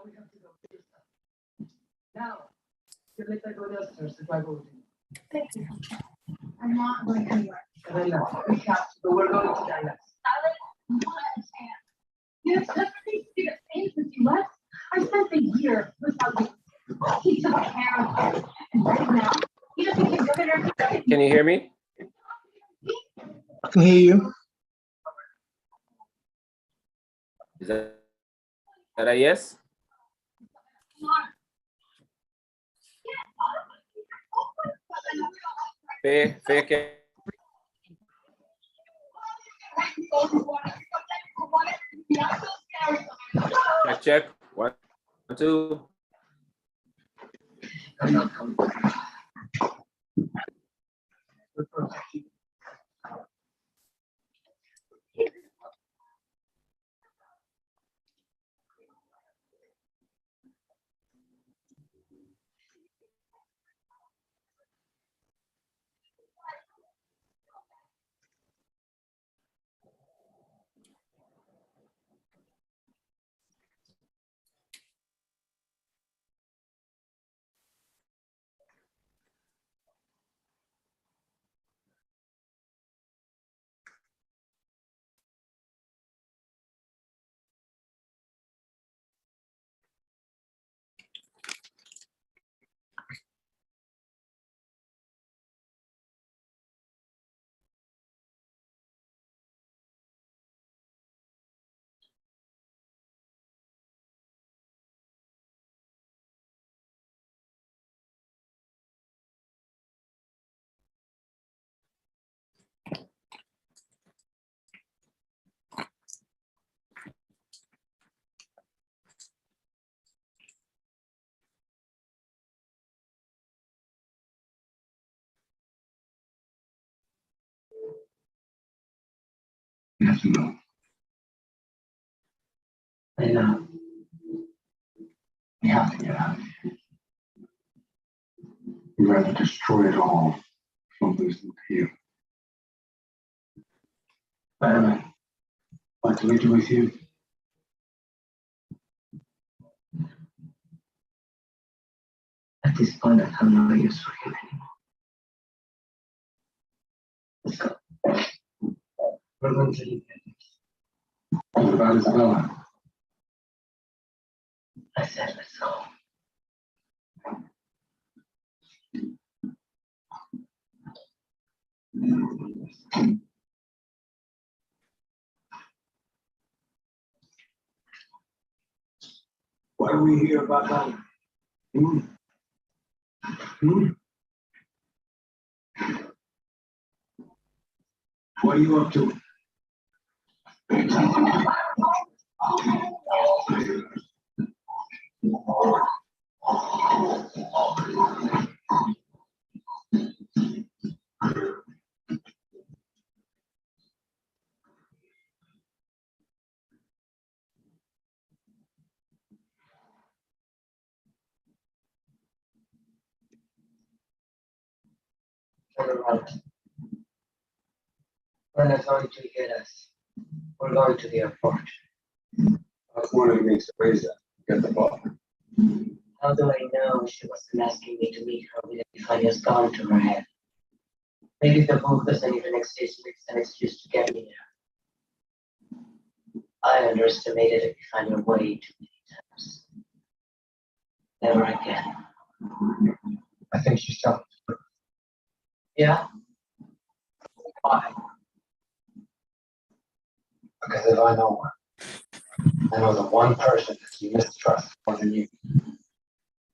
we have to go get your stuff. Now, you let that go downstairs to drive over to you. Thank you. I'm not going anywhere. Elena, we have to go. We're going to the IDS. Alex, what a chance. You have such a big things since you left. I spent the year without you. He took care of you. And right now, he doesn't think you're going to. Can you hear me? I can hear you. Is that a yes? Fe, que. Check. 1, 2. I'm not coming. We have to go. I know. We have to get out of here. We'd rather destroy it all from listening to you. Spider-Man, what do we do with you? At this point, I have no use for him anymore. Let's go. We're going to leave him. What about Isabella? I said, let's go. Why are we here about that? What are you up to? Turn around. We're not going to get us. We're going to the airport. That's one of the things to raise that. Get the ball. How do I know she wasn't asking me to meet her with a funniest gun to her head? Maybe the book doesn't even exist and it's an excuse to get me there. I underestimated Epifania way too many times. Never again. I think she's telling the truth. Yeah? Why? Because if I know her, I know the one person that she mistrusts more than you.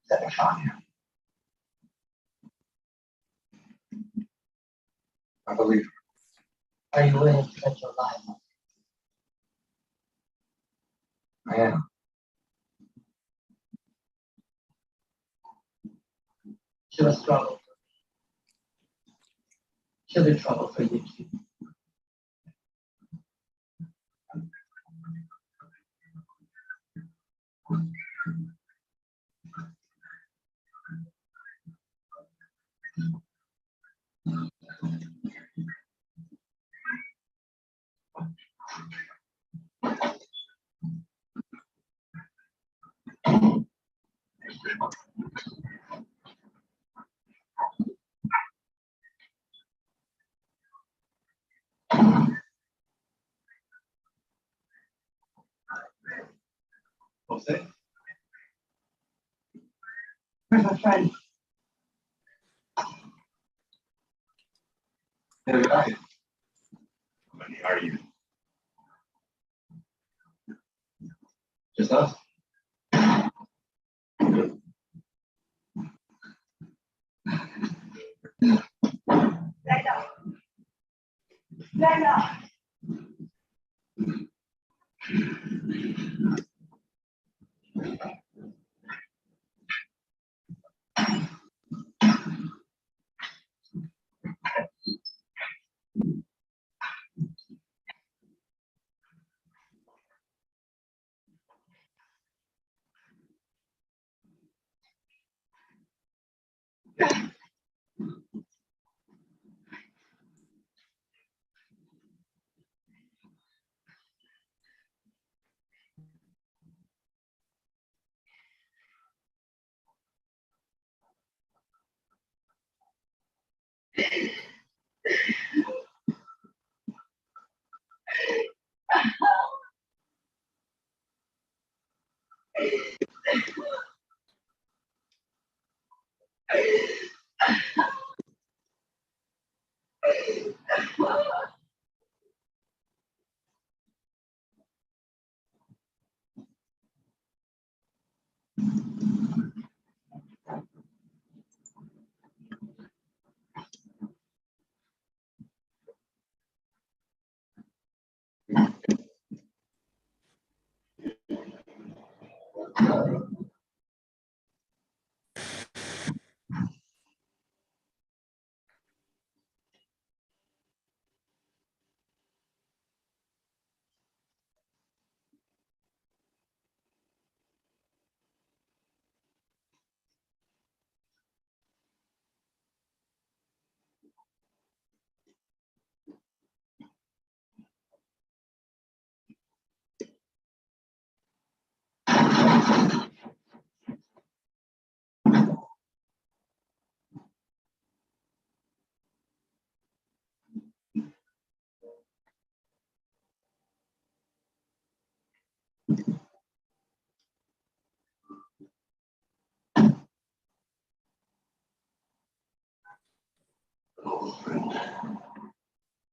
That Epifania. I believe her. Are you willing to bet your life on it? I am. She was trouble for me. She'll be trouble for you too. friend. Neither did I. How many are you? Just us? Lena. Lena.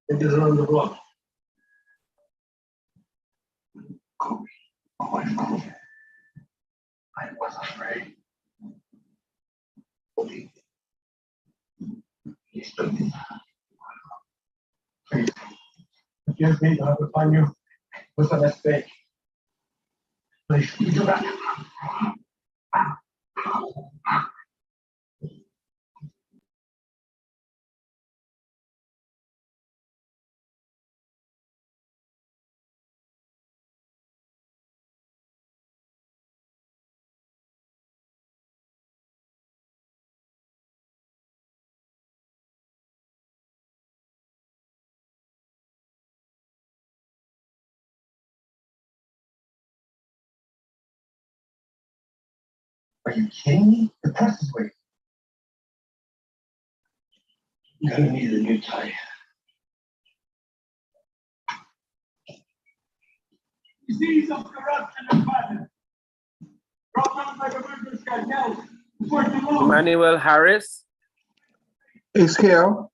It is on the block. Kobe, my wife called me. I was afraid. Kobe. He stood me. Please, forgive me that I would find you. It was a mistake. Please, you do that. Are you kidding me? The press is waiting. You're gonna need a new tie. Disease of corruption and violence. Brought like a murderous cartel. Emmanuel Harris. Is here.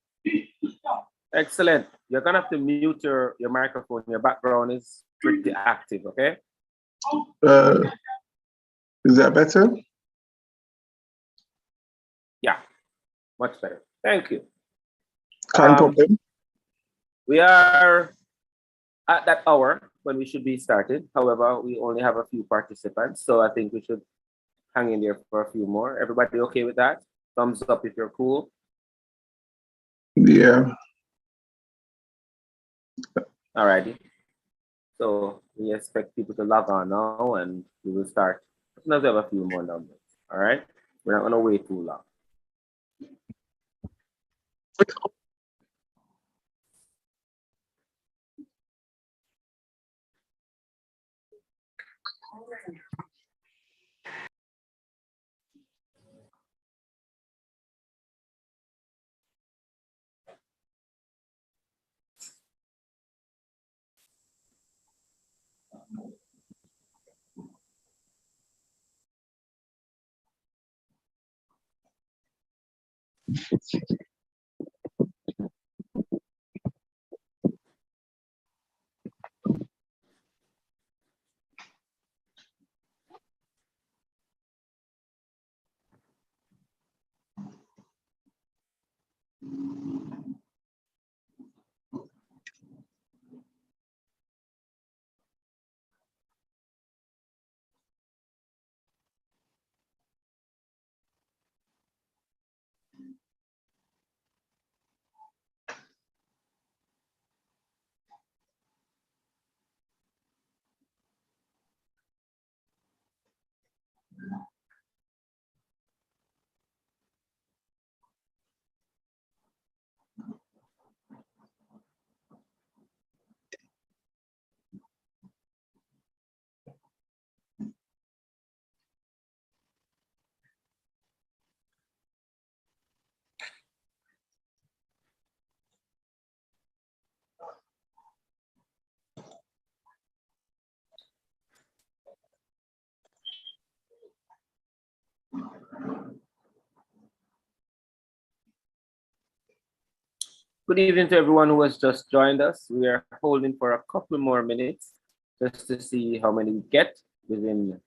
Excellent. You're gonna have to mute your microphone. Your background is pretty active, okay? Is that better? Yeah, much better. Thank you. Can't problem. We are at that hour when we should be started. However, we only have a few participants, so I think we should hang in there for a few more. Everybody okay with that? Thumbs up if you're cool. Yeah. Alrighty. So we expect people to log on now and we will start. Let's have a few more numbers. All right. We're not gonna wait too long. Good evening to everyone who has just joined us. We are holding for a couple more minutes just to see how many we get within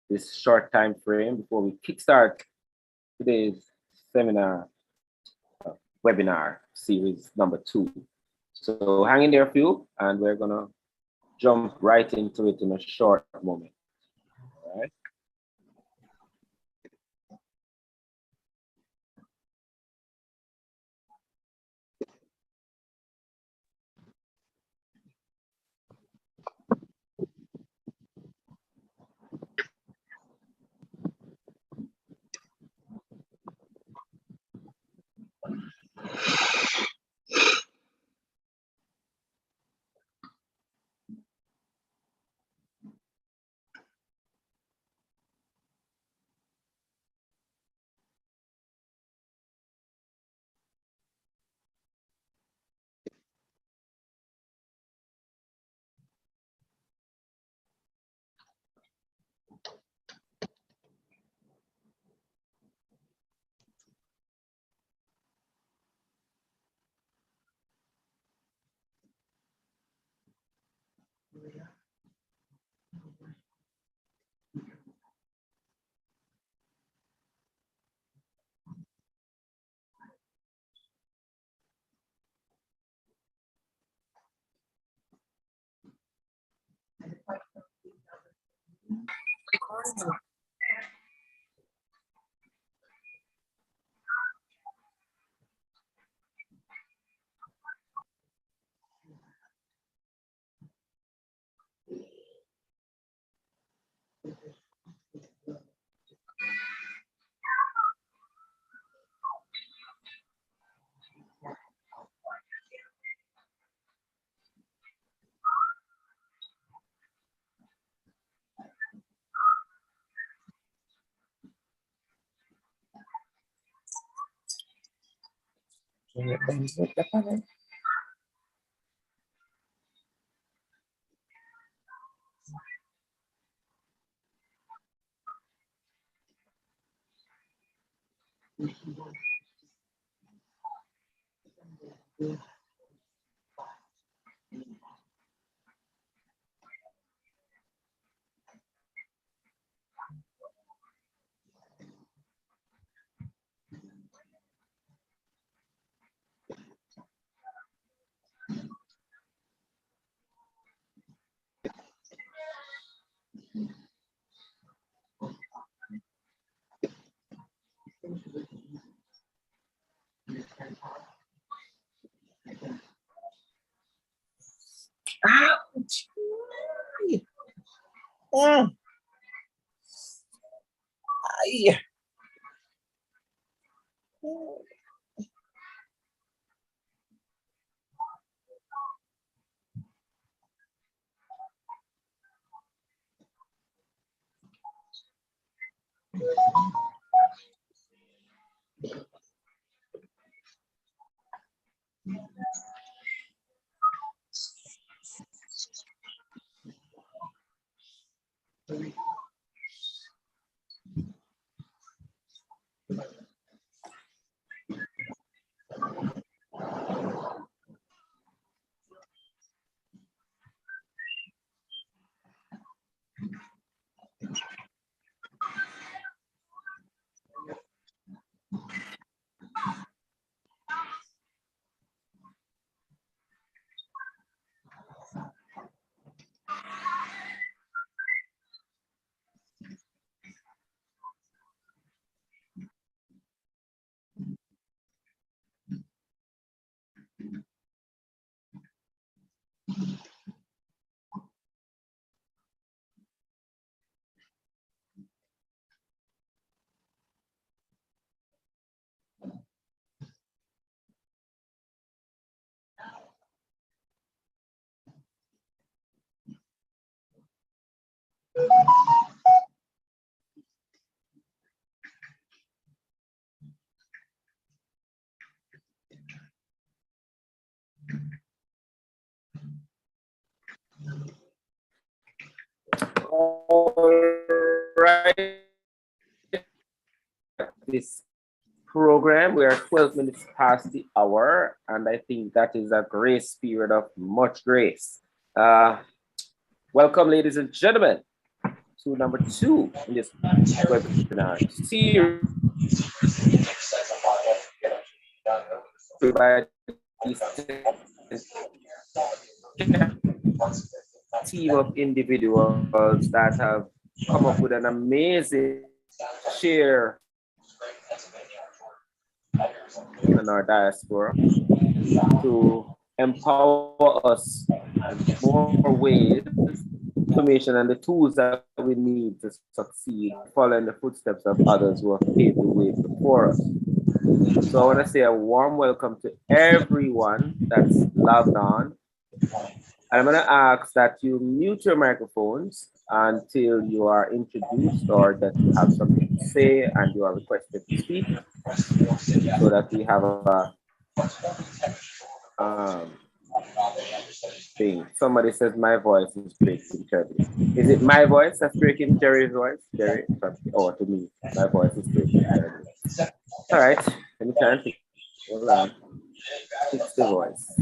this short time frame before we kickstart today's seminar webinar series number 2. So hang in there, few, and we're gonna jump right into it in a short moment. All right. Ouch! Mm. Ay. All right. This program, we are 12 minutes past the hour, and I think that is a grace period of much grace. Welcome, ladies and gentlemen, to number 2 in this webinar series by team of individuals that have come up with an amazing share in our diaspora to empower us in more ways, information and the tools that we need to succeed, following the footsteps of others who have paved the way before us. So I want to say a warm welcome to everyone that's logged on. And I'm going to ask that you mute your microphones until you are introduced or that you have something to say and you are requested to speak, so that we have a thing. Somebody says my voice is breaking terribly. Is it my voice that's breaking Jerry's voice? Jerry? Or to me, my voice is breaking terribly. All right, let me try and fix. Hold on. Fix the voice.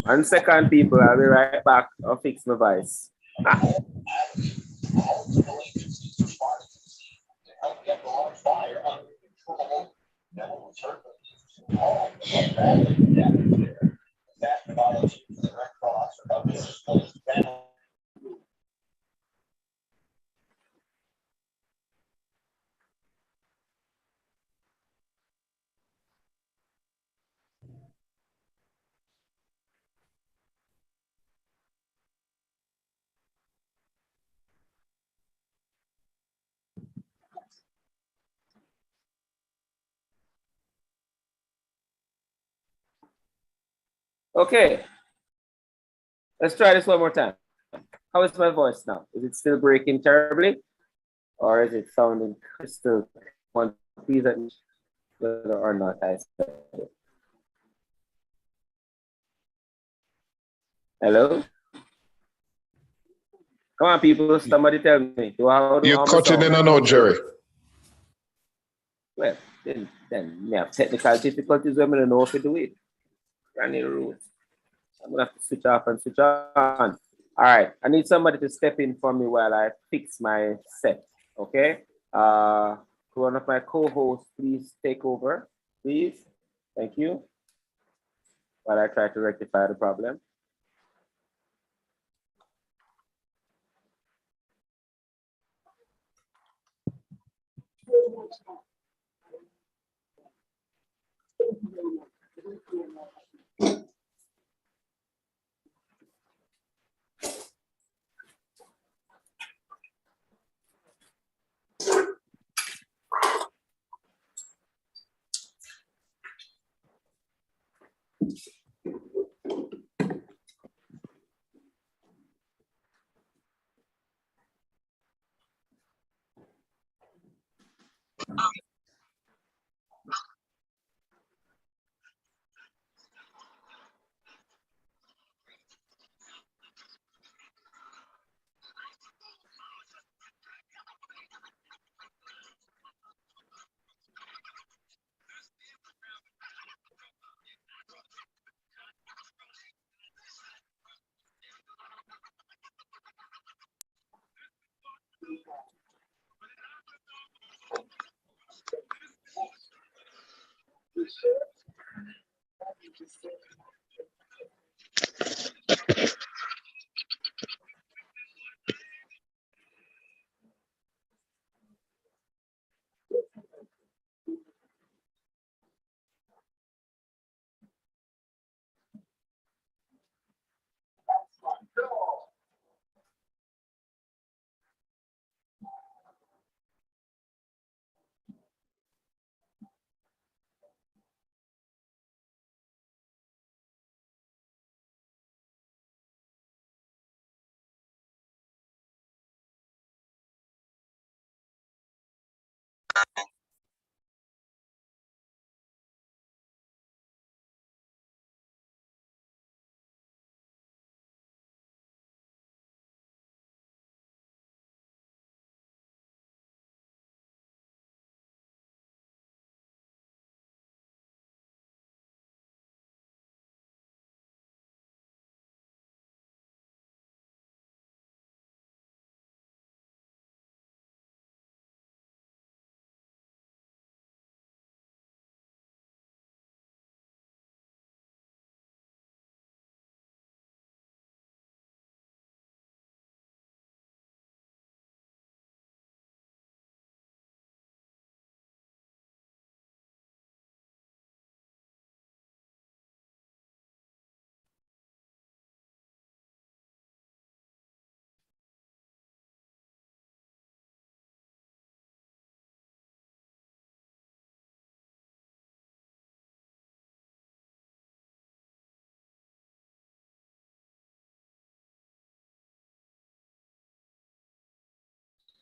1 second, people. I'll be right back. I'll fix my voice. Okay, let's try this one more time. How is my voice now? Is it still breaking terribly? Or is it sounding crystal clear? Please let me know whether or not I said it. Hello? Come on, people. Somebody tell me. You're cutting in and out, Jerry. Well, then we have technical difficulties when we don't know if we do it. Granny rules. I'm going to have to switch off and switch on. All right. I need somebody to step in for me while I fix my set. Okay? One of my co-hosts, please take over, please. Thank you. While I try to rectify the problem.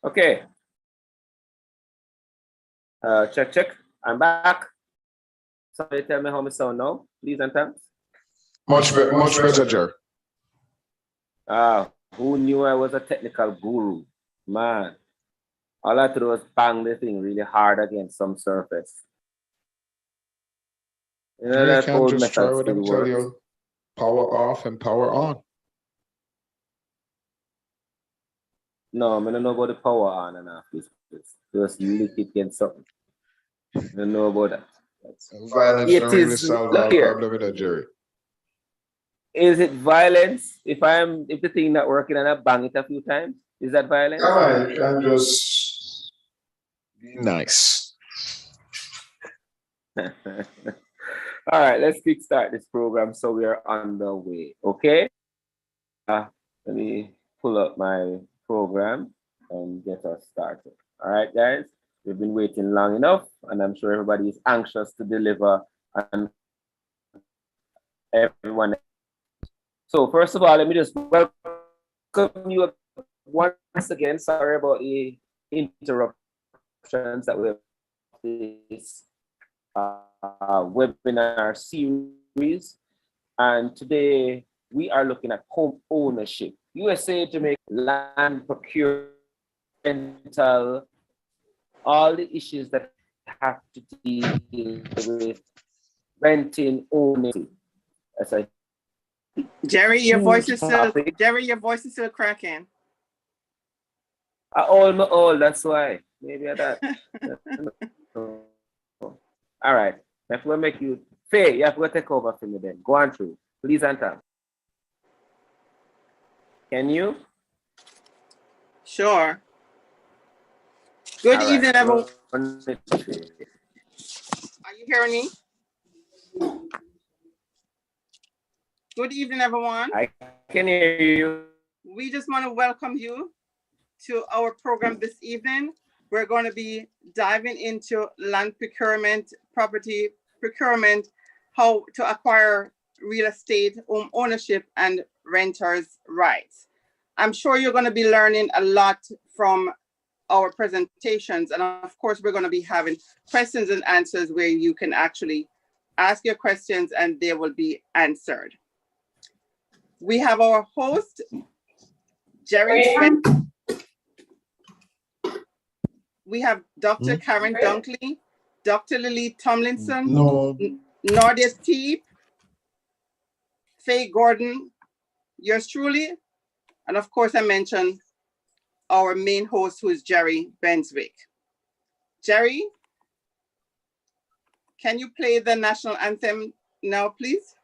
Okay. Check, check. I'm back. Somebody tell me how my sound now, please and thanks. Much better, Jerry. Who knew I was a technical guru? Man, all I had to do was bang the thing really hard against some surface. You know, You that can't old just try method what still them tell works. you. Power off and power on. No, I don't know about the power on and off this. Just lick it against something. I don't know about that. Violence It don't really is, solve look our here. problem with that, Jerry. Is it violence if the thing not working and I bang it a few times? Is that violence? Come on, you can't just be nice. All right, let's kickstart this program so we are on the way. Okay. Let me pull up my program and get us started. All right, guys. We've been waiting long enough, and I'm sure everybody is anxious to deliver and everyone. So first of all, let me just welcome you once again. Sorry about the interruptions that we have this webinar series. And today we are looking at home ownership. USA, Jamaica, land procurement, all the issues that have to deal with renting, owning. As I Jerry, your voice is still cracking. I old, that's why. Maybe I that. All right. If we make you Faye, you have to take over for me then. Go on through. Please enter. Can you? Sure. Good evening, everyone. Are you hearing me? Good evening, everyone. I can hear you. We just want to welcome you to our program this evening. We're going to be diving into land procurement, property procurement, how to acquire real estate, home ownership, and renters' rights. I'm sure you're going to be learning a lot from our presentations. And of course, we're going to be having questions and answers where you can actually ask your questions and they will be answered. We have our host, Jerry. We have Dr. Karen Dunkley, Dr. Lily Tomlinson, Nadia Teep, Faye Gordon, yours truly, and of course I mentioned our main host, who is Jerry Benswick. Jerry, can you play the national anthem now, please?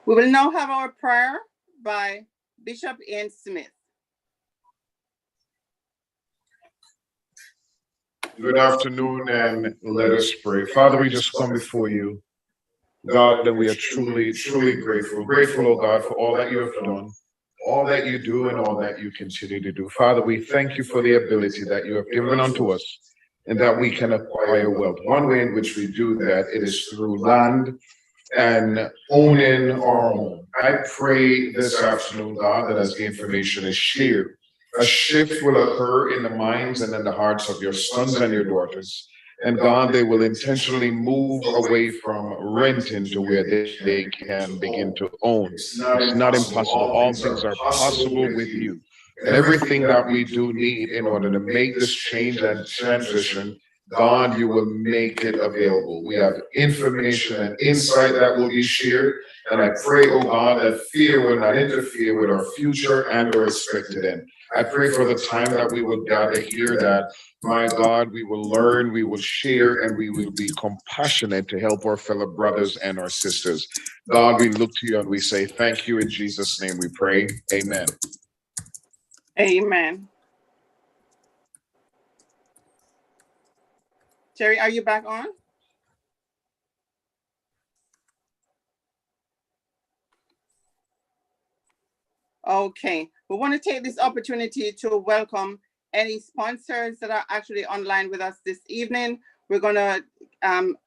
We will now have our prayer by Bishop Ian Smith. Good afternoon, and let us pray. Father, we just come before you, God, that we are truly, truly grateful. Grateful, oh God, for all that you have done, all that you do, and all that you continue to do. Father, we thank you for the ability that you have given unto us and that we can acquire wealth. One way in which we do that, it is through land and owning our home. I pray this afternoon, God, that as the information is shared, a shift will occur in the minds and in the hearts of your sons and your daughters, And God, they will intentionally move away from renting to where they can begin to own. It's not impossible. All things are possible with you. And everything that we do need in order to make this change and transition, God, you will make it available. We have information and insight that will be shared. And I pray, oh God, that fear will not interfere with our future and our expected end. I pray for the time that we will gather here that, my God, we will learn, we will share, and we will be compassionate to help our fellow brothers and our sisters. God, we look to you and we say thank you. In Jesus' name we pray. Amen. Amen. Jerry, are you back on? Okay, we want to take this opportunity to welcome any sponsors that are actually online with us this evening. We're going to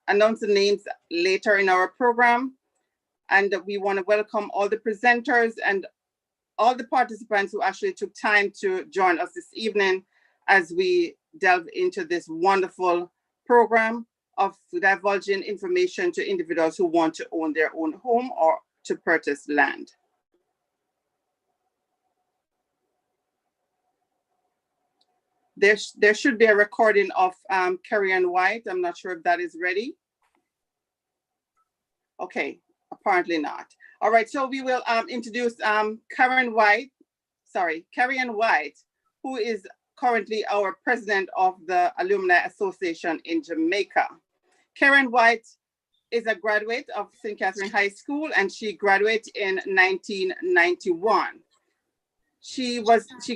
announce the names later in our program. And we want to welcome all the presenters and all the participants who actually took time to join us this evening as we delve into this wonderful program of divulging information to individuals who want to own their own home or to purchase land. There should be a recording of Carrie Ann White. I'm not sure if that is ready. Okay, apparently not. All right, so we will introduce Carrie Ann White, who is currently our president of the Alumni Association in Jamaica. Carrie Ann White is a graduate of St. Catherine High School, and she graduated in 1991. She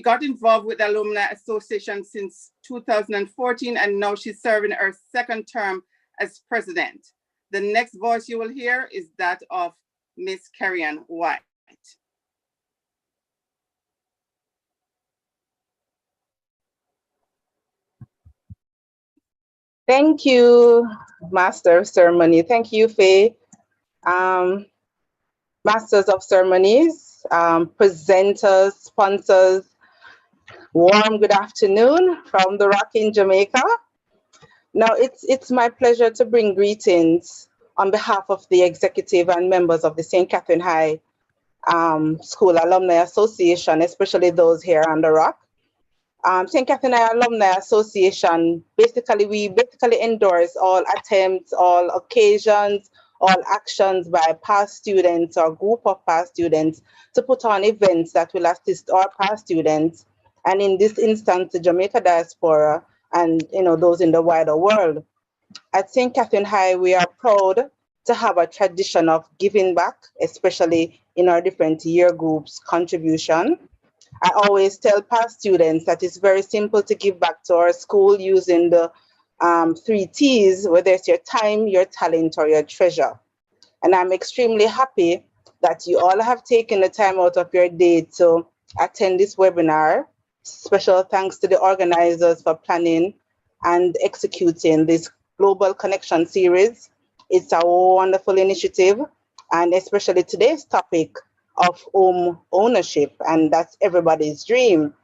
got involved with the Alumni Association since 2014, and now she's serving her second term as president. The next voice you will hear is that of Miss Carrie Ann White. Thank you, Master of Ceremony. Thank you, Faye. Masters of Ceremonies, presenters, sponsors, warm good afternoon from the Rock in Jamaica. Now, it's my pleasure to bring greetings on behalf of the executive and members of the St. Catherine High School Alumni Association, especially those here on the Rock. St. Catherine High Alumni Association, we endorse all attempts, all occasions, all actions by past students or group of past students to put on events that will assist our past students, and in this instance, the Jamaica diaspora and those in the wider world. At St. Catherine High, we are proud to have a tradition of giving back, especially in our different year groups contribution. I always tell past students that it's very simple to give back to our school using the 3 T's, whether it's your time, your talent, or your treasure. And I'm extremely happy that you all have taken the time out of your day to attend this webinar. Special thanks to the organizers for planning and executing this Global Connection series. It's a wonderful initiative, and especially today's topic of home ownership, and that's everybody's dream.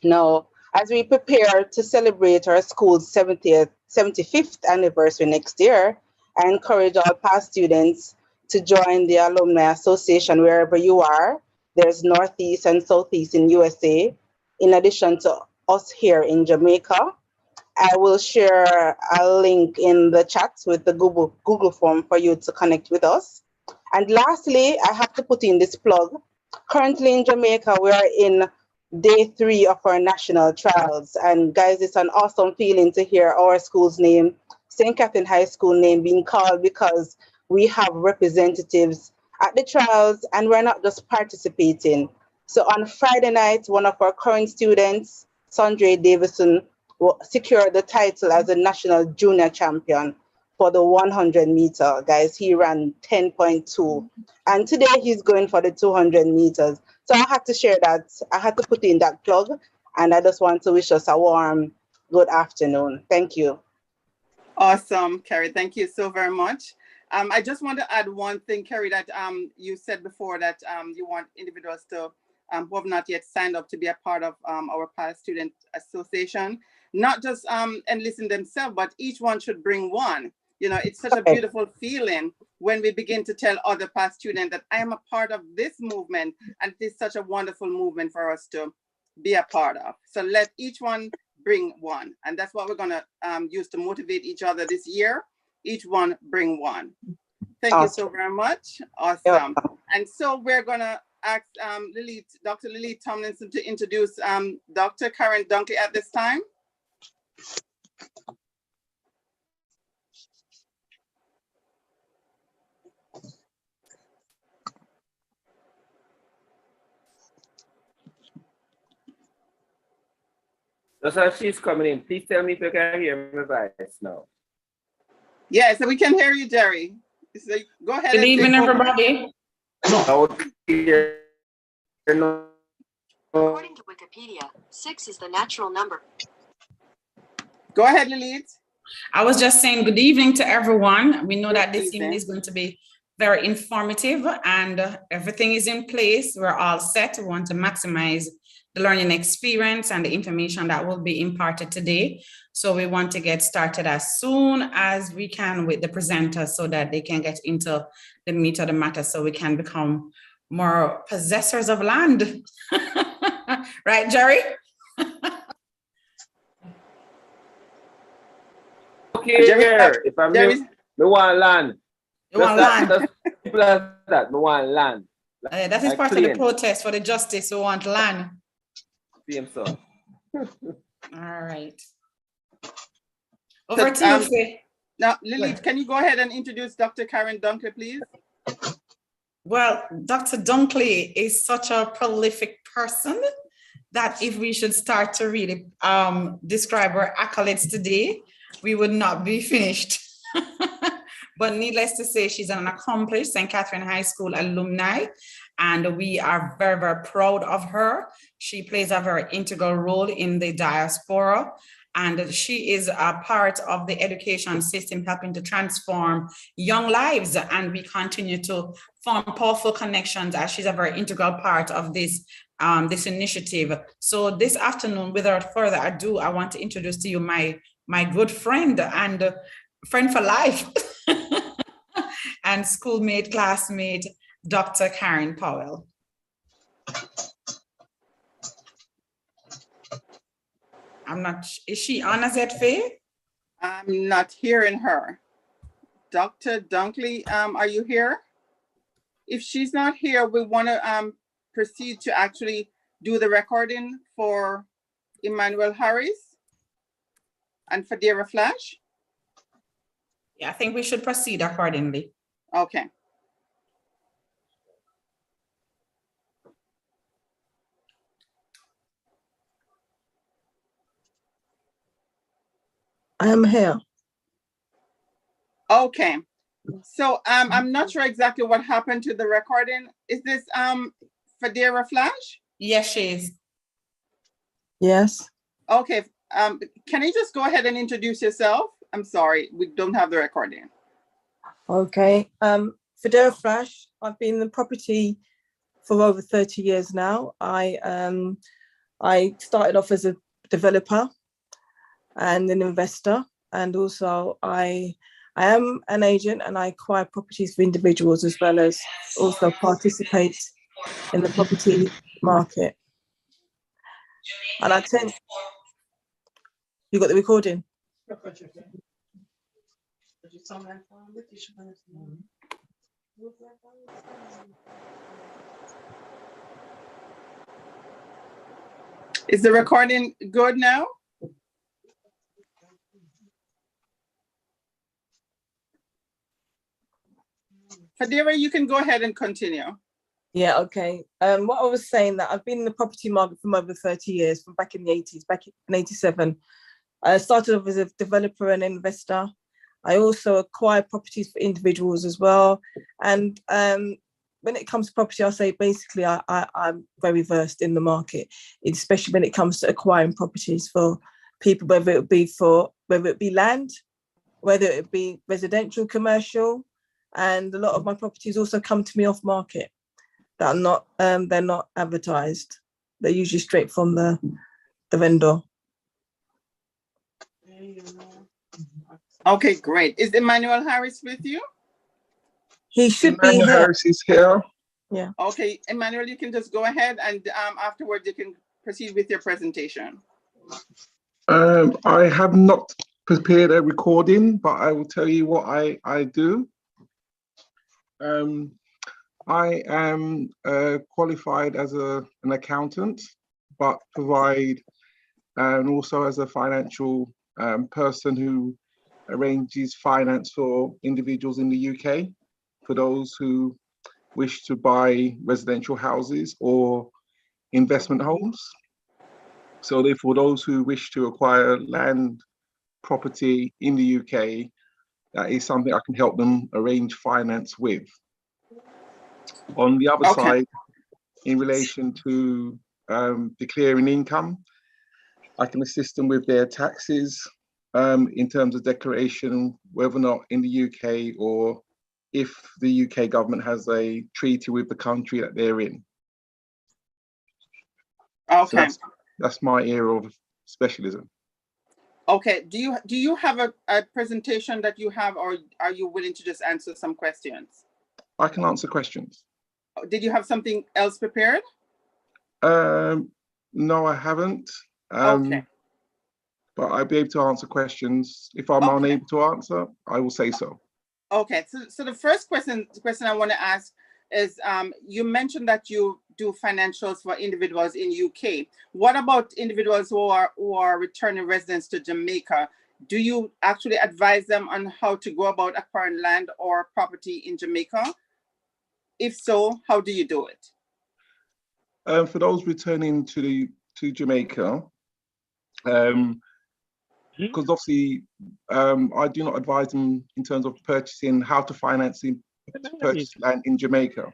Now, as we prepare to celebrate our school's 75th anniversary next year, I encourage all past students to join the Alumni Association wherever you are. There's Northeast and Southeast in USA, in addition to us here in Jamaica. I will share a link in the chat with the Google form for you to connect with us. And lastly, I have to put in this plug. Currently in Jamaica, we are in day 3 of our national trials. And guys, it's an awesome feeling to hear our school's name, St. Catherine High School name, being called, because we have representatives at the trials and we're not just participating. So on Friday night, one of our current students, Sandre Davison, secured the title as a national junior champion for the 100 meter. Guys, he ran 10.2. And today he's going for the 200 meters. So I had to share that. I had to put in that plug. And I just want to wish us a warm good afternoon. Thank you. Awesome, Carrie. Thank you so very much. I just want to add one thing, Carrie, that you said before that you want individuals to who have not yet signed up to be a part of our past student association. not just enlisting themselves, but each one should bring one. You know, it's such a beautiful feeling when we begin to tell other past students that I am a part of this movement, and it is such a wonderful movement for us to be a part of. So let each one bring one, and that's what we're gonna use to motivate each other this year. Each one bring one. Thank you so very much. Awesome. And so we're gonna ask Dr. Lily Tomlinson to introduce Dr. Karen Dunkley at this time. Just as she's coming in, please tell me if you can hear my voice now. Yeah, so we can hear you, Jerry. So go ahead. Good evening, everybody. According to Wikipedia, 6 is the natural number. Go ahead, Lilith. I was just saying good evening to everyone. We know that this evening is going to be very informative and everything is in place. We're all set. We want to maximize the learning experience and the information that will be imparted today. So we want to get started as soon as we can with the presenters so that they can get into the meat of the matter so we can become more possessors of land. Right, Jerry? Okay, Jerry, if I'm me want land. You want land? That's simple as that. Me want land. That is part of the protest for the justice. We want land. Same so. All right. Over to you, Faye. Now, Lilith, can you go ahead and introduce Dr. Karen Dunkley, please? Well, Dr. Dunkley is such a prolific person that if we should start to really describe her accolades today, we would not be finished. But needless to say, she's an accomplished St. Catherine High School alumni, and we are very, very proud of her. She plays a very integral role in the diaspora, and she is a part of the education system helping to transform young lives, and we continue to form powerful connections as she's a very integral part of this initiative. So this afternoon, without further ado, I want to introduce to you my good friend and friend for life and schoolmate, classmate, Dr. Karen Powell. I'm not, is she on as yet, Faye? I'm not hearing her. Dr. Dunkley, are you here? If she's not here, we want to proceed to actually do the recording for Emmanuel Harris and Fadira Flash. Yeah, I think we should proceed accordingly. Okay. I am here. Okay. So I'm not sure exactly what happened to the recording. Is this Fadira Flash? Yes, she is. Yes. Okay. Can you just go ahead and introduce yourself? I'm sorry, we don't have the recording. Okay. Fadira Flash, I've been in the property for over 30 years now. I started off as a developer and an investor, and also I am an agent and I acquire properties for individuals as well as also participate in the property market. And I tend, you got the recording? Is the recording good now? Fadira, you can go ahead and continue. Yeah, okay. What I was saying, that I've been in the property market for over 30 years, from back in the 80s, back in 87. I started off as a developer and investor. I also acquire properties for individuals as well. And when it comes to property, I'll say basically I'm very versed in the market, especially when it comes to acquiring properties for people, whether it be land, whether it be residential, commercial, and a lot of my properties also come to me off market. That are not, they're not advertised. They're usually straight from the vendor. Okay, great. Is Emmanuel Harris with you? He should be Emmanuel here. Harris is here. Yeah. Okay, Emmanuel, you can just go ahead and afterwards you can proceed with your presentation. I have not prepared a recording, but I will tell you what I do. I am qualified as an accountant, but provide and also as a financial person who arranges finance for individuals in the UK, for those who wish to buy residential houses or investment homes. So therefore, those who wish to acquire land, property in the UK, that is something I can help them arrange finance with. On the other side, in relation to declaring income, I can assist them with their taxes in terms of declaration, whether or not in the UK or if the UK government has a treaty with the country that they're in. Okay. So that's my area of specialism. Okay. Do you have a presentation that you have, or are you willing to just answer some questions? I can answer questions. Did you have something else prepared? No, I haven't. Okay. But I'll be able to answer questions. If I'm unable to answer, I will say so. Okay. So the first question I want to ask is, you mentioned that you do financials for individuals in UK. What about individuals who are returning residents to Jamaica? Do you actually advise them on how to go about acquiring land or property in Jamaica? If so, how do you do it? For those returning to Jamaica, because obviously I do not advise them in terms of purchasing, how to purchase land in Jamaica,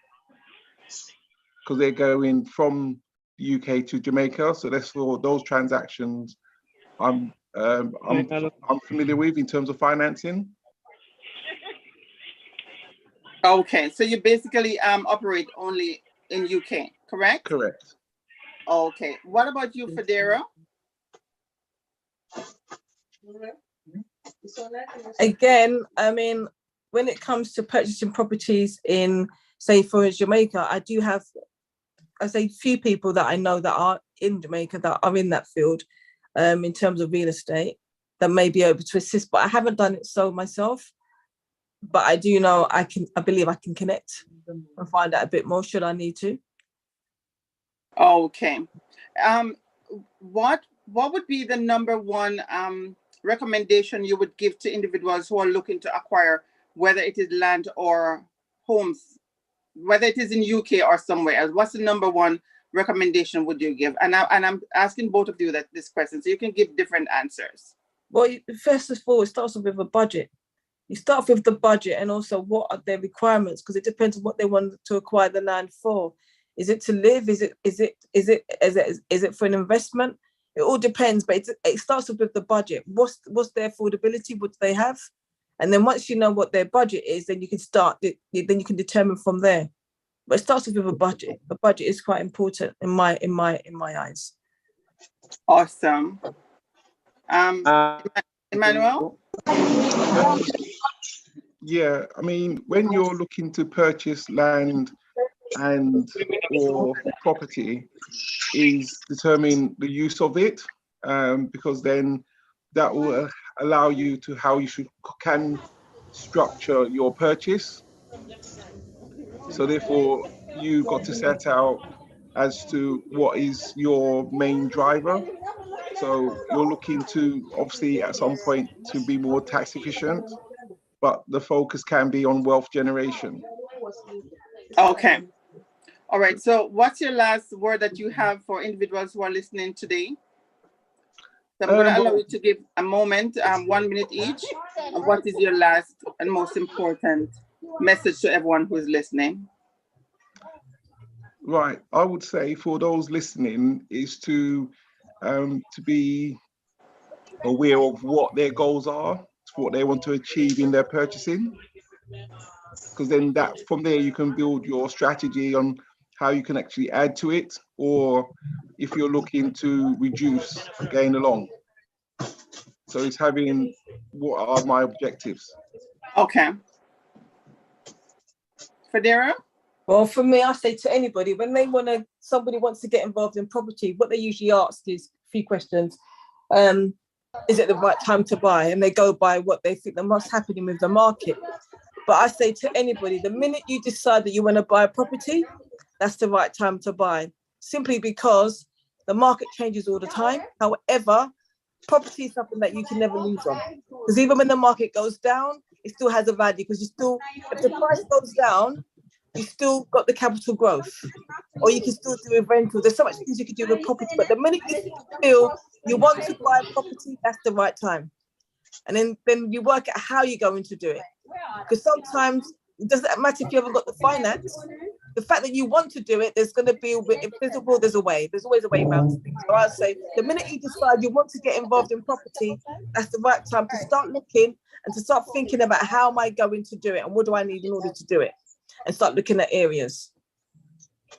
because they're going from the UK to Jamaica. So that's for those transactions I'm familiar with in terms of financing. Okay, so you basically operate only in UK, correct? Correct. Okay. What about you, Federa? Again, I mean, when it comes to purchasing properties in, say, for Jamaica, I do have, I say, few people that I know that are in Jamaica that are in that field, in terms of real estate, that may be able to assist. But I haven't done it so myself. But I do know I believe I can connect and find out a bit more should I need to. Okay. What would be the number one recommendation you would give to individuals who are looking to acquire, whether it is land or homes, whether it is in UK or somewhere else? What's the number one recommendation would you give? And I'm asking both of you this question, so you can give different answers. Well, first of all, it starts off with a budget. You start off with the budget and also what are their requirements, because it depends on what they want to acquire the land for. Is it to live? Is it for an investment? It all depends, but it starts off with the budget. What's their affordability? What do they have? And then once you know what their budget is, then you can then you can determine from there. But it starts off with a budget. The budget is quite important in my eyes. Awesome. Emmanuel? Yeah, I mean, when you're looking to purchase land or property, is determine the use of it, because then that will allow you to how you can structure your purchase. So therefore, you got to set out as to what is your main driver. So you're looking to obviously at some point to be more tax efficient, but the focus can be on wealth generation. Okay. All right. So what's your last word that you have for individuals who are listening today? So I'm going to allow you to give a moment, 1 minute each. And what is your last and most important message to everyone who is listening? Right. I would say for those listening is to be aware of what their goals are, what they want to achieve in their purchasing. Because then from there you can build your strategy on how you can actually add to it, or if you're looking to reduce, gain along. So it's having what are my objectives. Okay. Federa? Well, for me, I say to anybody, when somebody wants to get involved in property, what they usually ask is a few questions. Is it the right time to buy? And they go by what they think the most happening with the market. But I say to anybody, the minute you decide that you want to buy a property, that's the right time to buy. Simply because the market changes all the time. However, property is something that you can never lose on. Because even when the market goes down, it still has a value, because if the price goes down, you still got the capital growth, or you can still do a rental. There's so much things you can do with property, but the minute you feel you want to buy property, that's the right time. And then you work out how you're going to do it. Because sometimes it doesn't matter if you haven't got the finance. The fact that you want to do it, there's going to be, if there's a will, there's a way. There's always a way around things. So I'd say the minute you decide you want to get involved in property, that's the right time to start looking and to start thinking about how am I going to do it and what do I need in order to do it, and start looking at areas.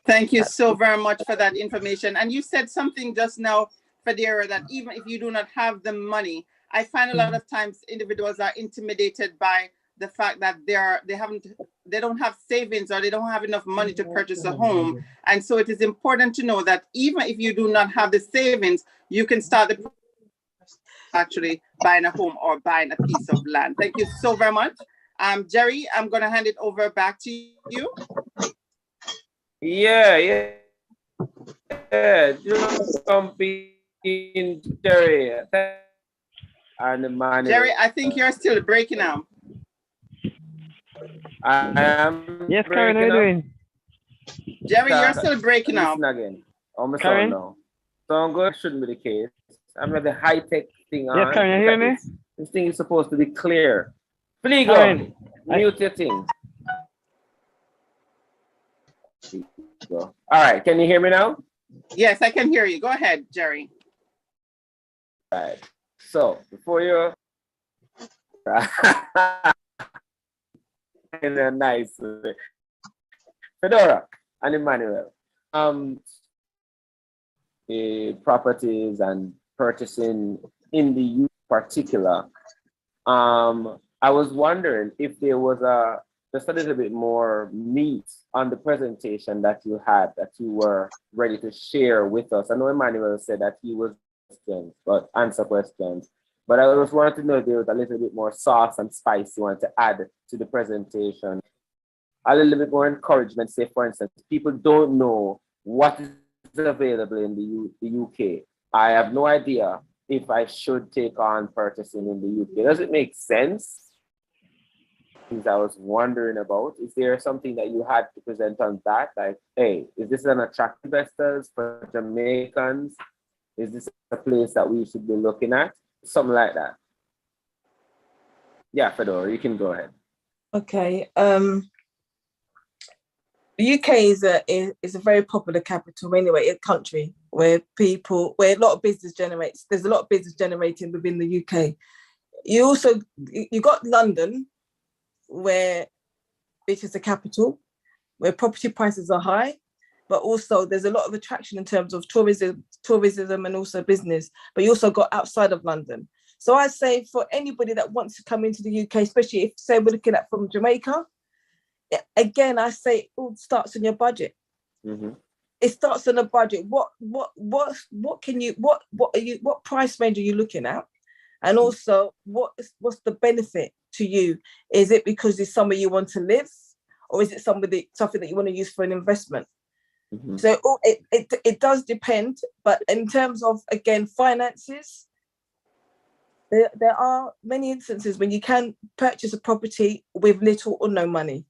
Thank you so very much for that information. And you said something just now, Federa, that even if you do not have the money, I find a lot of times individuals are intimidated by the fact that they don't have savings, or they don't have enough money to purchase a home. And so it is important to know that even if you do not have the savings, you can start actually buying a home or buying a piece of land. Thank you so very much. Jerry, I'm going to hand it over back to you. Yeah. Just in, Jerry. And Emmanuel. Jerry, I think you're still breaking out. I am. Yes, Karen, how are you doing? Jerry, you're still breaking out. Again. Oh, my Karen? son now. So good, shouldn't be the case. I'm at the high-tech thing on. Yes, Karen, you hear me? This thing is supposed to be clear. Please Karen, mute your thing. All right, can you hear me now? Yes, I can hear you. Go ahead, Jerry. All right. So before you in a nice way. Fedora and Emmanuel, properties and purchasing in the U particular. I was wondering if there was just a little bit more meat on the presentation that you had, that you were ready to share with us. I know Emmanuel said that he was answer questions, but I just wanted to know if there was a little bit more sauce and spice you want to add to the presentation. A little bit more encouragement, say for instance, people don't know what is available in the UK. I have no idea if I should take on purchasing in the UK. Does it make sense? Things I was wondering about. Is there something that you had to present on that? Like, hey, is this an attract investors for Jamaicans? Is this a place that we should be looking at? Something like that. Yeah, Fedora, you can go ahead. Okay. The UK is a very popular capital anyway, a country where a lot of business generates. There's a lot of business generating within the UK. You got London, where it is the capital, where property prices are high, but also there's a lot of attraction in terms of tourism and also business. But you also got outside of London. So I say for anybody that wants to come into the UK, especially if say we're looking at from Jamaica, again I say it all starts on your budget. Mm-hmm. It starts on a budget. What price range are you looking at? And also what's the benefit to you? Is it because it's somewhere you want to live, or is it something that you want to use for an investment? Mm-hmm. So it does depend, but in terms of, again, finances, there are many instances when you can purchase a property with little or no money.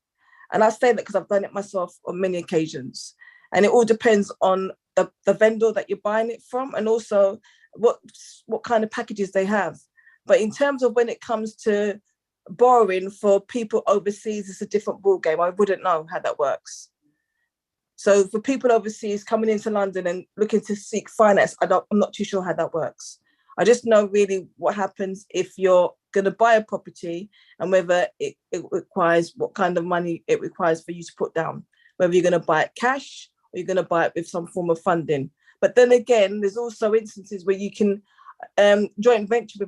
And I say that because I've done it myself on many occasions. And it all depends on the vendor that you're buying it from, and also what kind of packages they have. But in terms of when it comes to borrowing for people overseas, it's a different ballgame. I wouldn't know how that works. So for people overseas coming into London and looking to seek finance, I'm not too sure how that works. I just know really what happens if you're going to buy a property and whether it requires, what kind of money it requires for you to put down, whether you're going to buy it cash or you're going to buy it with some form of funding. But then again, there's also instances where you can joint venture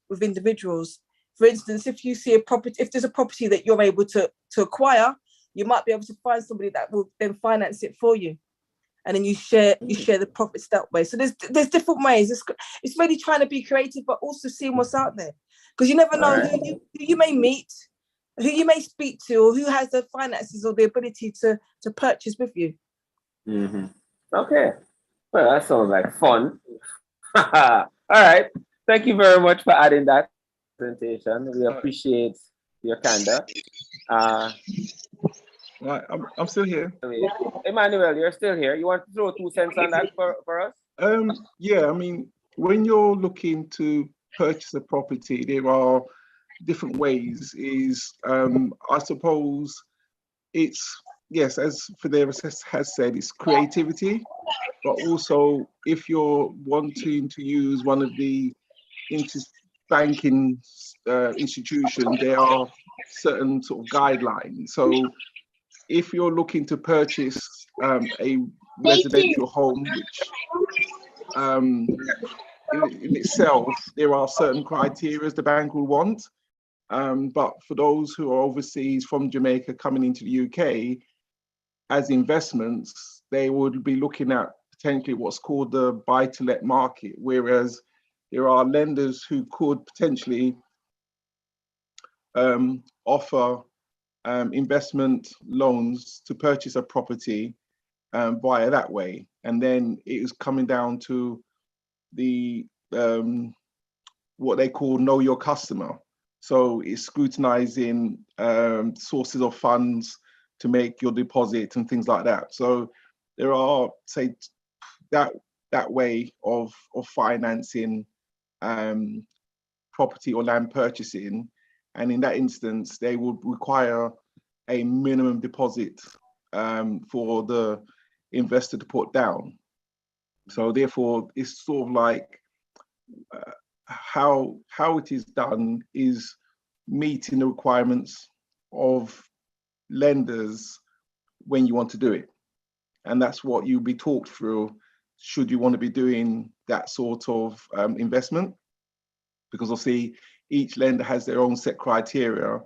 with individuals. For instance, if you see a property, if there's a property that you're able to acquire, you might be able to find somebody that will then finance it for you, and then you share the profits that way. So there's different ways. It's really trying to be creative, but also seeing what's out there, because you never know who you may meet, who you may speak to, or who has the finances or the ability to purchase with you. Mm-hmm. Okay, well, that sounds like fun. All right, thank you very much for adding that presentation. We appreciate your candor. Right, I'm still here. Emmanuel, you're still here. You want to throw 2 cents on that for us? Yeah, I mean, when you're looking to purchase a property, there are different ways. I suppose it's, yes, as Fidera has said, it's creativity, but also if you're wanting to use one of the banking institutions, there are certain sort of guidelines. So if you're looking to purchase a residential home, which in itself, there are certain criteria the bank will want. But for those who are overseas from Jamaica coming into the UK as investments, they would be looking at potentially what's called the buy-to-let market, whereas there are lenders who could potentially offer investment loans to purchase a property via that way. And then it is coming down to the what they call know your customer. So it's scrutinizing sources of funds to make your deposit and things like that. So there are, say, that way of financing property or land purchasing. And in that instance, they would require a minimum deposit for the investor to put down. So therefore, it's sort of like how it is done is meeting the requirements of lenders when you want to do it. And that's what you'll be talked through should you want to be doing that sort of investment. Because obviously each lender has their own set criteria.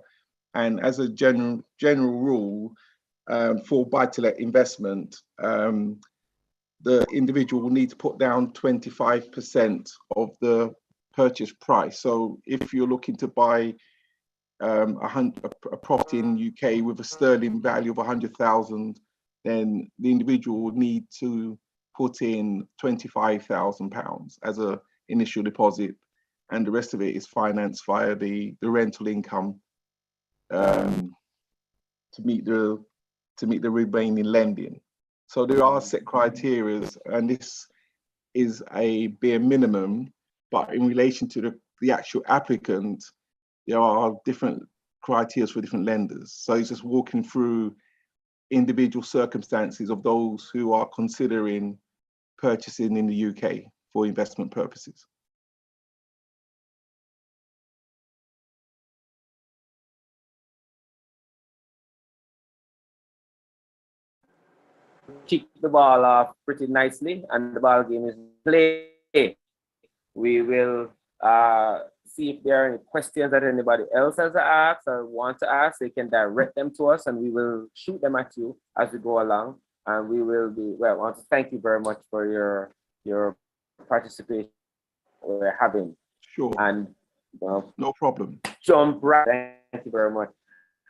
And as a general rule, for buy-to-let investment, the individual will need to put down 25% of the purchase price. So if you're looking to buy a property in UK with a sterling value of 100,000, then the individual would need to put in £25,000 as an initial deposit, and the rest of it is financed via the rental income to meet the remaining lending. So there are set criteria, and this is a bare minimum, but in relation to the actual applicant, there are different criteria for different lenders. So it's just walking through individual circumstances of those who are considering purchasing in the UK for investment purposes. Kick the ball off pretty nicely, and the ball game is played. We will see if there are any questions that anybody else has asked or want to ask. They can direct them to us, and we will shoot them at you as we go along. And we will be, well, I want to thank you very much for your participation we're having. Sure. And no problem. Jump right. Thank you very much.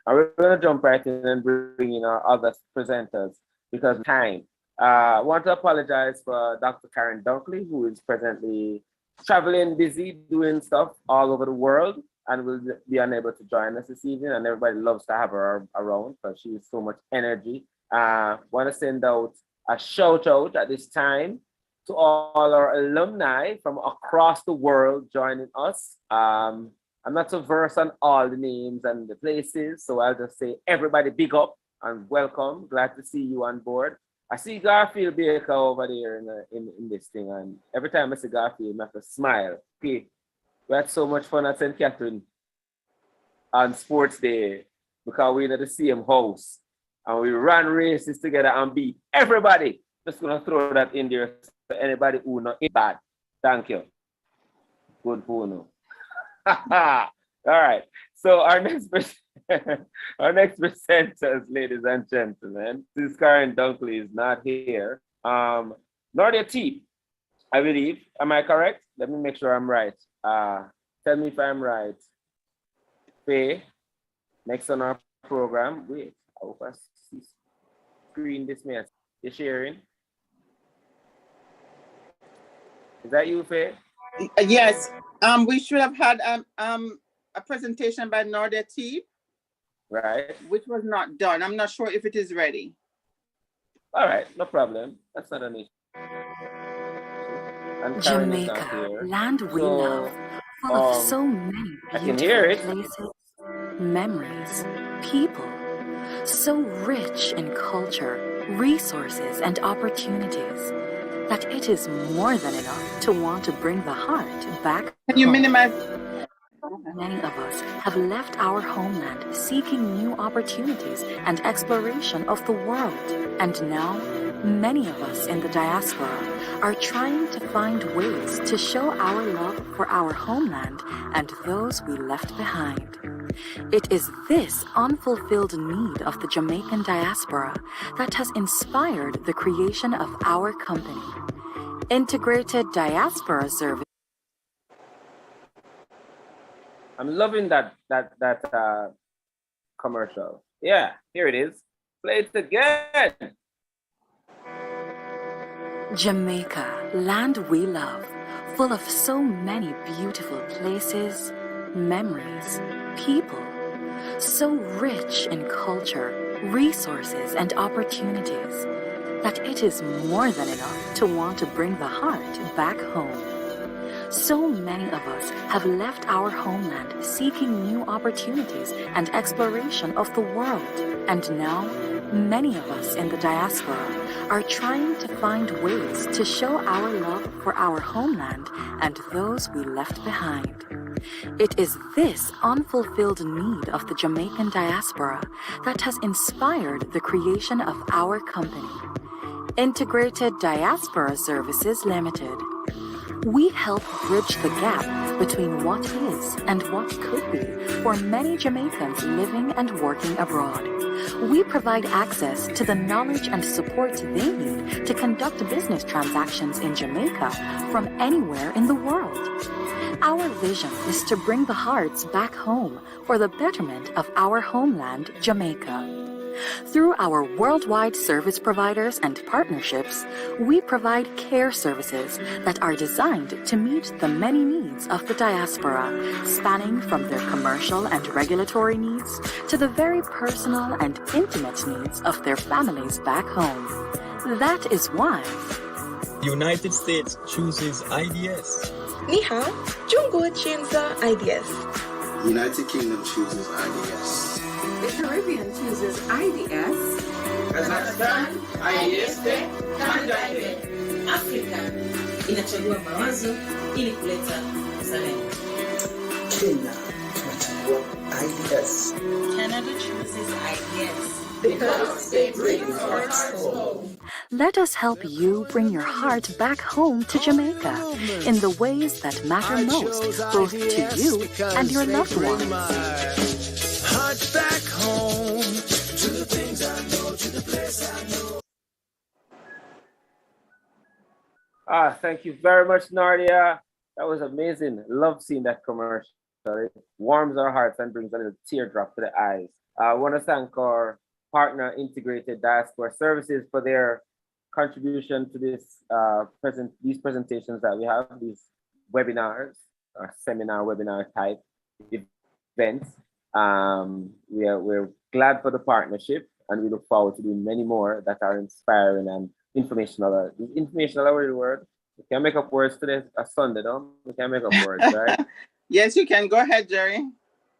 And we're going to jump right in and bring in our other presenters because of time. I want to apologize for Dr. Karen Dunkley, who is presently traveling, busy, doing stuff all over the world, and will be unable to join us this evening. And everybody loves to have her around because she has so much energy. Want to send out a shout out at this time to all our alumni from across the world joining us. I'm not so versed on all the names and the places, so I'll just say everybody big up and welcome. Glad to see you on board. I see Garfield Baker over there in this thing, and every time I see Garfield, I have to smile. Okay, we had so much fun at St. Catherine on Sports Day because we're in the same house and we ran races together and beat everybody. Just gonna throw that in there for anybody who not bad. Thank you. Good Puno. All right. So our next our next presenters, ladies and gentlemen, since Karen Dunkley is not here, Nordia T, I believe. Am I correct? Let me make sure I'm right. Tell me if I'm right. Faye, next on our program. Wait, I hope I see screen this mess. You're sharing? Is that you, Faye? Yes. We should have had a presentation by Nordia T, Right. which was not done. I'm not sure if it is ready. All right, no problem. That's not an issue. And Karen is not Jamaica, here. land we So, love, full of so many I can hear beautiful it. places, memories, people, so rich in culture, resources, and opportunities that it is more than enough to want to bring the heart back Can you home. minimize? Many of us have left our homeland seeking new opportunities and exploration of the world. And now, many of us in the diaspora are trying to find ways to show our love for our homeland and those we left behind. It is this unfulfilled need of the Jamaican diaspora that has inspired the creation of our company, Integrated Diaspora Service. I'm loving that commercial. Yeah, here it is. Play it again. Jamaica, land we love, full of so many beautiful places, memories, people, so rich in culture, resources, and opportunities that it is more than enough to want to bring the heart back home. So many of us have left our homeland seeking new opportunities and exploration of the world. And now, many of us in the diaspora are trying to find ways to show our love for our homeland and those we left behind. It is this unfulfilled need of the Jamaican diaspora that has inspired the creation of our company, Integrated Diaspora Services Limited. We help bridge the gap between what is and what could be for many Jamaicans living and working abroad. We provide access to the knowledge and support they need to conduct business transactions in Jamaica from anywhere in the world. Our vision is to bring the hearts back home for the betterment of our homeland, Jamaica. Through our worldwide service providers and partnerships, we provide care services that are designed to meet the many needs of the diaspora, spanning from their commercial and regulatory needs to the very personal and intimate needs of their families back home. That is why United States chooses IDS. Ni hao, Jungo chinza IDS. United Kingdom chooses IDS. The Caribbean chooses IDS. Kazakhstan, IDS, Canada, Afrika inachagua mawazo ili kuleta uzalendo. Kenya inachagua IDS. Canada chooses IDS. Because they bring hearts home. let us help you bring your heart back home to Jamaica in the ways that matter most, both to you and your loved ones. Heart back home to the things I know, to the place I know. Thank you very much, Nardia. That was amazing. Love seeing that commercial. It warms our hearts and brings a little teardrop to the eyes. I want to thank our partner, Integrated Diaspora Services, for their contribution to this these presentations that we have, these webinars, or seminar webinar type events. We're glad for the partnership, and we look forward to doing many more that are inspiring and informational. Informational are the word. We can make up words today. A Sunday, no? We can make up words, right? Yes, you can. Go ahead, Jerry.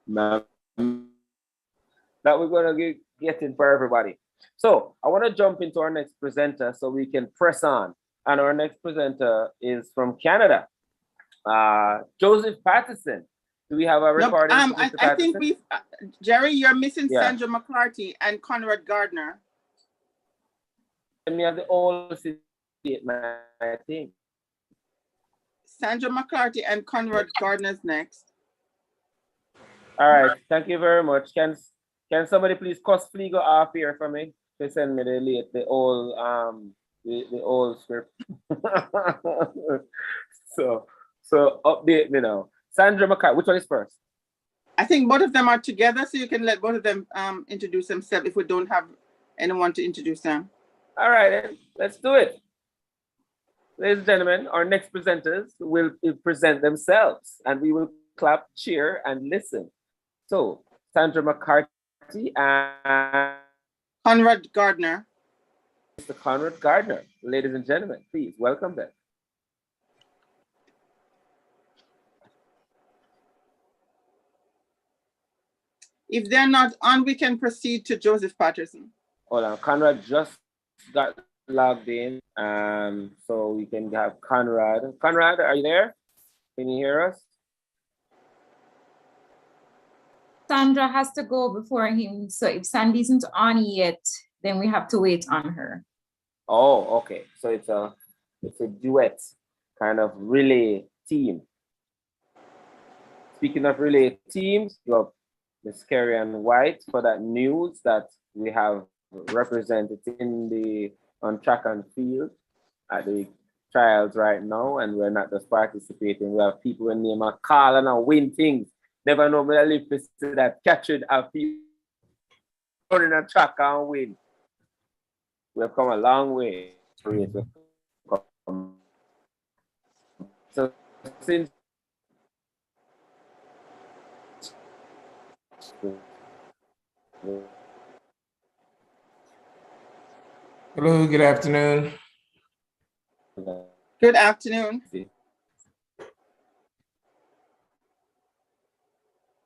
That we're going to get in for everybody. So I want to jump into our next presenter so we can press on. And our next presenter is from Canada, Joseph Patterson. Do we have a recording? I think we, Jerry, you're missing Yeah. Sandra McCarthy and Conrad Gardner. And we have the old statement, I think. Sandra McCarthy and Conrad Gardner's next. All right, thank you very much. Can somebody please cost Fliego off here for me? They send me the old script. so update me now. Sandra McCarthy, which one is first? I think both of them are together, so you can let both of them introduce themselves if we don't have anyone to introduce them. All right, then, let's do it. Ladies and gentlemen, our next presenters will present themselves, and we will clap, cheer, and listen. So, Sandra McCarthy and Conrad Gardner. Mr. Conrad Gardner. Ladies and gentlemen, please welcome them. If they're not on, we can proceed to Joseph Patterson. Hold on, Conrad just got logged in, so we can have Conrad. Conrad, are you there? Can you hear us? Sandra has to go before him, so if Sandy isn't on yet, then we have to wait on her. Oh, okay. So it's a duet kind of relay team. Speaking of relay teams, you have Ms. Carrie Ann White for that news that we have represented on track and field at the trials right now, and we're not just participating. We have people in name a call and a win things. Never know where I live to see that captured our people running a track and win. We have come a long way. So since Hello, good afternoon. Good afternoon.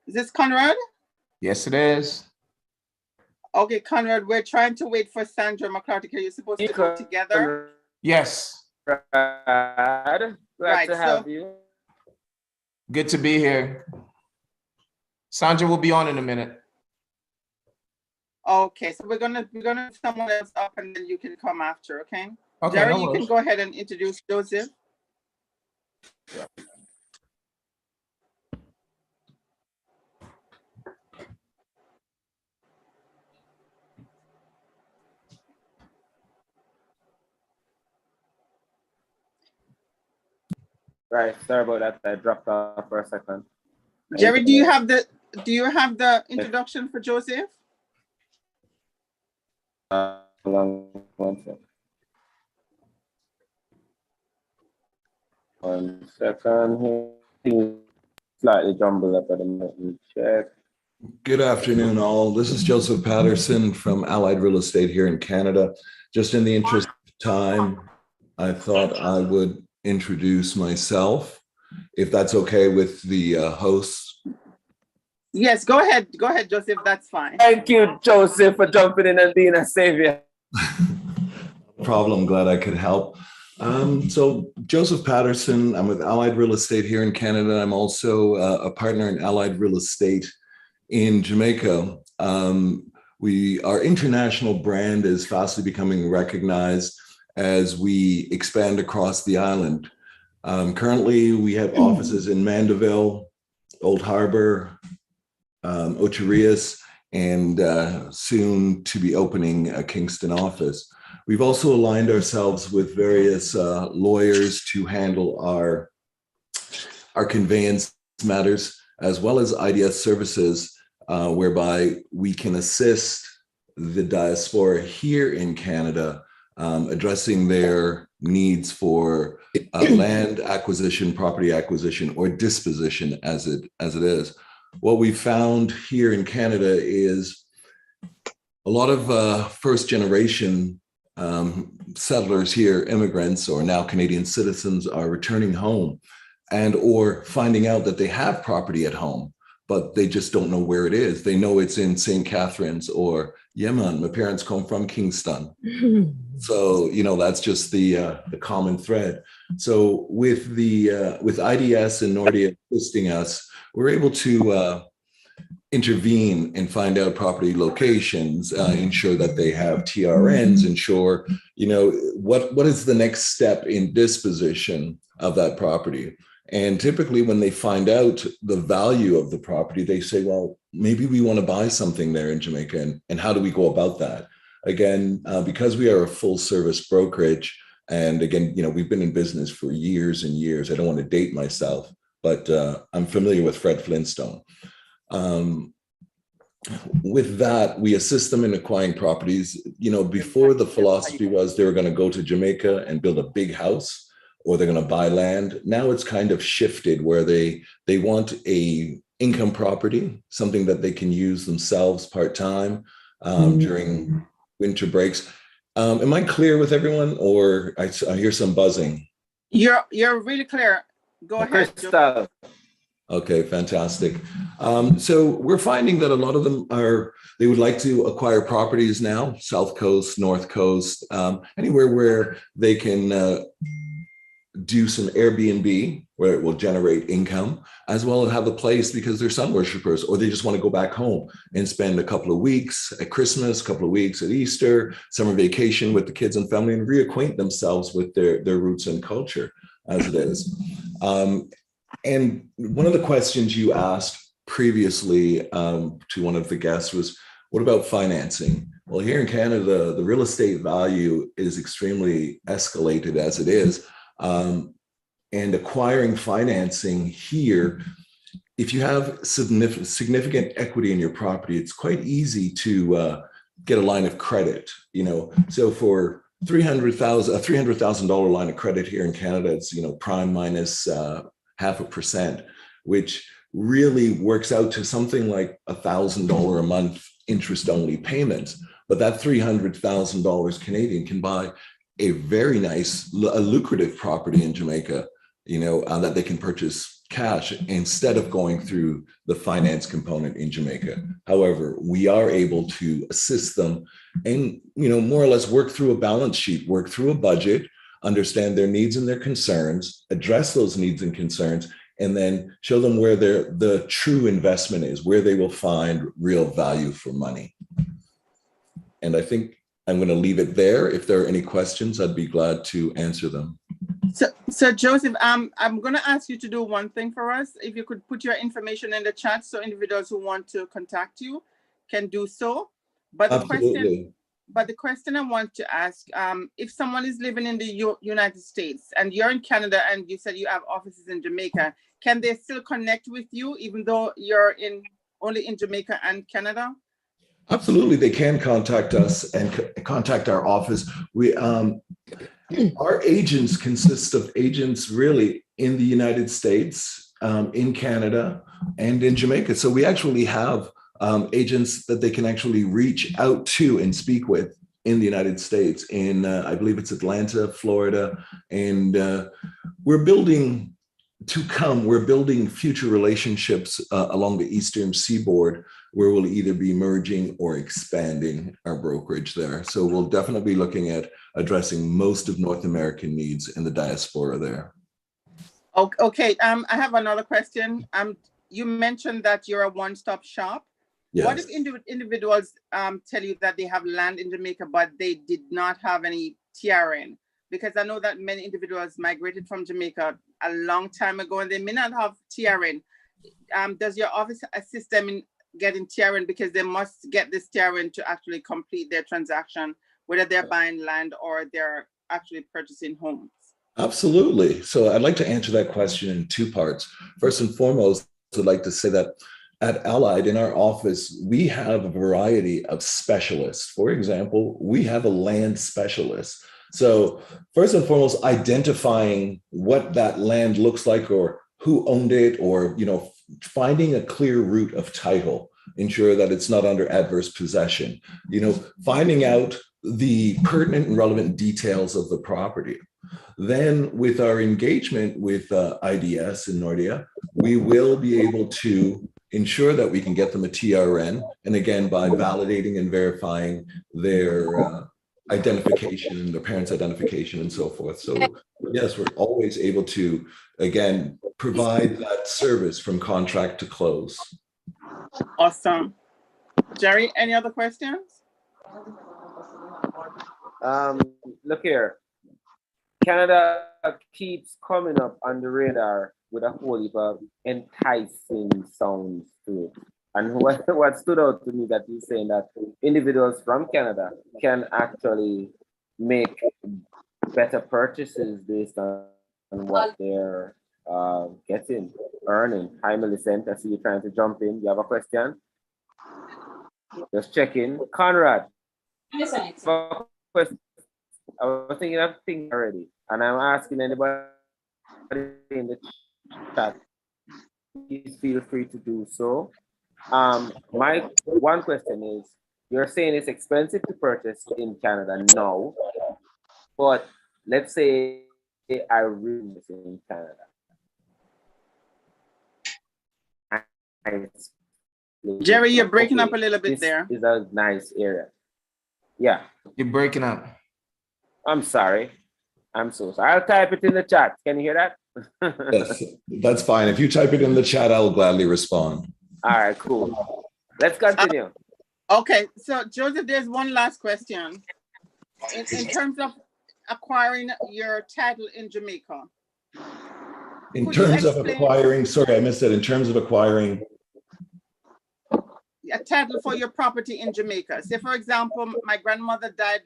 Is this Conrad? Yes, it is. Okay, Conrad, we're trying to wait for Sandra McCarthy. Are you supposed to go together? Yes. Glad to have you. Good to be here. Sandra will be on in a minute. Okay, so we're gonna someone else up and then you can come after, okay? Okay, Jerry, no you can worries. go ahead and introduce Joseph. Right, sorry about that. I dropped off for a second. Jerry, do you have the introduction for Joseph? One second. 1 second here. Slightly jumbled up at the moment. Check. Good afternoon, all. This is Joseph Patterson from Allied Real Estate here in Canada. Just in the interest of time, I thought I would introduce myself, if that's okay with the hosts. Yes, go ahead, Joseph, that's fine. Thank you, Joseph, for jumping in and being a savior. Problem, glad I could help. So Joseph Patterson, I'm with Allied Real Estate here in Canada. I'm also a partner in Allied Real Estate in Jamaica. Our international brand is fastly becoming recognized as we expand across the island. Currently, we have offices in Mandeville, Old Harbor, Ocho Rios, and soon to be opening a Kingston office. We've also aligned ourselves with various lawyers to handle our conveyance matters, as well as IDS services, whereby we can assist the diaspora here in Canada addressing their needs for land acquisition, property acquisition, or disposition as it is. What we found here in Canada is a lot of first generation settlers here, immigrants or now Canadian citizens, are returning home and or finding out that they have property at home, but they just don't know where it is. They know it's in St. Catharines or Yemen. My parents come from Kingston. So, that's just the common thread. So with IDS and Nordia assisting us, we're able to intervene and find out property locations, ensure that they have TRNs, ensure, what is the next step in disposition of that property. And typically when they find out the value of the property, they say, well, maybe we want to buy something there in Jamaica. And how do we go about that? Again, because we are a full service brokerage, and again, we've been in business for years and years. I don't want to date myself, but I'm familiar with Fred Flintstone. With that, we assist them in acquiring properties. Before the philosophy was they were going to go to Jamaica and build a big house, or they're going to buy land. Now it's kind of shifted where they want a income property, something that they can use themselves part-time during winter breaks. Am I clear with everyone, or I hear some buzzing? You're really clear. Go ahead. Crystal. Okay, fantastic. So we're finding that a lot of them they would like to acquire properties now, South Coast, North Coast, anywhere where they can do some Airbnb where it will generate income, as well as have a place because they're sun worshipers, or they just want to go back home and spend a couple of weeks at Christmas, a couple of weeks at Easter, summer vacation with the kids and family, and reacquaint themselves with their roots and culture as it is. And one of the questions you asked previously to one of the guests was, what about financing? Well, here in Canada, the real estate value is extremely escalated as it is. And acquiring financing here, if you have significant equity in your property, it's quite easy to get a line of credit. So for a $300,000 line of credit here in Canada, it's prime minus 0.5%, which really works out to something like $1,000 a month interest only payment. But that $300,000 Canadian can buy a very nice, a lucrative property in Jamaica, that they can purchase cash instead of going through the finance component in Jamaica. However, we are able to assist them and, more or less work through a balance sheet, work through a budget, understand their needs and their concerns, address those needs and concerns, and then show them where the true investment is, where they will find real value for money. And I think I'm going to leave it there. If there are any questions, I'd be glad to answer them. So Joseph, I'm going to ask you to do one thing for us. If you could put your information in the chat so individuals who want to contact you can do so. But Absolutely. The question I want to ask, if someone is living in the United States and you're in Canada and you said you have offices in Jamaica, can they still connect with you even though you're only in Jamaica and Canada? Absolutely, they can contact us and contact our office. Our agents consist of agents really in the United States, in Canada, and in Jamaica. So we actually have agents that they can actually reach out to and speak with in the United States. In I believe it's Atlanta, Florida, and we're building future relationships along the Eastern Seaboard, where we'll either be merging or expanding our brokerage there. So we'll definitely be looking at addressing most of North American needs in the diaspora there. Okay, I have another question. You mentioned that you're a one-stop shop. Yes. What if individuals tell you that they have land in Jamaica, but they did not have any TRN? Because I know that many individuals migrated from Jamaica a long time ago and they may not have TRN. Does your office assist them in getting TRN, because they must get this TRN to actually complete their transaction, whether they're buying land or they're actually purchasing homes? Absolutely. So I'd like to answer that question in two parts. First and foremost, I'd like to say that at Allied, in our office, we have a variety of specialists. For example, we have a land specialist. So first and foremost, identifying what that land looks like or who owned it, or finding a clear route of title, ensure that it's not under adverse possession, finding out the pertinent and relevant details of the property. Then with our engagement with IDS in Nordia, we will be able to ensure that we can get them a TRN. And again, by validating and verifying their identification, their parents' identification and so forth. So yes, we're always able to, again, provide that service from contract to close. Awesome. Jerry, any other questions? Look here. Canada keeps coming up on the radar with a whole heap of enticing sounds to it. And what stood out to me that he's saying that individuals from Canada can actually make better purchases based on what they're getting, earning. Hi, Millicent. I see you trying to jump in. You have a question? Just checking. Conrad. I was thinking of things already, and I'm asking anybody in the chat, please feel free to do so. My one question is, you're saying it's expensive to purchase in Canada now, but let's say I really live in Canada. Jerry, you're breaking up a little bit there. This is a nice area. Yeah. You're breaking up. I'm sorry. I'm so sorry. I'll type it in the chat. Can you hear that? Yes, that's fine. If you type it in the chat, I'll gladly respond. All right, cool. Let's continue. Okay, so Joseph, there's one last question. In terms of acquiring your title in Jamaica. In terms of acquiring, sorry, I missed it. In terms of acquiring a title for your property in Jamaica. Say, for example, my grandmother died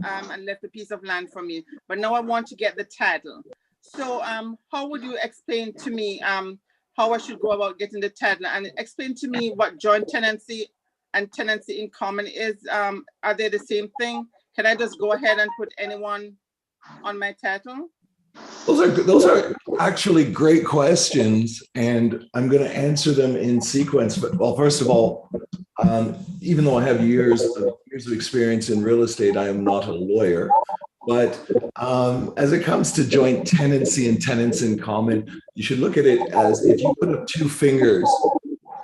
and left a piece of land for me, but now I want to get the title. So how would you explain to me how I should go about getting the title, and explain to me what joint tenancy and tenancy in common is? Are they the same thing? Can I just go ahead and put anyone on my title? Those are actually great questions, and I'm going to answer them in sequence. But well, first of all, even though I have years of experience in real estate, I am not a lawyer. But as it comes to joint tenancy and tenants in common, you should look at it as if you put up two fingers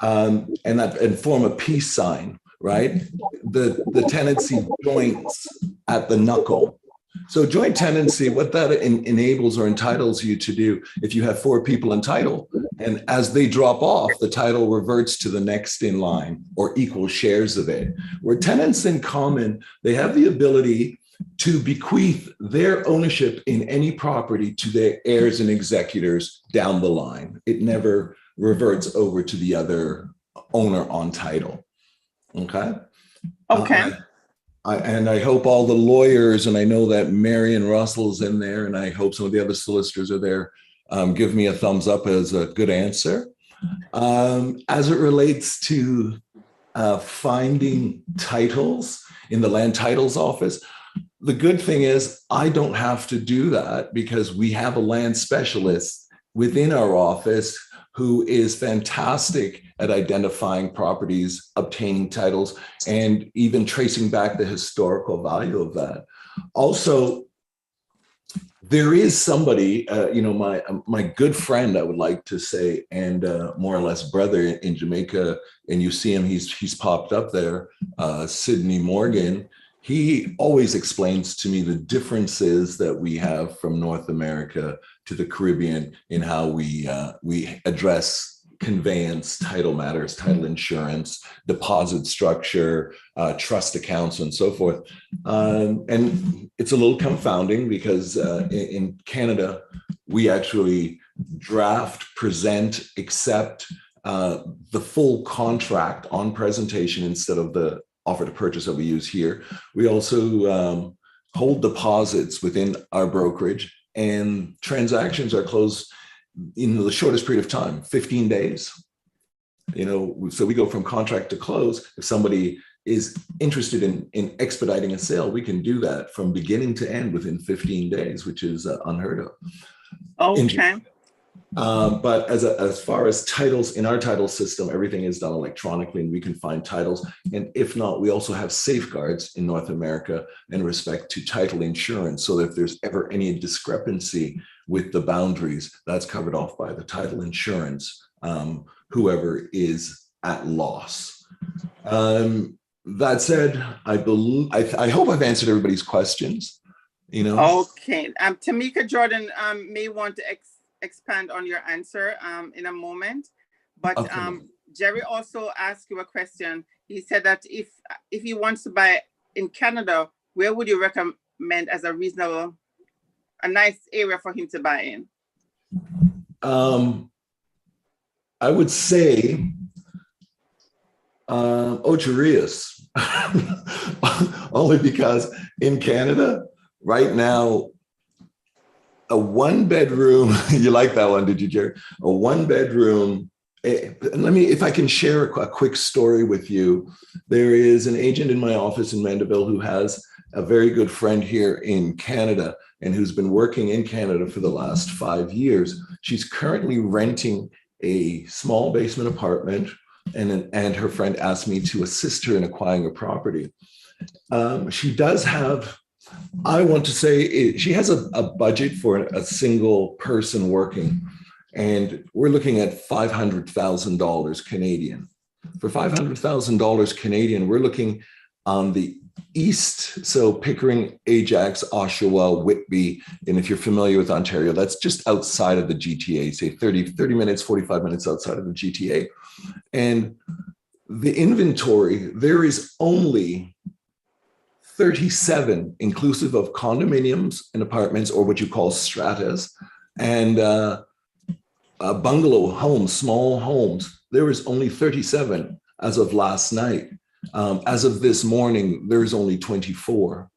and form a peace sign, right? The tenancy joints at the knuckle. So joint tenancy, what that enables or entitles you to do, if you have 4 people in title, and as they drop off, the title reverts to the next in line or equal shares of it. Where tenants in common, they have the ability to bequeath their ownership in any property to their heirs and executors down the line. It never reverts over to the other owner on title. Okay? Okay. And I hope all the lawyers, and I know that Marion Russell's in there, and I hope some of the other solicitors are there, give me a thumbs up as a good answer. As it relates to finding titles in the land titles office, the good thing is I don't have to do that because we have a land specialist within our office who is fantastic at identifying properties, obtaining titles, and even tracing back the historical value of that. Also, there is somebody, my good friend, I would like to say, and more or less brother in Jamaica, and you see him, he's popped up there, Sidney Morgan. He always explains to me the differences that we have from North America to the Caribbean in how we address conveyance, title matters, title insurance, deposit structure, trust accounts, and so forth. And it's a little confounding because in Canada, we actually draft, present, accept the full contract on presentation instead of the offer to purchase that we use here. We also hold deposits within our brokerage, and transactions are closed in the shortest period of time, 15 days. So we go from contract to close. If somebody is interested in expediting a sale, we can do that from beginning to end within 15 days, which is unheard of. Okay. But as far as titles in our title system, everything is done electronically, and we can find titles. And if not, we also have safeguards in North America in respect to title insurance, so that if there's ever any discrepancy with the boundaries, that's covered off by the title insurance, whoever is at loss. That said, I hope I've answered everybody's questions. Okay. Tamika Jordan may want to expand on your answer in a moment, but Jerry also asked you a question. He said that if he wants to buy in Canada, where would you recommend as a reasonable a nice area for him to buy in? I would say Ocherius, only because in Canada right now, a one bedroom, you like that one, did you, Jerry? A one bedroom, if I can share a quick story with you. There is an agent in my office in Mandeville who has a very good friend here in Canada and who's been working in Canada for the last 5 years. She's currently renting a small basement apartment, and her friend asked me to assist her in acquiring a property. She does have, I want to say, she has a budget for a single person working, and we're looking at $500,000 Canadian. For $500,000 Canadian, we're looking on the east, so Pickering, Ajax, Oshawa, Whitby, and if you're familiar with Ontario, that's just outside of the GTA, say 30 minutes, 45 minutes outside of the GTA. And the inventory, there is only 37, inclusive of condominiums and apartments, or what you call stratas, and bungalow homes, small homes. There is only 37 as of last night. As of this morning, there's only 24,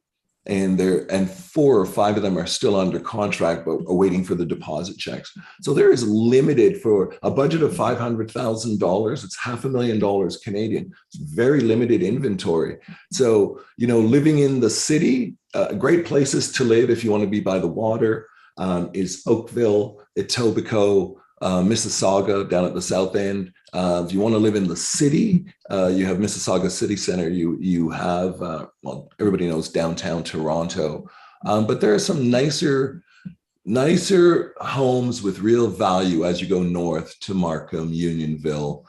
and 4 or 5 of them are still under contract, but are waiting for the deposit checks. So there is limited, for a budget of $500,000. It's $500,000 Canadian. It's very limited inventory. So, living in the city, great places to live if you want to be by the water is Oakville, Etobicoke, Mississauga down at the south end. If you want to live in the city, you have Mississauga City Center. You have, well, everybody knows downtown Toronto, but there are some nicer homes with real value as you go north to Markham, Unionville,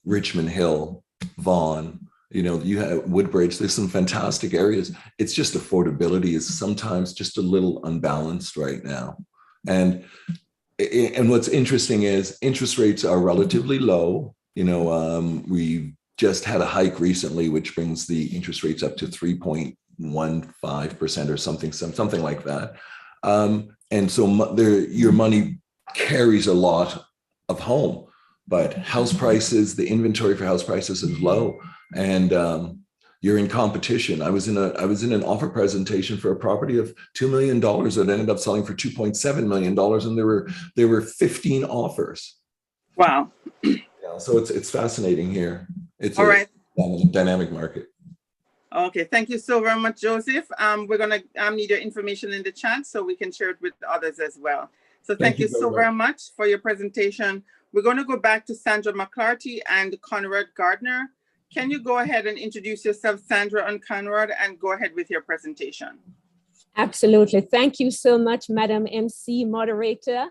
Richmond Hill, Vaughan. You have Woodbridge. There's some fantastic areas. It's just affordability is sometimes just a little unbalanced right now. And what's interesting is interest rates are relatively low. We just had a hike recently, which brings the interest rates up to 3.15% or something like that. And so your money carries a lot of home, but house prices, the inventory for house prices is low, and you're in competition. I was in an offer presentation for a property of $2 million that ended up selling for $2.7 million, and there were 15 offers. Wow. Yeah, so it's fascinating here. It's all right. Dynamic market. Okay, thank you so very much, Joseph. We're gonna need your information in the chat so we can share it with others as well. So thank you so very much for your presentation. We're going to go back to Sandra McCarty and Conrad Gardner. Can you go ahead and introduce yourself, Sandra and Conrad, and go ahead with your presentation? Absolutely. Thank you so much, Madam MC Moderator.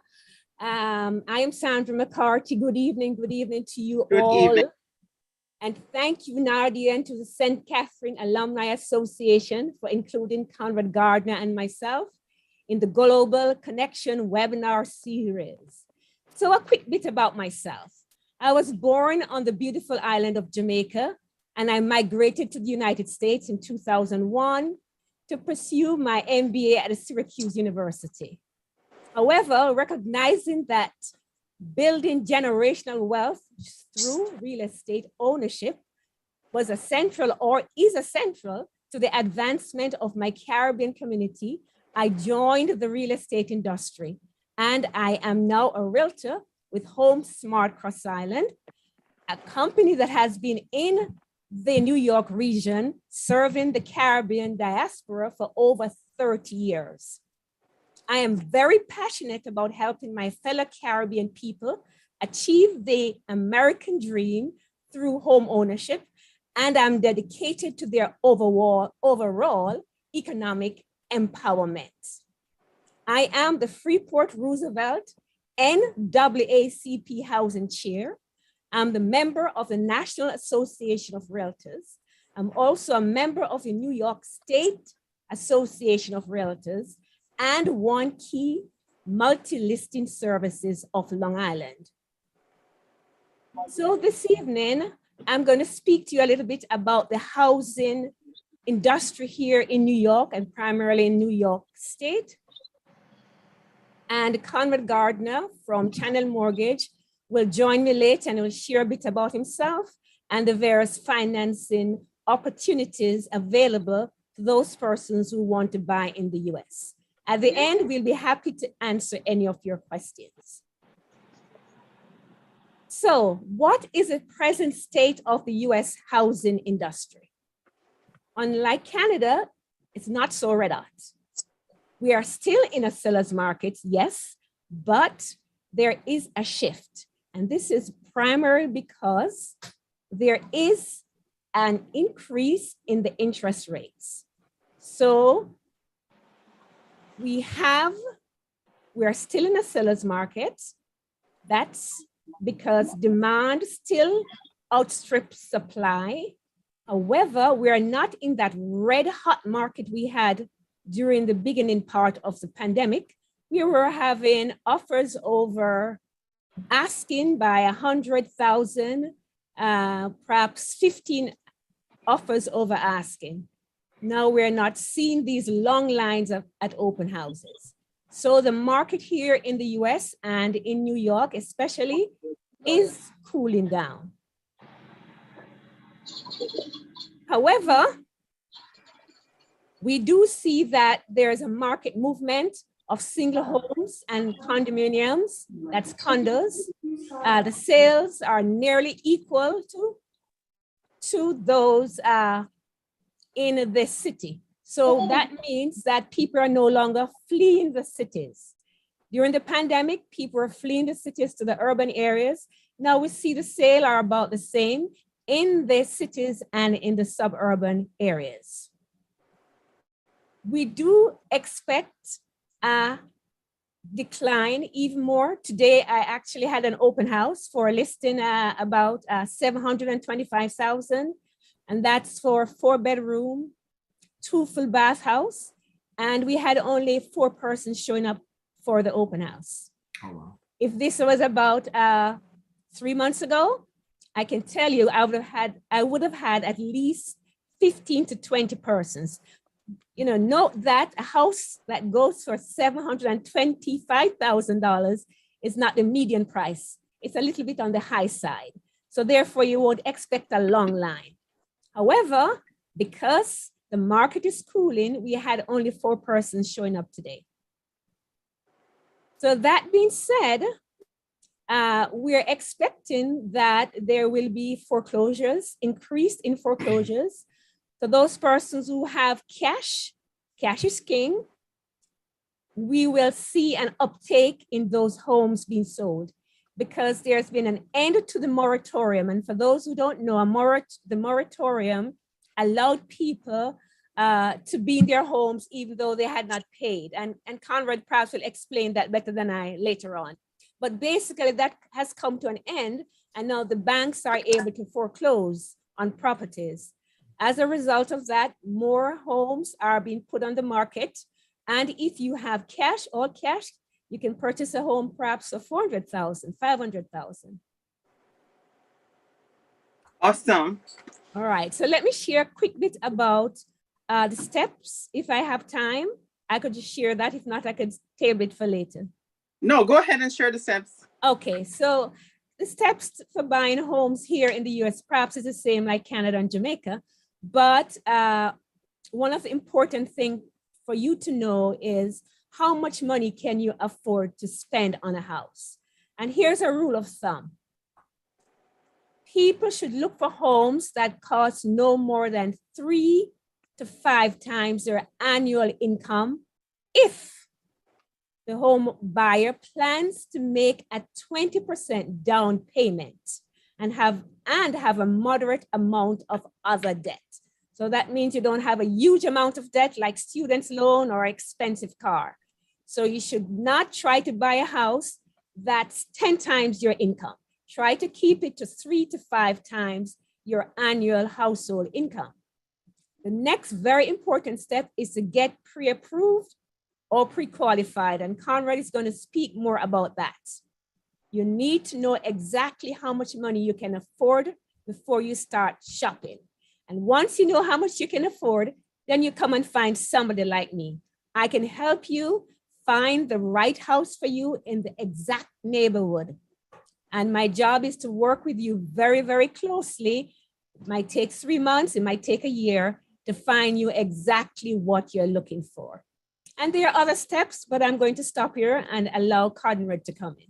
I am Sandra McCarty. Good evening to you all. Good evening. And thank you, Nadia, and to the St. Catherine Alumni Association for including Conrad Gardner and myself in the Global Connection webinar series. So a quick bit about myself. I was born on the beautiful island of Jamaica, and I migrated to the United States in 2001 to pursue my MBA at Syracuse University. However, recognizing that building generational wealth through real estate ownership was essential, or is essential, to the advancement of my Caribbean community, I joined the real estate industry, and I am now a realtor with Home Smart Cross Island, a company that has been in the New York region serving the Caribbean diaspora for over 30 years. I am very passionate about helping my fellow Caribbean people achieve the American dream through home ownership, and I'm dedicated to their overall economic empowerment. I am the Freeport Roosevelt NAACP Housing Chair. I'm the member of the National Association of Realtors. I'm also a member of the New York State Association of Realtors and One Key Multi-Listing Services of Long Island. So this evening, I'm going to speak to you a little bit about the housing industry here in New York, and primarily in New York State, And Conrad Gardner from Channel Mortgage will join me later and will share a bit about himself and the various financing opportunities available to those persons who want to buy in the US. At the end, we'll be happy to answer any of your questions. So what is the present state of the US housing industry? Unlike Canada, it's not so red hot. We are still in a seller's market, yes, but there is a shift. And this is primarily because there is an increase in the interest rates. So we are still in a seller's market. That's because demand still outstrips supply. However, we are not in that red hot market we had during the beginning part of the pandemic. We were having offers over asking by 100,000, perhaps 15 offers over asking. Now we're not seeing these long lines at open houses. So the market here in the US and in New York especially is cooling down. However, we do see that there's a market movement of single homes and condominiums, that's condos. The sales are nearly equal to those in the city. So that means that people are no longer fleeing the cities. During the pandemic, people were fleeing the cities to the urban areas. Now we see the sales are about the same in the cities and in the suburban areas. We do expect a decline even more. Today, I actually had an open house for a listing about 725,000, and that's for a 4-bedroom, 2 full bath house. And we had only 4 persons showing up for the open house. Oh, wow. If this was about 3 months ago, I can tell you I would have had at least 15 to 20 persons. You know, note that a house that goes for $725,000 is not the median price. It's a little bit on the high side. So therefore you won't expect a long line. However, because the market is cooling, we had only 4 persons showing up today. So that being said, we're expecting that there will be foreclosures, increased in foreclosures. So those persons who have cash is king, we will see an uptake in those homes being sold because there's been an end to the moratorium. And for those who don't know, the moratorium allowed people to be in their homes even though they had not paid. And Conrad perhaps will explain that better than I later on. But basically that has come to an end and now the banks are able to foreclose on properties. As a result of that, more homes are being put on the market. And if you have cash, all cash, you can purchase a home perhaps for 400,000, 500,000. Awesome. All right, so let me share a quick bit about the steps. If I have time, I could just share that. If not, I could table it for later. No, go ahead and share the steps. Okay, so the steps for buying homes here in the US perhaps is the same like Canada and Jamaica. But one of the important things for you to know is how much money can you afford to spend on a house? And here's a rule of thumb. People should look for homes that cost no more than 3 to 5 times their annual income if the home buyer plans to make a 20% down payment and have a moderate amount of other debt. So that means you don't have a huge amount of debt like student's loan or expensive car. So you should not try to buy a house that's 10 times your income. Try to keep it to 3 to 5 times your annual household income. The next very important step is to get pre-approved or pre-qualified, and Conrad is going to speak more about that. You need to know exactly how much money you can afford before you start shopping. And once you know how much you can afford, then you come and find somebody like me. I can help you find the right house for you in the exact neighborhood. And my job is to work with you very, very closely. It might take 3 months, it might take a year to find you exactly what you're looking for. And there are other steps, but I'm going to stop here and allow Conrad to come in.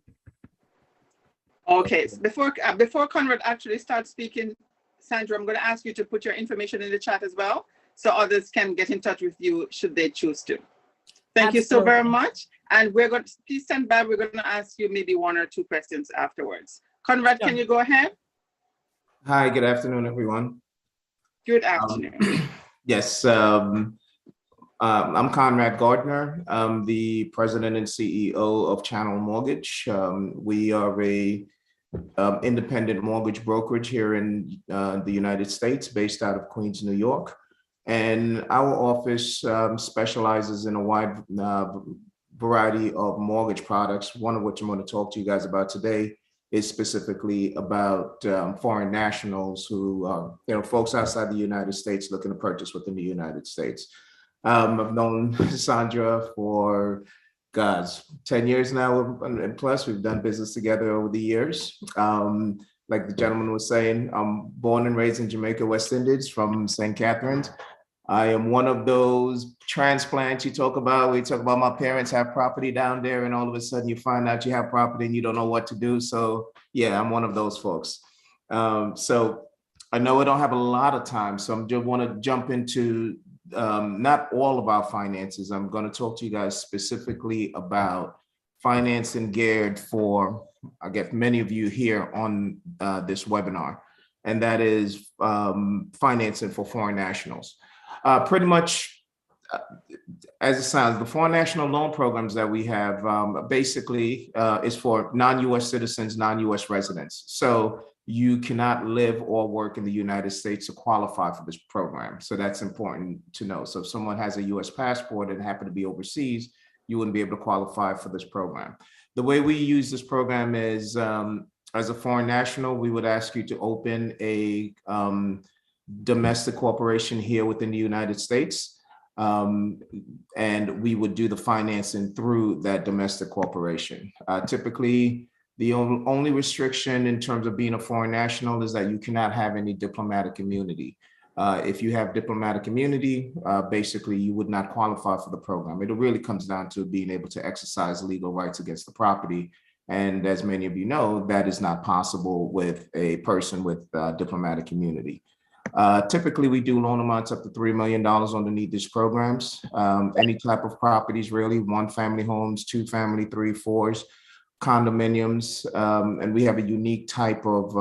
Okay, so before Conrad actually starts speaking, Sandra, I'm going to ask you to put your information in the chat as well, so others can get in touch with you should they choose to. Thank you so very much. And we're going to, please stand by. We're going to ask you maybe 1 or 2 questions afterwards. Conrad, can you go ahead? Hi, good afternoon, everyone. Good afternoon. Yes, I'm Conrad Gardner. I'm the president and CEO of Channel Mortgage. We are a independent mortgage brokerage here in the United States, based out of Queens, New York. And our office specializes in a wide variety of mortgage products, one of which I'm going to talk to you guys about today is specifically about foreign nationals who are, folks outside the United States looking to purchase within the United States. I've known Sandra for, 10 years now, and plus we've done business together over the years. Like the gentleman was saying, I'm born and raised in Jamaica, West Indies, from St. Catharines. I am one of those transplants you talk about. We talk about my parents have property down there, and all of a sudden you find out you have property and you don't know what to do. So yeah, I'm one of those folks. So I know I don't have a lot of time, so I just want to jump into not all of our finances. I'm going to talk to you guys specifically about financing geared for, I guess, many of you here on this webinar, and that is financing for foreign nationals. Pretty much, as it sounds, the foreign national loan programs that we have basically is for non-US citizens, non-US residents. So you cannot live or work in the United States to qualify for this program. So that's important to know. So if someone has a US passport and happen to be overseas, you wouldn't be able to qualify for this program. The way we use this program is, as a foreign national, we would ask you to open a domestic corporation here within the United States. And we would do the financing through that domestic corporation. Typically, the only restriction in terms of being a foreign national is that you cannot have any diplomatic immunity. If you have diplomatic immunity, basically you would not qualify for the program. It really comes down to being able to exercise legal rights against the property. And as many of you know, that is not possible with a person with diplomatic immunity. Typically, we do loan amounts up to $3 million underneath these programs. Any type of properties, really, 1-family homes, 2-family, 3, 4s, condominiums, and we have a unique type of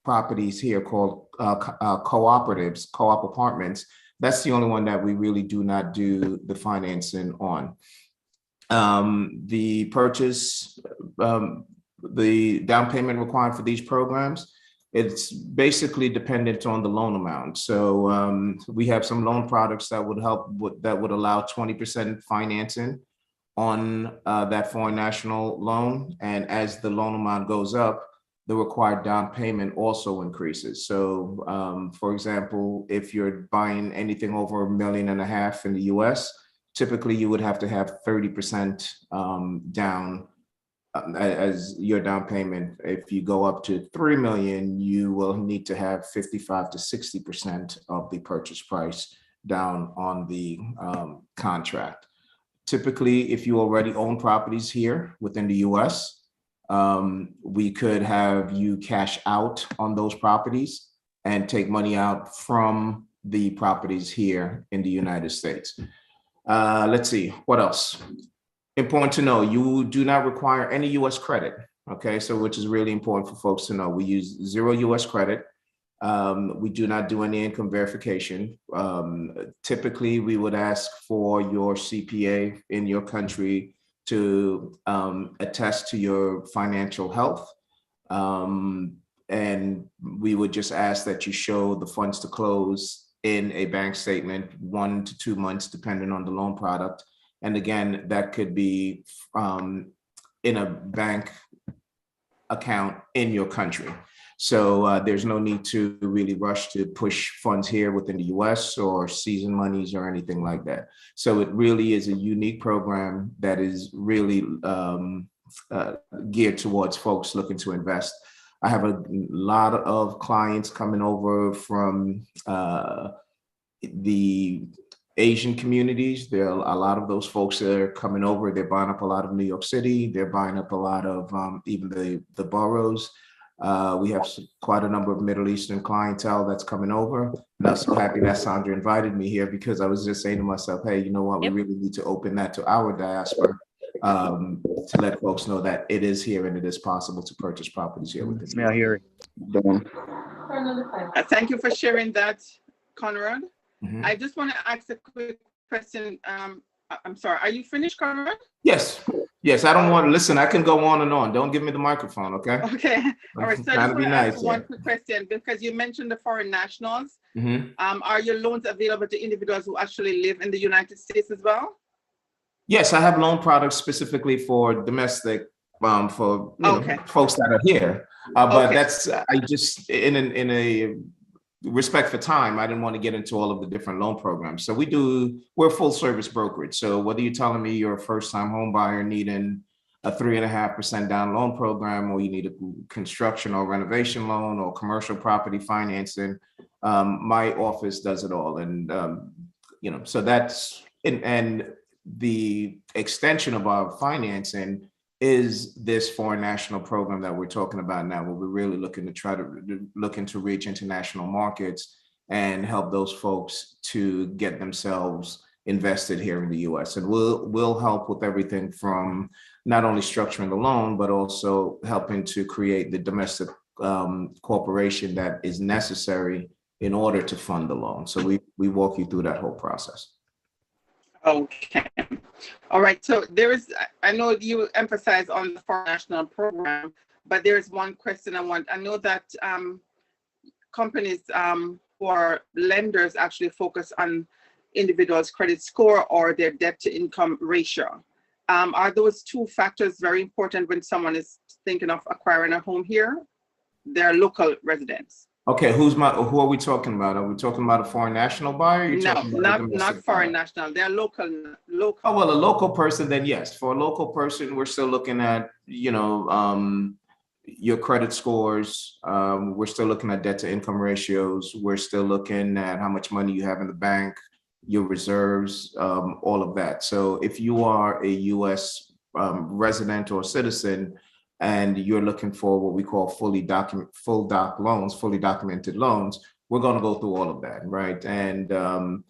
properties here called cooperatives, co-op apartments. That's the only one that we really do not do the financing on. The purchase, the down payment required for these programs, it's basically dependent on the loan amount. So we have some loan products that would help that would allow 20% financing on that foreign national loan. And as the loan amount goes up, the required down payment also increases. So for example, if you're buying anything over $1.5 million in the US, typically you would have to have 30% down as your down payment. If you go up to 3 million, you will need to have 55 to 60% of the purchase price down on the contract. Typically, if you already own properties here within the US, we could have you cash out on those properties and take money out from the properties here in the United States. Let's see, what else? Important to know, you do not require any US credit, okay? So which is really important for folks to know. We use 0 US credit. We do not do any income verification. Typically, we would ask for your CPA in your country to attest to your financial health. And we would just ask that you show the funds to close in a bank statement 1 to 2 months, depending on the loan product. And again, that could be in a bank account in your country. So there's no need to really rush to push funds here within the US or season monies or anything like that. So it really is a unique program that is really geared towards folks looking to invest. I have a lot of clients coming over from the Asian communities. There are a lot of those folks that are coming over. They're buying up a lot of New York City. They're buying up a lot of even the boroughs. We have quite a number of Middle Eastern clientele that's coming over. And I'm so happy that Sandra invited me here, because I was just saying to myself, hey, you know what, we really need to open that to our diaspora, to let folks know that it is here and it is possible to purchase properties here with this. May I hear it? Thank you for sharing that, Conrad. Mhm. I just want to ask a quick question. I'm sorry, are you finished, Conrad? Yes, I don't want to listen. I can go on and on. Don't give me the microphone, okay? Okay, all right. So I Trying just to be want to ask nice, one yeah. quick question, because you mentioned the foreign nationals. Mhm. Are your loans available to individuals who actually live in the United States as well? Yes, I have loan products specifically for domestic, for Okay. folks that are here. But Okay. that's, I just, in a respect for time, I didn't want to get into all of the different loan programs. So we're a full service brokerage. So whether you're telling me you're a first time home buyer needing a 3.5% down loan program, or you need a construction or renovation loan or commercial property financing, my office does it all. And, so that's, and the extension of our financing is this foreign national program that we're talking about now, where we're really looking to reach international markets and help those folks to get themselves invested here in the US. And we'll help with everything from not only structuring the loan, but also helping to create the domestic corporation that is necessary in order to fund the loan. So we walk you through that whole process. Okay. All right. So I know you emphasize on the foreign national program, but there's one question I know that companies who are lenders actually focus on individuals' credit score or their debt to income ratio. Are those two factors very important when someone is thinking of acquiring a home here? They're local residents. Okay, who are we talking about? Are we talking about a foreign national buyer? No, not foreign national. They're local. Oh, well, a local person, then yes. For a local person, we're still looking at, your credit scores. We're still looking at debt to income ratios. We're still looking at how much money you have in the bank, your reserves, all of that. So if you are a US resident or citizen, and you're looking for what we call fully documented loans, we're going to go through all of that, right? And on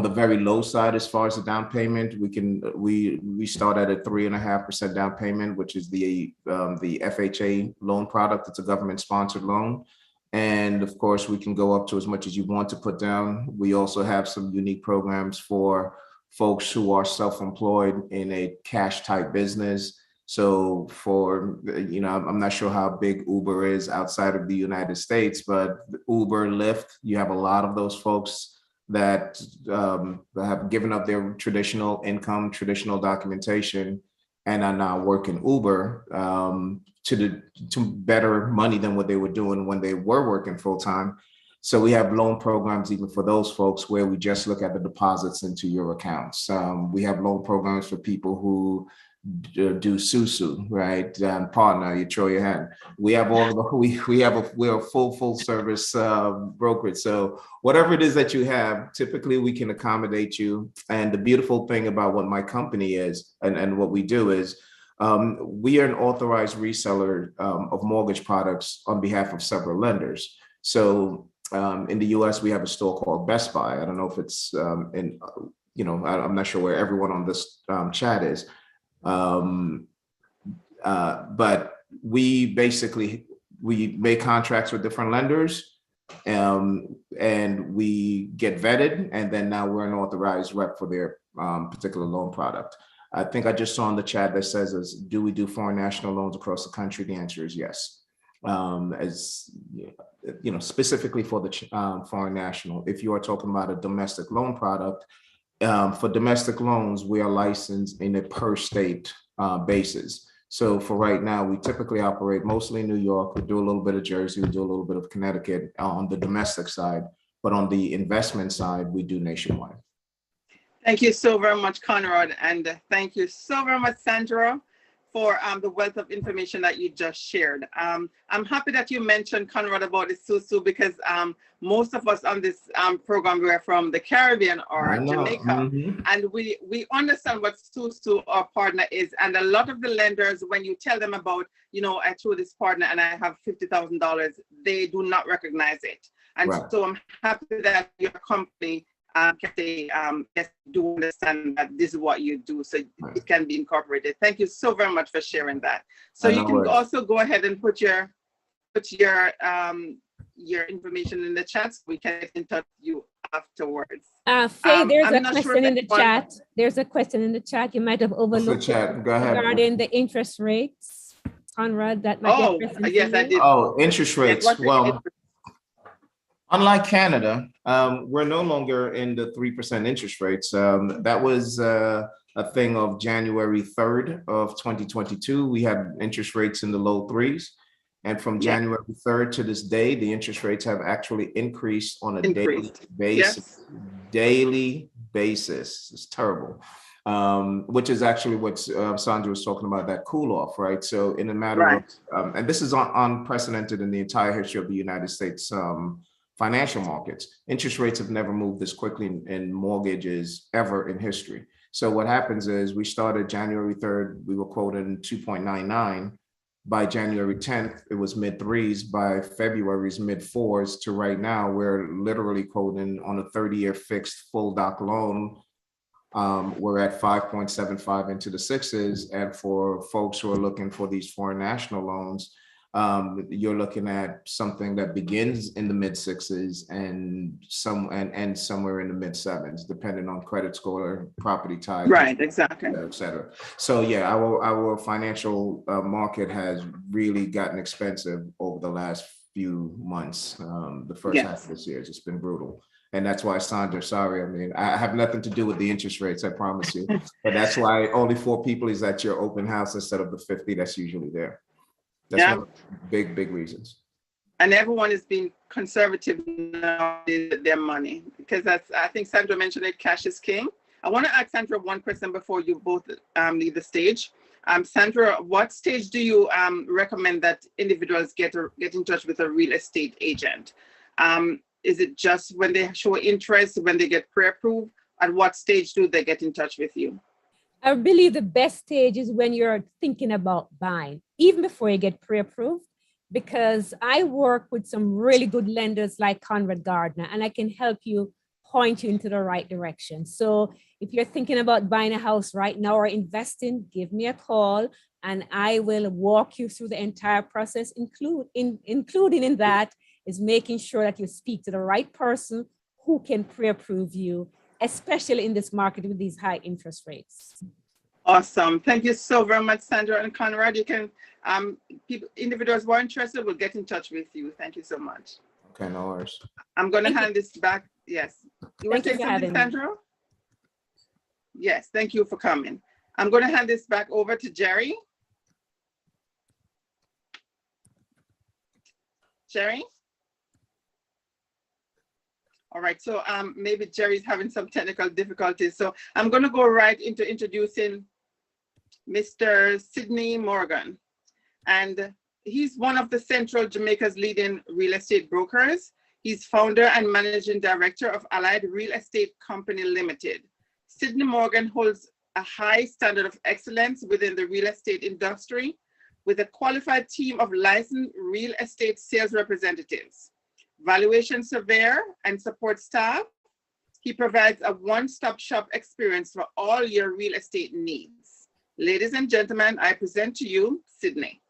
the very low side, as far as the down payment, we start at a 3.5% down payment, which is the FHA loan product. It's a government-sponsored loan. And of course, we can go up to as much as you want to put down. We also have some unique programs for folks who are self-employed in a cash type business. So I'm not sure how big Uber is outside of the United States, but Uber, Lyft, you have a lot of those folks that have given up their traditional income, traditional documentation, and are now working Uber to better money than what they were doing when they were working full time. So we have loan programs even for those folks where we just look at the deposits into your accounts. We have loan programs for people who do susu, right? Partner, you throw your hand. We have all the we're a full service brokerage. So whatever it is that you have, typically we can accommodate you. And the beautiful thing about what my company is and what we do is we are an authorized reseller of mortgage products on behalf of several lenders. So in the US, we have a store called Best Buy. I don't know if it's I'm not sure where everyone on this chat is. But we make contracts with different lenders and we get vetted, and then now we're an authorized rep for their particular loan product. I think I just saw in the chat that says, do we do foreign national loans across the country? The answer is yes. As specifically for the foreign national, if you are talking about a domestic loan product, for domestic loans, we are licensed in a per state basis. So for right now, we typically operate mostly in New York. We do a little bit of Jersey, we do a little bit of Connecticut on the domestic side, but on the investment side, we do nationwide. Thank you so very much, Conrad, and thank you so very much, Sandra, for the wealth of information that you just shared. I'm happy that you mentioned, Conrad, about the Susu, because most of us on this program were from the Caribbean or Jamaica, and we understand what Susu, our partner, is. And a lot of the lenders, when you tell them about, I threw this partner and I have $50,000, they do not recognize it. And so I'm happy that your company can say, yes, do understand that this is what you do, so it can be incorporated. Thank you so very much for sharing that. So you can also go ahead and put your information in the chat, so we can get in touch with you afterwards. Faye, there's a question in the chat. There's a question in the chat. You might have overlooked it. Go ahead. Regarding the interest rates, Conrad, that might be a question. Yes, I did. Oh, interest rates. Well, unlike Canada, we're no longer in the 3% interest rates. That was a thing of January 3rd of 2022. We had interest rates in the low threes. And from January 3rd to this day, the interest rates have actually increased on a daily basis. Daily basis. It's terrible. Which is actually what Sandra was talking about, that cool off, right? So in a matter of, and this is unprecedented in the entire history of the United States financial markets. Interest rates have never moved this quickly in mortgages ever in history. So what happens is we started January 3rd, we were quoting 2.99. By January 10th, it was mid threes. By February's mid fours to right now, we're literally quoting on a 30-year fixed full doc loan. We're at 5.75 into the sixes. And for folks who are looking for these foreign national loans, you're looking at something that begins in the mid sixes and somewhere in the mid sevens, depending on credit score, property type, exactly, et cetera. So yeah, our financial market has really gotten expensive over the last few months. The first half of this year, it's just been brutal. And that's why, Sandra, sorry, I mean, I have nothing to do with the interest rates, I promise you. But that's why only 4 people is at your open house instead of the 50 that's usually there. That's one of the big reasons. And everyone is being conservative now with their money, because I think Sandra mentioned it, cash is king. I want to ask Sandra one question before you both leave the stage. Sandra, what stage do you recommend that individuals get in touch with a real estate agent? Is it just when they show interest, when they get pre-approved? At what stage do they get in touch with you? I believe the best stage is when you're thinking about buying, even before you get pre-approved, because I work with some really good lenders like Conrad Gardner, and I can help you point you into the right direction. So if you're thinking about buying a house right now or investing, give me a call and I will walk you through the entire process, including in that is making sure that you speak to the right person who can pre-approve you, especially in this market with these high interest rates. Awesome. Thank you so very much, Sandra and Conrad. You can, individuals who are interested will get in touch with you. Thank you so much. Okay, no worries. I'm going to hand this back. Yes. You want to say something, Sandra? Yes, thank you for coming. I'm going to hand this back over to Jerry. Jerry? All right, so maybe Jerry's having some technical difficulties. So I'm going to go right into introducing Mr. Sidney Morgan. And he's one of the Central Jamaica's leading real estate brokers. He's founder and managing director of Allied Real Estate Company Limited. Sidney Morgan holds a high standard of excellence within the real estate industry with a qualified team of licensed real estate sales representatives, valuation surveyor, and support staff. He provides a one-stop shop experience for all your real estate needs. Ladies and gentlemen, I present to you Sidney.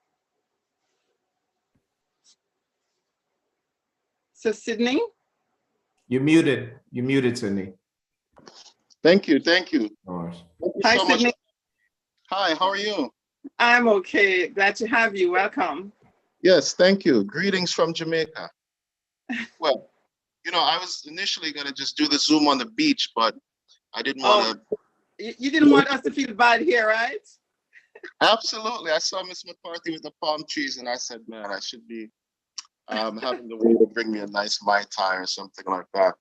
So Sidney? You're muted. You're muted, Sidney. Thank you. Thank you. All right. Thank you Hi, so Sidney. much. Hi, how are you? I'm okay. Glad to have you. Welcome. Yes, thank you. Greetings from Jamaica. Well, you know, I was initially going to just do the Zoom on the beach, but I didn't want to. You didn't want us to feel bad here, right? Absolutely. I saw Miss McCarthy with the palm trees, and I said, man, I should be having the way to bring me a nice Mai Tai or something like that.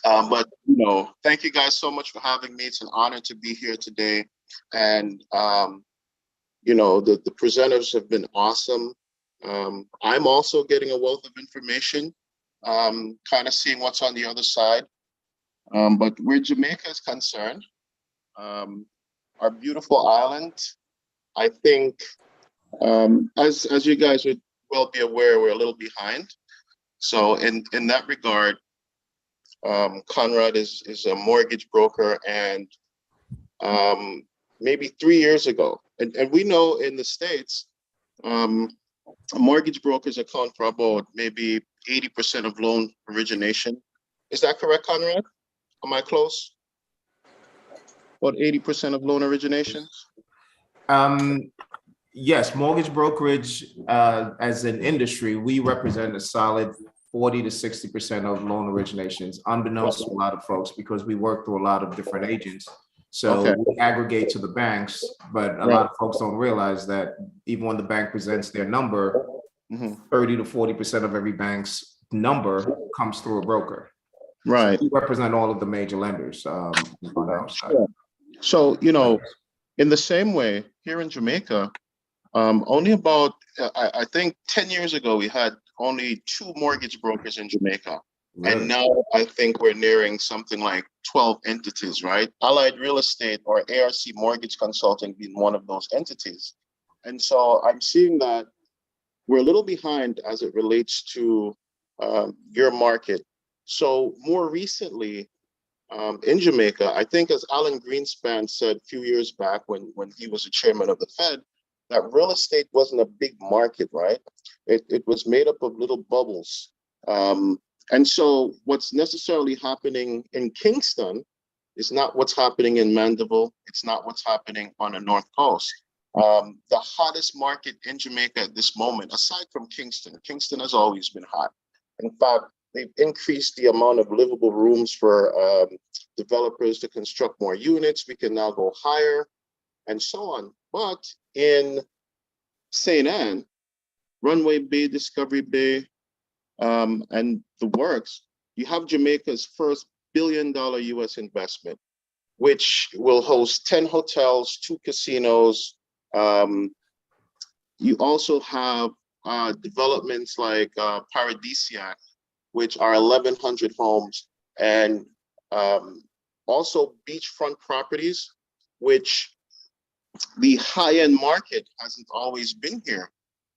But thank you guys so much for having me. It's an honor to be here today, and the presenters have been awesome. I'm also getting a wealth of information, kind of seeing what's on the other side. But where Jamaica is concerned, our beautiful island, I think, as you guys would well be aware, we're a little behind. So in that regard, Conrad is a mortgage broker, and maybe 3 years ago, and we know in the States, mortgage brokers account for about maybe 80% of loan origination. Is that correct, Conrad? Am I close? About 80% of loan originations? Yes, mortgage brokerage as an industry, we represent a solid 40 to 60% of loan originations, unbeknownst to a lot of folks, because we work through a lot of different agents. So we aggregate to the banks, but a lot of folks don't realize that even when the bank presents their number, 30 to 40% of every bank's number comes through a broker. Right. So we represent all of the major lenders on our side. So, in the same way, here in Jamaica, only about, I think 10 years ago, we had only 2 mortgage brokers in Jamaica. Really? And now I think we're nearing something like 12 entities, right? Allied Real Estate or ARC Mortgage Consulting being one of those entities. And so I'm seeing that we're a little behind as it relates to your market. So more recently, in Jamaica, I think as Alan Greenspan said a few years back when he was the chairman of the Fed, that real estate wasn't a big market, right? It was made up of little bubbles. And so what's necessarily happening in Kingston is not what's happening in Mandeville. It's not what's happening on the North Coast. The hottest market in Jamaica at this moment, aside from Kingston has always been hot. In fact, they've increased the amount of livable rooms for developers to construct more units. We can now go higher and so on. But in St. Anne, Runway Bay, Discovery Bay, and the works, you have Jamaica's first $1 billion US investment, which will host 10 hotels, 2 casinos. You also have developments like Paradisiac, which are 1,100 homes, and also beachfront properties, which the high-end market hasn't always been here,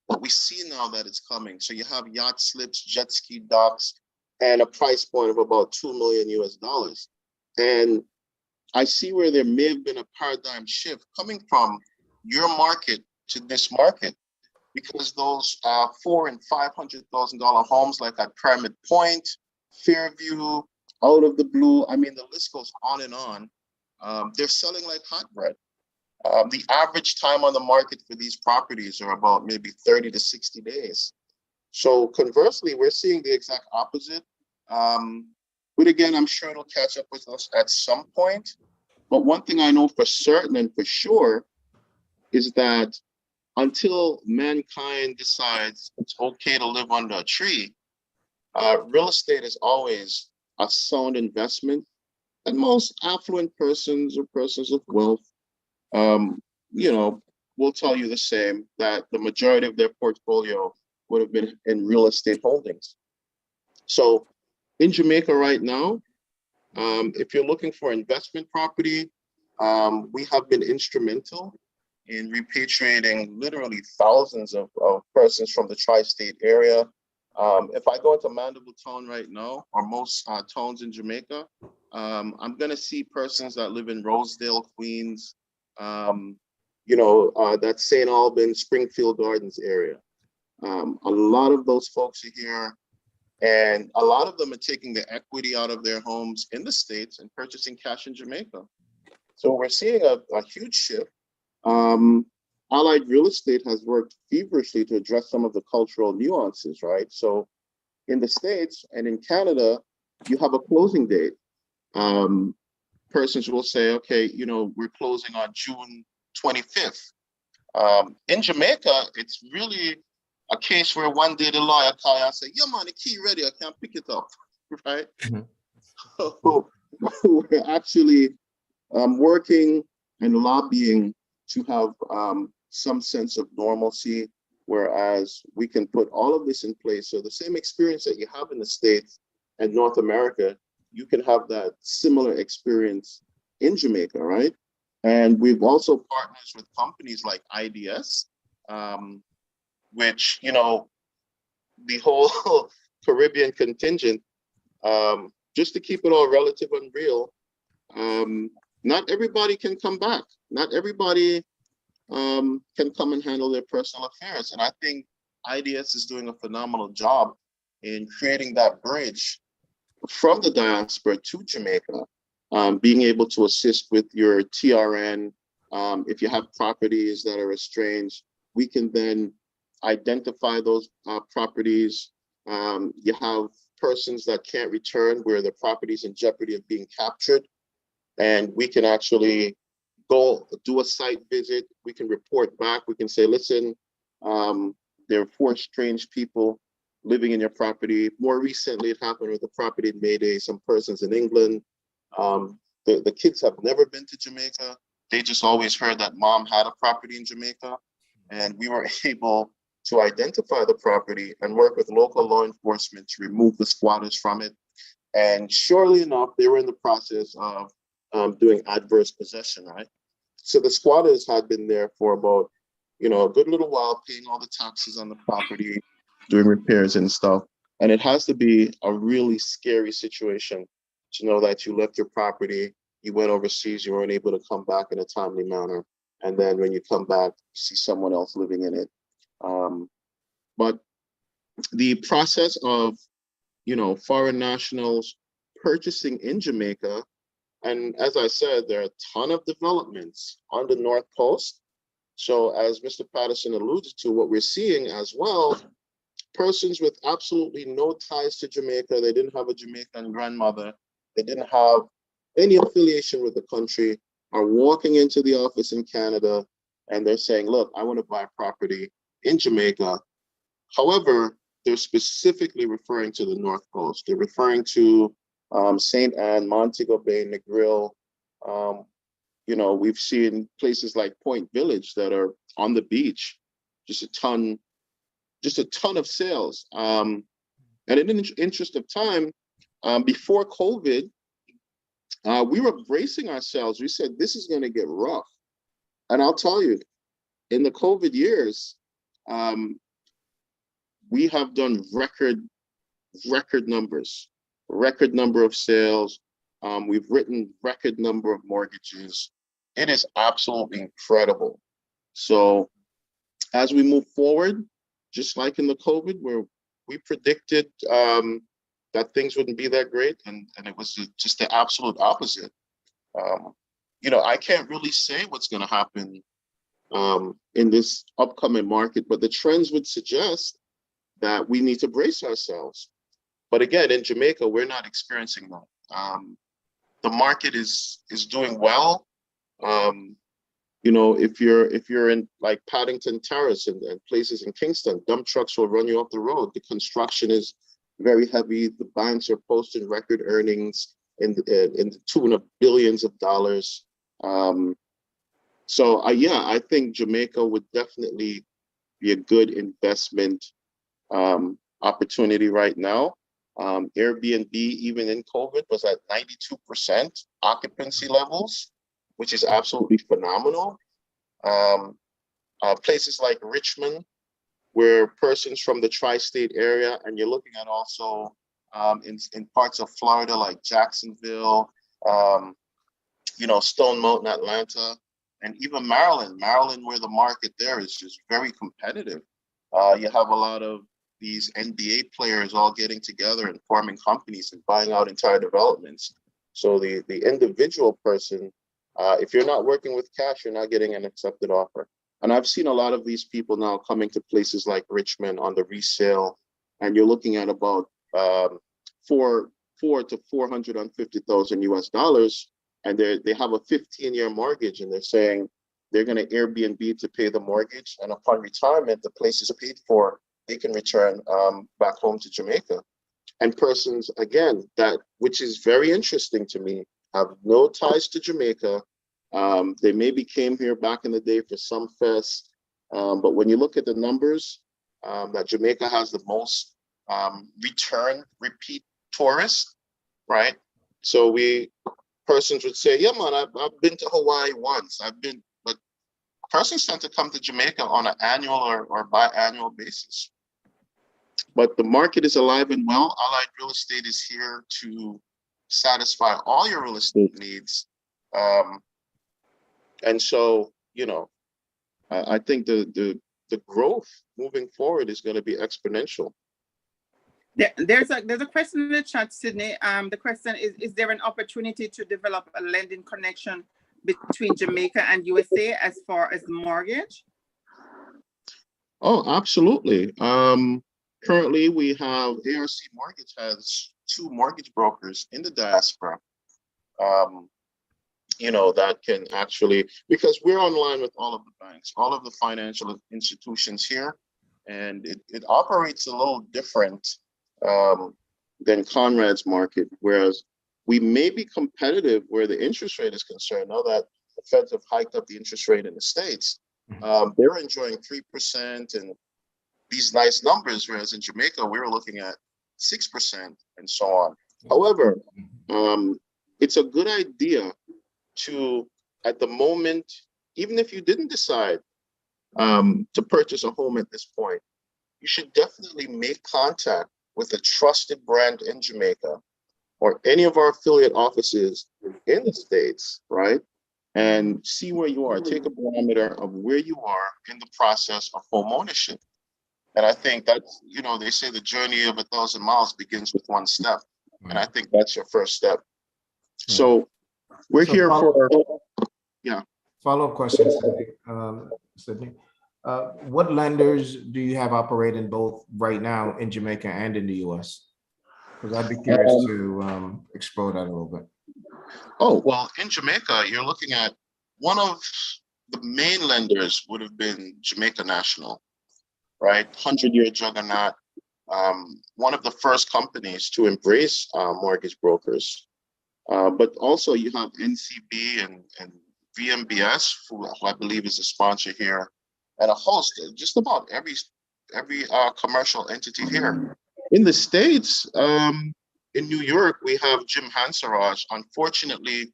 but we see now that it's coming. So you have yacht slips, jet ski docks, and a price point of about $2 million US. And I see where there may have been a paradigm shift coming from your market to this market, because those $400,000 and $500,000 homes like at Pyramid Point, Fairview, Out of the Blue, I mean, the list goes on and on. They're selling like hot bread. The average time on the market for these properties are about maybe 30 to 60 days. So conversely, we're seeing the exact opposite. But again, I'm sure it'll catch up with us at some point. But one thing I know for certain and for sure is that until mankind decides it's okay to live under a tree, real estate is always a sound investment. And most affluent persons or persons of wealth, will tell you the same, that the majority of their portfolio would have been in real estate holdings. So in Jamaica right now, if you're looking for investment property, we have been instrumental in repatriating literally thousands of persons from the tri-state area. If I go into Mandeville town right now, or most towns in Jamaica, I'm gonna see persons that live in Rosedale, Queens, that St. Albans, Springfield Gardens area. A lot of those folks are here, and a lot of them are taking the equity out of their homes in the States and purchasing cash in Jamaica. So we're seeing a huge shift. Allied Real Estate has worked feverishly to address some of the cultural nuances, right? So in the States and in Canada, you have a closing date. Persons will say, okay, we're closing on June 25th. In Jamaica, it's really a case where one day the lawyer call you and say, "Yeah, man, the key ready. I can't pick it up," right? So we're actually working and lobbying to have some sense of normalcy, whereas we can put all of this in place. So the same experience that you have in the States and North America, you can have that similar experience in Jamaica, right? And we've also partners with companies like IDS, which, you know, the whole Caribbean contingent, just to keep it all relative and real, not everybody can come back. Not everybody can come and handle their personal affairs. And I think IDS is doing a phenomenal job in creating that bridge from the diaspora to Jamaica, being able to assist with your TRN. If you have properties that are estranged, we can then identify those properties. You have persons that can't return where the property's in jeopardy of being captured, and we can actually go do a site visit. We can report back. We can say, listen, there are 4 strange people living in your property. More recently, it happened with the property in Mayday, some persons in England. The kids have never been to Jamaica. They just always heard that mom had a property in Jamaica. And we were able to identify the property and work with local law enforcement to remove the squatters from it. And surely enough, they were in the process of doing adverse possession, right? So the squatters had been there for about, you know, a good little while, paying all the taxes on the property, doing repairs and stuff. And it has to be a really scary situation to know that you left your property, you went overseas, you weren't able to come back in a timely manner. And then when you come back, you see someone else living in it. But the process of, you know, foreign nationals purchasing in Jamaica, and as I said, there are a ton of developments on the North Coast. So as Mr. Patterson alluded to, what we're seeing as well, persons with absolutely no ties to Jamaica, they didn't have a Jamaican grandmother, they didn't have any affiliation with the country, are walking into the office in Canada and they're saying, look, I want to buy property in Jamaica. However, they're specifically referring to the North Coast. They're referring to St. Anne, Montego Bay, Negril. You know, we've seen places like Point Village that are on the beach, just a ton of sales. And in the interest of time, before COVID, we were bracing ourselves. We said, this is going to get rough. And I'll tell you, in the COVID years, we have done record numbers, record number of sales. We've written record number of mortgages. It is absolutely incredible. So as we move forward, just like in the COVID, where we predicted that things wouldn't be that great, and it was just the absolute opposite. You know, I can't really say what's going to happen in this upcoming market, but the trends would suggest that we need to brace ourselves. But again, in Jamaica, we're not experiencing that. The market is doing well. You know, if you're in like Paddington Terrace and places in Kingston, dump trucks will run you off the road. The construction is very heavy. The banks are posting record earnings in the tune of billions of dollars. So yeah, I think Jamaica would definitely be a good investment opportunity right now. Airbnb, even in COVID, was at 92% occupancy levels, which is absolutely phenomenal. Places like Richmond, where persons from the tri-state area, and you're looking at also in parts of Florida like Jacksonville, you know, Stone Mountain, Atlanta, and even Maryland, where the market there is just very competitive. You have a lot of these NBA players all getting together and forming companies and buying out entire developments. So the individual person, if you're not working with cash, you're not getting an accepted offer. And I've seen a lot of these people now coming to places like Richmond on the resale, and you're looking at about $400,000 to $450,000 US, and they have a 15-year mortgage, and they're saying, they're going to Airbnb to pay the mortgage, and upon retirement, the place is paid for. They can return back home to Jamaica. And persons, again, which is very interesting to me, have no ties to Jamaica. They maybe came here back in the day for some fest, but when you look at the numbers, that Jamaica has the most repeat tourists, right? So persons would say, yeah, man, I've been to Hawaii once. But persons tend to come to Jamaica on an annual or biannual basis. But the market is alive and well. Allied Real Estate is here to satisfy all your real estate needs. And so, I think the growth moving forward is going to be exponential. There's a question in the chat, Sydney. The question is there an opportunity to develop a lending connection between Jamaica and USA as far as mortgage? Oh, absolutely. Currently, we have ARC Mortgage has 2 mortgage brokers in the diaspora, that can actually, because we're online with all of the banks, all of the financial institutions here, and it operates a little different than Conrad's market, whereas we may be competitive where the interest rate is concerned. Now that the Feds have hiked up the interest rate in the States, they're enjoying 3% and these nice numbers, whereas in Jamaica, we were looking at 6% and so on. However, it's a good idea to, at the moment, even if you didn't decide to purchase a home at this point, you should definitely make contact with a trusted brand in Jamaica or any of our affiliate offices in the States, right? And see where you are. Take a barometer of where you are in the process of home ownership. And I think that's, they say the journey of 1,000 miles begins with 1 step. And I think that's your first step. So we're here for, Follow-up question, Sydney. What lenders do you have operating both right now in Jamaica and in the US? Because I'd be curious to explore that a little bit. Oh, well, in Jamaica, you're looking at one of the main lenders would have been Jamaica National, right? 100-year juggernaut, one of the first companies to embrace mortgage brokers. But also you have NCB and VMBS, who I believe is a sponsor here, and a host, just about every commercial entity here. In the States, in New York, we have Jim Hansaraj. Unfortunately,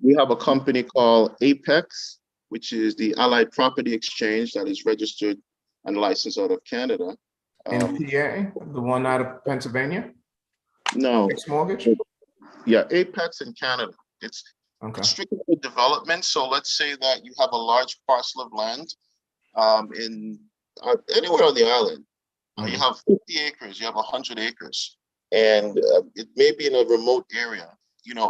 we have a company called Apex, which is the Allied Property Exchange that is registered and licensed out of Canada. In PA, the one out of Pennsylvania? No. Fixed mortgage? Yeah, Apex in Canada. It's strictly for development. So let's say that you have a large parcel of land in anywhere on the island. You have 50 acres, you have 100 acres, and it may be in a remote area.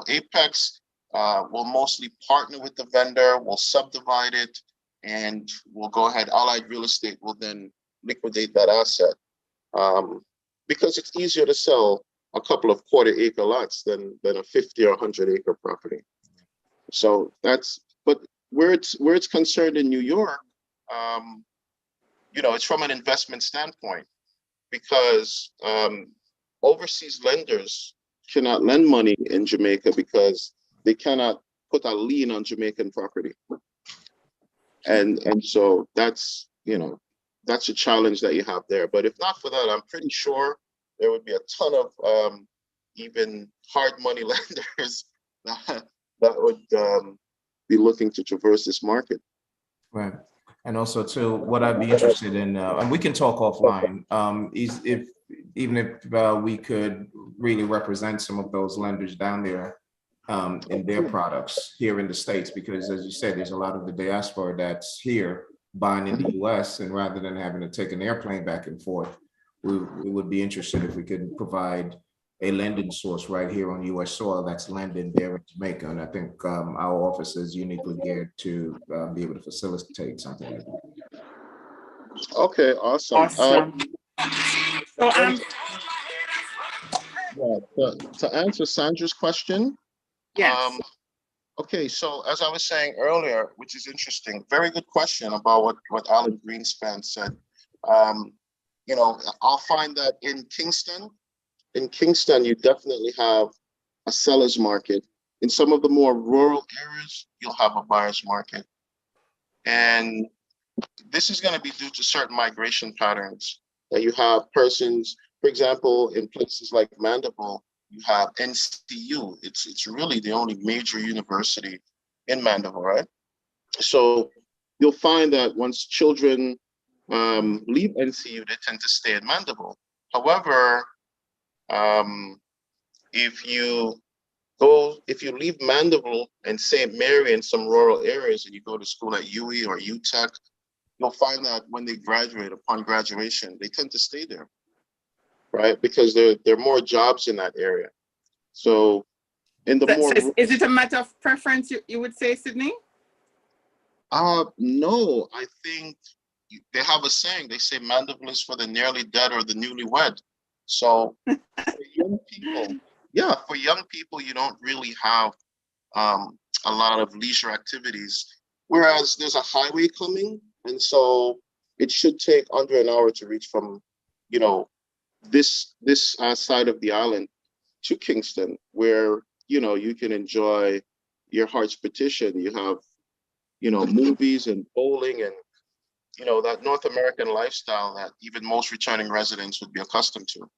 Apex will mostly partner with the vendor, will subdivide it, and will go ahead. Allied Real Estate will then liquidate that asset because it's easier to sell a couple of quarter-acre lots than a 50 or 100-acre property. So but where it's concerned in New York, it's from an investment standpoint, because overseas lenders cannot lend money in Jamaica because they cannot put a lien on Jamaican property. And so that's a challenge that you have there. But if not for that, I'm pretty sure there would be a ton of even hard money lenders that would be looking to traverse this market. Right. And also too, what I'd be interested in, and we can talk offline, is if we could really represent some of those lenders down there in their products here in the States, because as you said, there's a lot of the diaspora that's here buying in the US, and rather than having to take an airplane back and forth, we would be interested if we could provide a lending source right here on US soil that's lending there in Jamaica. And I think our office is uniquely geared to be able to facilitate something like that. Okay, awesome. To answer Sandra's question, yes. Okay, so as I was saying earlier, which is interesting, very good question about what Alan Greenspan said. I'll find that in Kingston, you definitely have a seller's market. In some of the more rural areas, you'll have a buyer's market. And this is going to be due to certain migration patterns that you have persons, for example, in places like Mandeville, you have NCU. It's really the only major university in Mandeville, right? So you'll find that once children leave NCU, they tend to stay in Mandeville. However, if you leave Mandeville and St. Mary in some rural areas and you go to school at UE or UTech, you'll find that when they graduate, upon graduation, they tend to stay there, right? Because there are more jobs in that area. So in the more... Is it a matter of preference, you would say, Sydney? No, I think they have a saying. They say Mandeville is for the nearly dead or the newlywed. So for young people, you don't really have a lot of leisure activities. Whereas there's a highway coming, and so it should take under an hour to reach from, this side of the island to Kingston, where you can enjoy your heart's petition. You have movies and bowling and that North American lifestyle that even most returning residents would be accustomed to.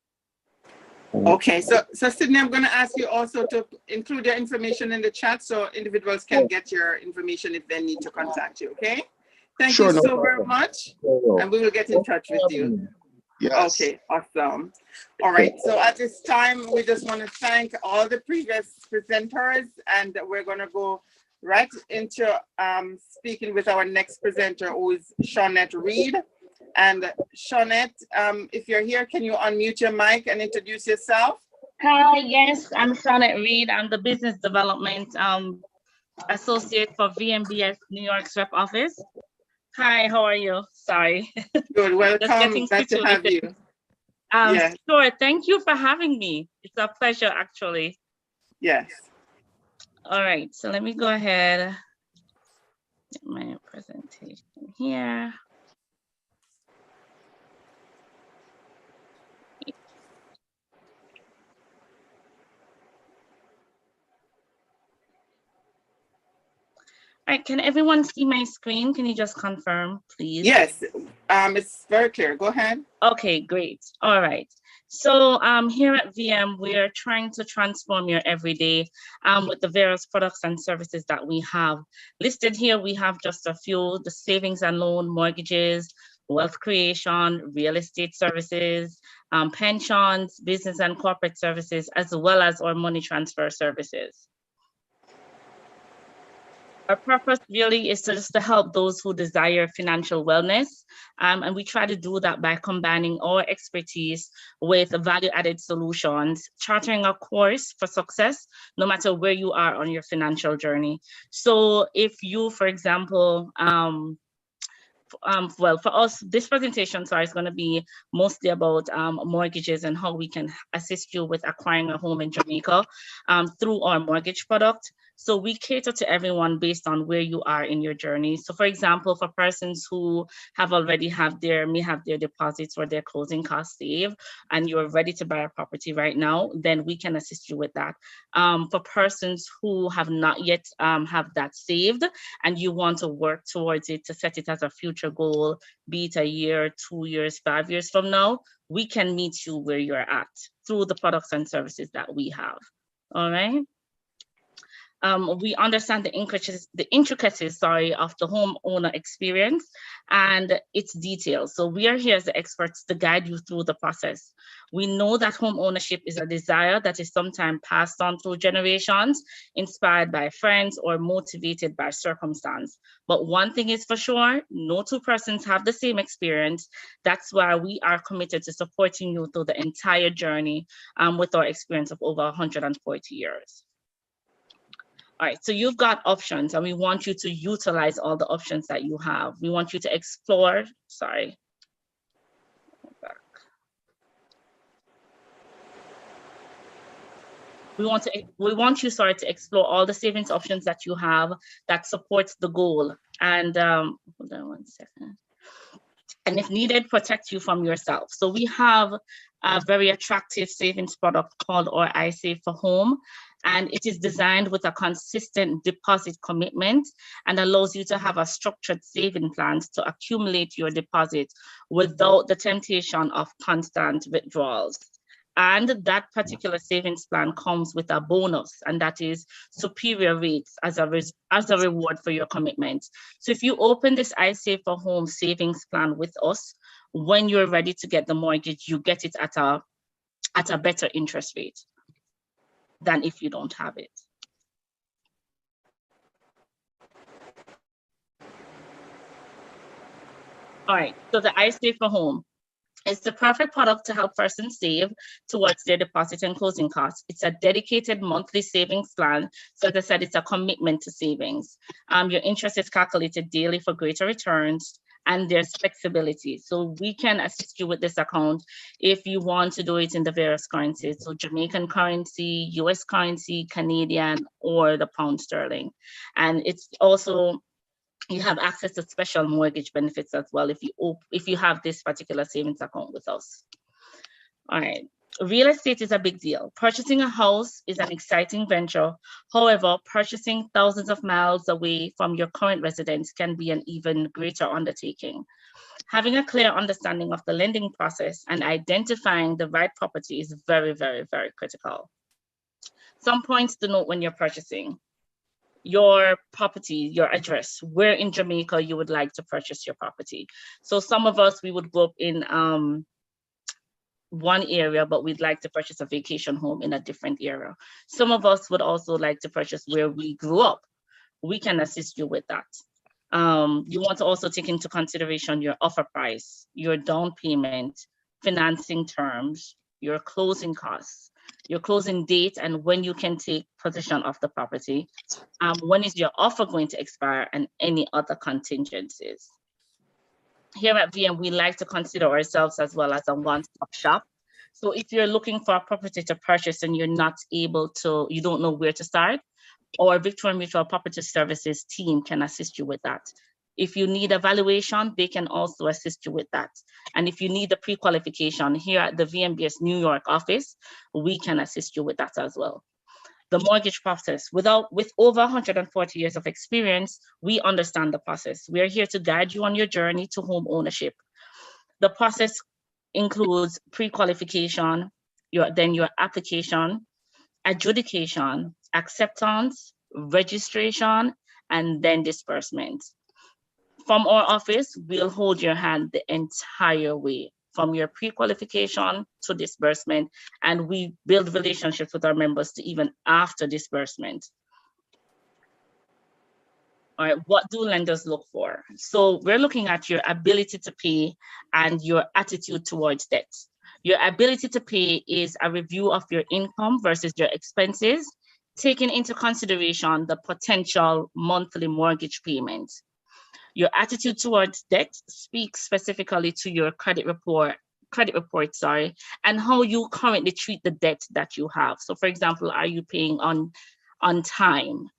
Okay, so Sydney, I'm going to ask you also to include your information in the chat so individuals can get your information if they need to contact you. Okay, thank you so very much, and we will get in touch with you. Yes. Okay, awesome. All right, so at this time, we just want to thank all the previous presenters, and we're going to go right into speaking with our next presenter, who is Shawnette Reed. And Shawnette, if you're here, can you unmute your mic and introduce yourself? Hi, yes, I'm Shawnette Reed. I'm the Business Development Associate for VMBS New York's rep office. Hi, how are you? Sorry. Good, welcome. Glad to have you. Yeah. Sure, thank you for having me. It's a pleasure, actually. Yes. All right, so let me go ahead. Get my presentation here. All right, can everyone see my screen? Can you just confirm, please? Yes, it's very clear. Go ahead. Okay, great. All right. So here at VM, we are trying to transform your everyday with the various products and services that we have. Listed here, we have just a few: the savings and loan, mortgages, wealth creation, real estate services, pensions, business and corporate services, as well as our money transfer services. Our purpose really is just to help those who desire financial wellness. And we try to do that by combining our expertise with value-added solutions, charting a course for success, no matter where you are on your financial journey. So if you, for example, well, for us, this presentation, is going to be mostly about mortgages and how we can assist you with acquiring a home in Jamaica through our mortgage product. So we cater to everyone based on where you are in your journey. So for example, for persons who have already may have their deposits or their closing costs saved, and you're ready to buy a property right now, then we can assist you with that. For persons who have not yet have that saved, and you want to work towards it to set it as a future goal, be it a year, 2 years, 5 years from now, we can meet you where you're at through the products and services that we have. All right. We understand the intricacies, of the homeowner experience and its details. So we are here as the experts to guide you through the process. We know that home ownership is a desire that is sometimes passed on through generations, inspired by friends or motivated by circumstance. But one thing is for sure, no two persons have the same experience. That's why we are committed to supporting you through the entire journey with our experience of over 140 years. All right, so you've got options, and we want you to utilize all the options that you have. We want you to explore, We want you, sorry, to explore all the savings options that you have that supports the goal. And hold on one second. And if needed, protect you from yourself. So we have a very attractive savings product called our iSave for Home. And it is designed with a consistent deposit commitment and allows you to have a structured saving plans to accumulate your deposit without the temptation of constant withdrawals. And that particular savings plan comes with a bonus, and that is superior rates as a reward for your commitment. So if you open this iSave for Home savings plan with us, when you're ready to get the mortgage, you get it at a better interest rate than if you don't have it. All right, so the iSave for Home. It's the perfect product to help persons save towards their deposit and closing costs. It's a dedicated monthly savings plan. So as I said, it's a commitment to savings. Your interest is calculated daily for greater returns, and there's flexibility. So we can assist you with this account if you want to do it in the various currencies. So Jamaican currency, US currency, Canadian, or the pound sterling. And it's also, you have access to special mortgage benefits as well if you have this particular savings account with us. All right, real estate is a big deal. Purchasing a house is an exciting venture. However, purchasing thousands of miles away from your current residence can be an even greater undertaking. Having a clear understanding of the lending process and identifying the right property is very, very, very critical. Some points to note when you're purchasing: your property, your address, where in Jamaica you would like to purchase your property. So some of us, we would go up in one area, but we'd like to purchase a vacation home in a different area. Some of us would also like to purchase where we grew up. We can assist you with that. You want to also take into consideration your offer price, your down payment, financing terms, your closing costs, your closing date, and when you can take possession of the property. When is your offer going to expire, and any other contingencies. Here at VM, we like to consider ourselves as well as a one-stop shop. So if you're looking for a property to purchase and you're not able to, you don't know where to start, our Victoria Mutual Property Services team can assist you with that. If you need a valuation, they can also assist you with that. And if you need a pre-qualification, here at the VMBS New York office, we can assist you with that as well. The mortgage process, with over 140 years of experience, we understand the process. We are here to guide you on your journey to home ownership. The process includes pre-qualification, then your application, adjudication, acceptance, registration, and then disbursement. From our office, we'll hold your hand the entire way, from your pre-qualification to disbursement, and we build relationships with our members to even after disbursement. All right, what do lenders look for? So we're looking at your ability to pay and your attitude towards debt. Your ability to pay is a review of your income versus your expenses, taking into consideration the potential monthly mortgage payment. Your attitude towards debt speaks specifically to your credit report, and how you currently treat the debt that you have. So for example, are you paying on time?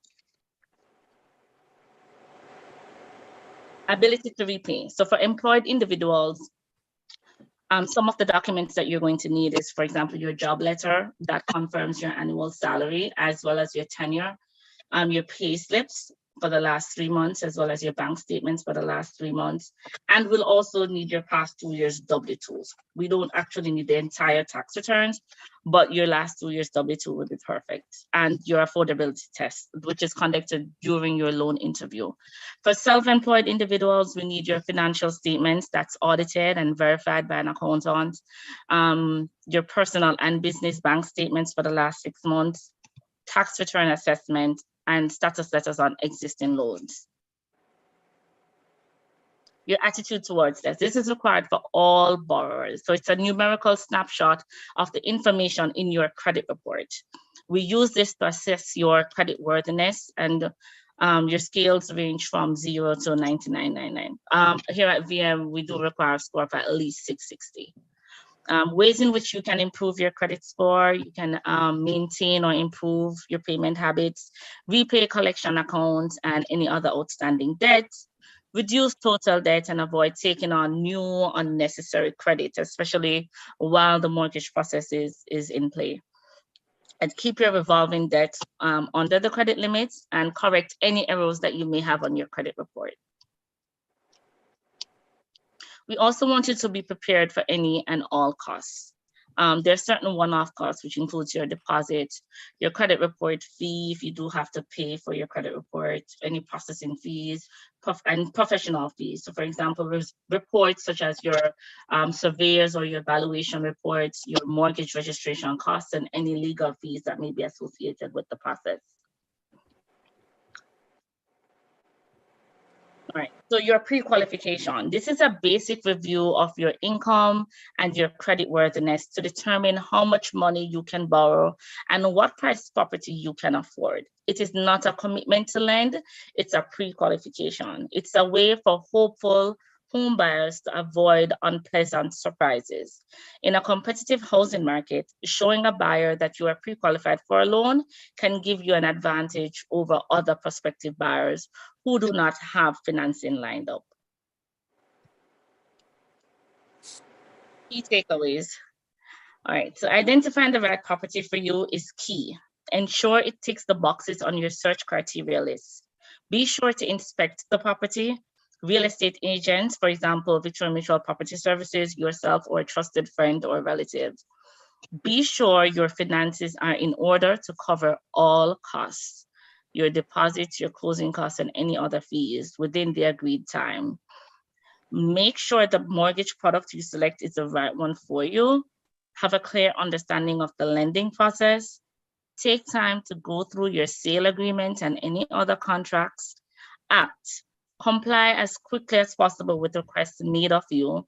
Ability to repay. So for employed individuals, some of the documents that you're going to need is, for example, your job letter that confirms your annual salary, as well as your tenure, your pay slips for the last 3 months, as well as your bank statements for the last 3 months. And we'll also need your past 2 years W-2s. We don't actually need the entire tax returns, but your last 2 years W-2 would be perfect. And your affordability test, which is conducted during your loan interview. For self-employed individuals, we need your financial statements that's audited and verified by an accountant, your personal and business bank statements for the last 6 months, tax return assessment, and status letters on existing loans. Your attitude towards this. This is required for all borrowers. So it's a numerical snapshot of the information in your credit report. We use this to assess your credit worthiness, and your scales range from 0 to 99.99. Here at VM, we do require a score of at least 660. Ways in which you can improve your credit score, you can maintain or improve your payment habits, repay collection accounts and any other outstanding debt, reduce total debt and avoid taking on new unnecessary credit, especially while the mortgage process is in play. And keep your revolving debt under the credit limits and correct any errors that you may have on your credit report. We also want you to be prepared for any and all costs. There are certain one-off costs, which includes your deposit, your credit report fee, if you do have to pay for your credit report, any processing fees, and professional fees. So for example, reports such as your surveyors or your valuation reports, your mortgage registration costs, and any legal fees that may be associated with the process. All right, so your pre-qualification. This is a basic review of your income and your credit worthiness to determine how much money you can borrow and what price property you can afford. It is not a commitment to lend, it's a pre-qualification. It's a way for hopeful home buyers to avoid unpleasant surprises. In a competitive housing market, showing a buyer that you are pre-qualified for a loan can give you an advantage over other prospective buyers who do not have financing lined up. Key takeaways. All right, so identifying the right property for you is key. Ensure it ticks the boxes on your search criteria list. Be sure to inspect the property. Real estate agents, for example, Victoria Mutual Property Services, yourself or a trusted friend or relative. Be sure your finances are in order to cover all costs, your deposits, your closing costs, and any other fees within the agreed time. Make sure the mortgage product you select is the right one for you. Have a clear understanding of the lending process. Take time to go through your sale agreement and any other contracts. Act. Comply as quickly as possible with requests made of you,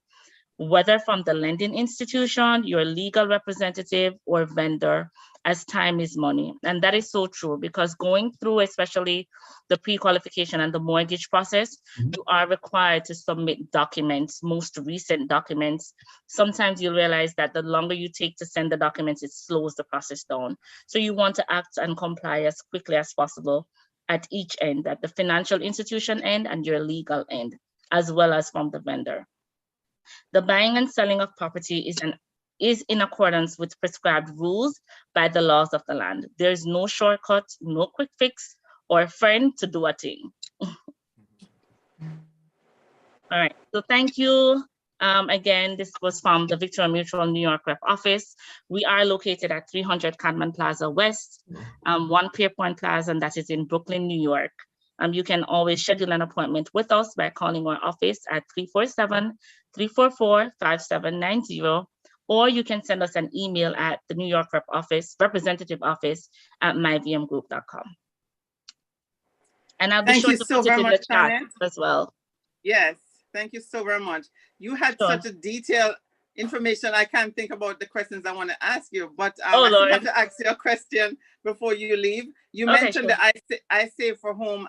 whether from the lending institution, your legal representative, or vendor, as time is money. And that is so true, because going through especially the pre-qualification and the mortgage process, you are required to submit documents, most recent documents. Sometimes you realize that the longer you take to send the documents, it slows the process down. So you want to act and comply as quickly as possible at each end, at the financial institution end and your legal end, as well as from the vendor. The buying and selling of property is in accordance with prescribed rules by the laws of the land. There's no shortcut, no quick fix, or friend to do a thing. All right, so thank you. Again, this was from the Victoria Mutual New York rep office. We are located at 300 Cadman Plaza West, 1 Pierpoint Plaza, and that is in Brooklyn, New York. You can always schedule an appointment with us by calling our office at 347-344-5790, or you can send us an email at the New York rep office, representative office at myvmgroup.com. And I'll be sure to put it in the chat as well. Yes, thank you so very much. You had such a detailed information. I can't think about the questions I want to ask you, but I still have to ask you a question before you leave. You mentioned the I Save for Home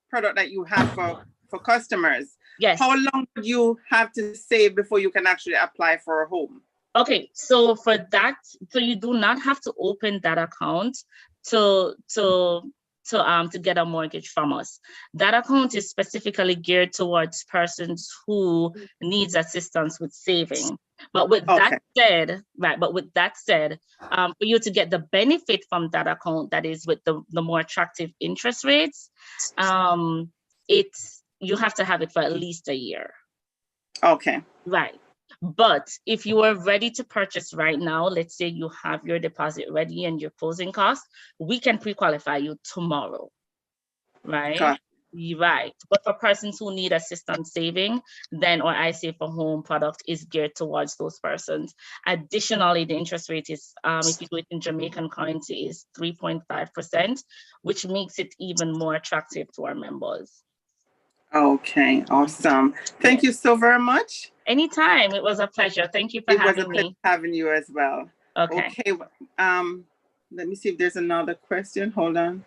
product that you have for customers. Yes. How long would you have to save before you can actually apply for a home? Okay, so for that, so you do not have to open that account to get a mortgage from us. That account is specifically geared towards persons who needs assistance with saving. But with that said, for you to get the benefit from that account, that is with the more attractive interest rates, you have to have it for at least a year. Okay. Right. But if you are ready to purchase right now, let's say you have your deposit ready and your closing costs, we can pre-qualify you tomorrow. Right? Okay. Right. But for persons who need assistance saving, then our I Save for Home product is geared towards those persons. Additionally, the interest rate is, if you do it in Jamaican currency, is 3.5%, which makes it even more attractive to our members. Okay, awesome. Thank you so very much. Anytime. It was a pleasure. Thank you for having me. It was a pleasure having you as well. Okay. Let me see if there's another question. Hold on.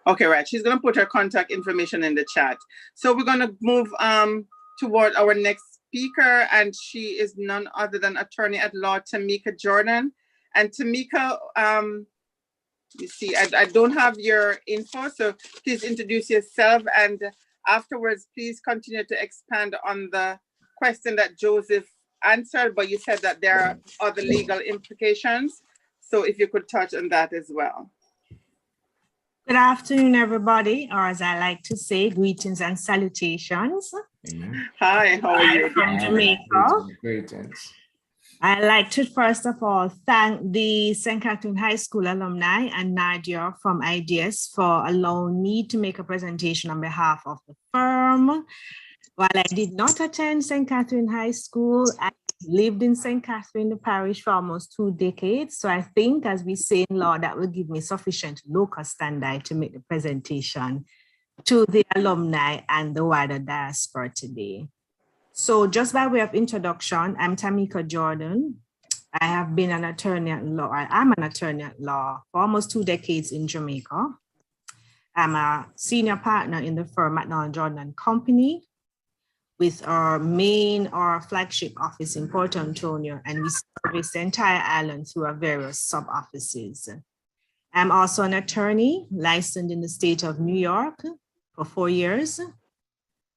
Okay, right. She's going to put her contact information in the chat. So we're going to move toward our next speaker, and she is none other than attorney at law Tamika Jordan. And Tamika, you see, I don't have your info, so please introduce yourself, and afterwards, please continue to expand on the question that Joseph answered, but you said that there are other legal implications. So if you could touch on that as well. Good afternoon, everybody, or as I like to say, greetings and salutations. Hi, how are you? From Jamaica. Greetings. I'd like to first of all thank the St. Catherine High School alumni and Nadia from IDS for allowing me to make a presentation on behalf of the firm. While I did not attend St. Catherine High School, I lived in St. Catherine, the parish, for almost 2 decades. So I think, as we say in law, that will give me sufficient local standard to make the presentation to the alumni and the wider diaspora today. So just by way of introduction, I'm Tamika Jordan. I have been an attorney at law. I'm an attorney at law for almost 2 decades in Jamaica. I'm a senior partner in the firm McDonald Jordan & Company, with our flagship office in Port Antonio, and we service the entire island through our various sub-offices. I'm also an attorney licensed in the state of New York for 4 years.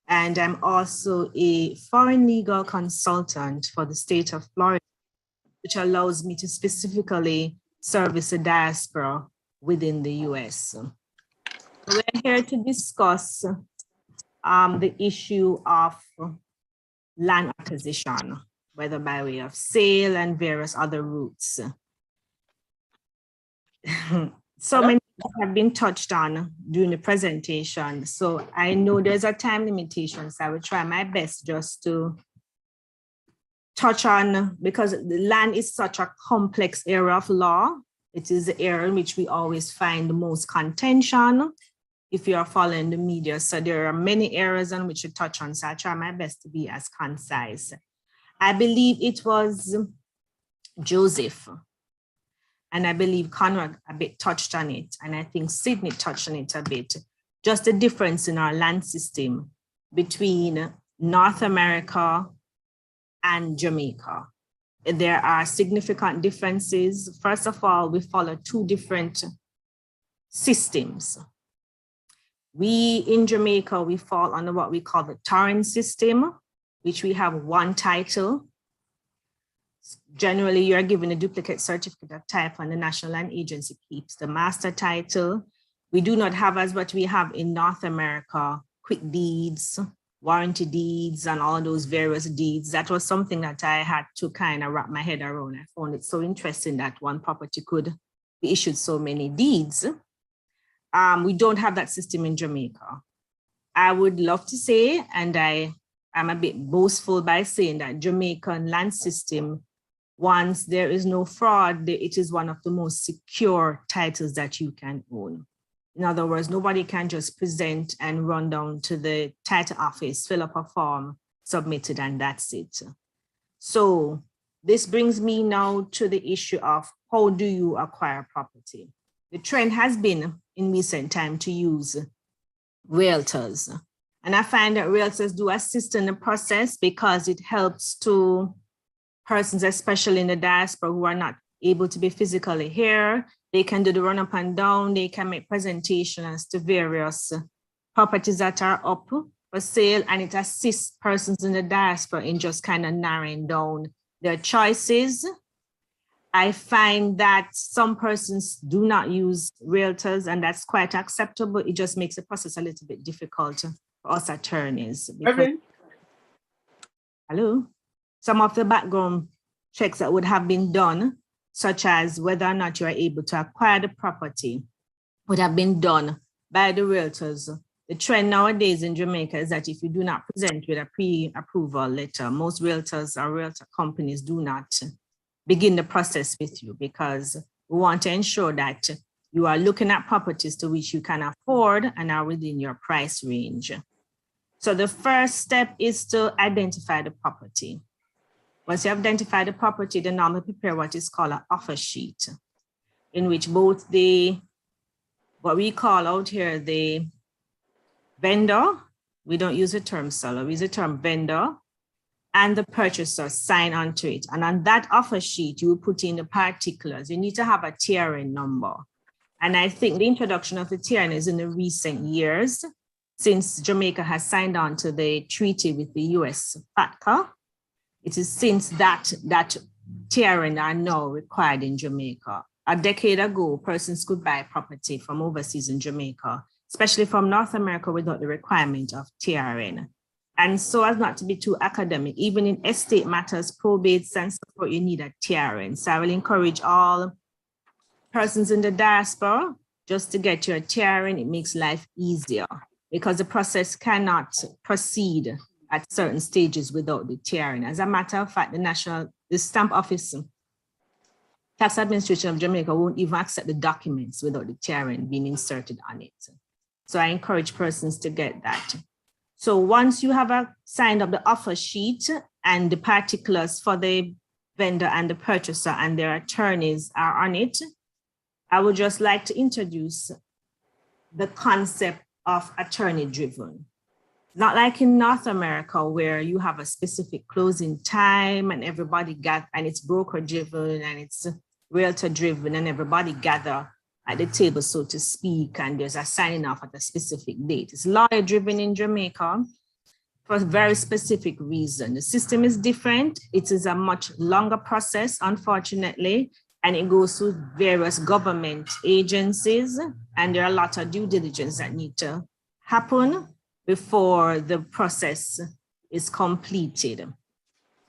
And I'm also a foreign legal consultant for the state of Florida, which allows me to specifically service the diaspora within the US. We're here to discuss the issue of land acquisition, whether by way of sale and various other routes. So many have been touched on during the presentation. So I know there's a time limitation, so I will try my best just to touch on, because the land is such a complex area of law. It is the area in which we always find the most contention if you are following the media. So there are many areas on which to touch on, so I try my best to be as concise. I believe it was Joseph, and I believe Conrad a bit touched on it, and I think Sydney touched on it a bit, just the difference in our land system between North America and Jamaica. There are significant differences. First of all, we follow 2 different systems. We in Jamaica, we fall under what we call the torrent system, which we have 1 title. Generally, you're given a duplicate certificate of type, and the National Land Agency keeps the master title. We do not have, as what we have in North America, quick deeds, warranty deeds, and all those various deeds. That was something that I had to kind of wrap my head around. I found it so interesting that one property could be issued so many deeds. We don't have that system in Jamaica. I would love to say, and I'm a bit boastful by saying that Jamaican land system, once there is no fraud, it is one of the most secure titles that you can own. In other words, nobody can just present and run down to the title office, fill up a form, submit it, and that's it. So this brings me now to the issue of how do you acquire property? The trend has been in recent time to use realtors. And I find that realtors do assist in the process because it helps to persons, especially in the diaspora, who are not able to be physically here. They can do the run up and down. They can make presentations to various properties that are up for sale, and it assists persons in the diaspora in just kind of narrowing down their choices. I find that some persons do not use realtors, and that's quite acceptable. It just makes the process a little bit difficult for us attorneys. Hello? Some of the background checks that would have been done, such as whether or not you are able to acquire the property, would have been done by the realtors. The trend nowadays in Jamaica is that if you do not present with a pre-approval letter, most realtors or realtor companies do not begin the process with you, because we want to ensure that you are looking at properties to which you can afford and are within your price range. So the first step is to identify the property. Once you identify the property, they normally prepare what is called an offer sheet, in which both what we call out here, the vendor, we don't use the term seller, we use the term vendor, and the purchaser sign onto it. And on that offer sheet, you will put in the particulars. You need to have a TRN number. And I think the introduction of the TRN is in the recent years, since Jamaica has signed on to the treaty with the US FATCA. It is since that TRN are now required in Jamaica. A decade ago, persons could buy property from overseas in Jamaica, especially from North America, without the requirement of TRN. And so as not to be too academic, even in estate matters, probates and support, you need a TRN. So I will encourage all persons in the diaspora just to get your TRN. It makes life easier because the process cannot proceed at certain stages without the TRN. As a matter of fact, the Stamp Office, Tax Administration of Jamaica won't even accept the documents without the TRN being inserted on it. So I encourage persons to get that. So once you have signed up the offer sheet and the particulars for the vendor and the purchaser and their attorneys are on it, I would just like to introduce the concept of attorney-driven. Not like in North America where you have a specific closing time and everybody and it's broker-driven and it's realtor-driven and everybody gather at the table, so to speak, and there's a signing off at a specific date. It's lawyer-driven in Jamaica for a very specific reason. The system is different. It is a much longer process, unfortunately, and it goes through various government agencies, and there are a lot of due diligence that need to happen before the process is completed.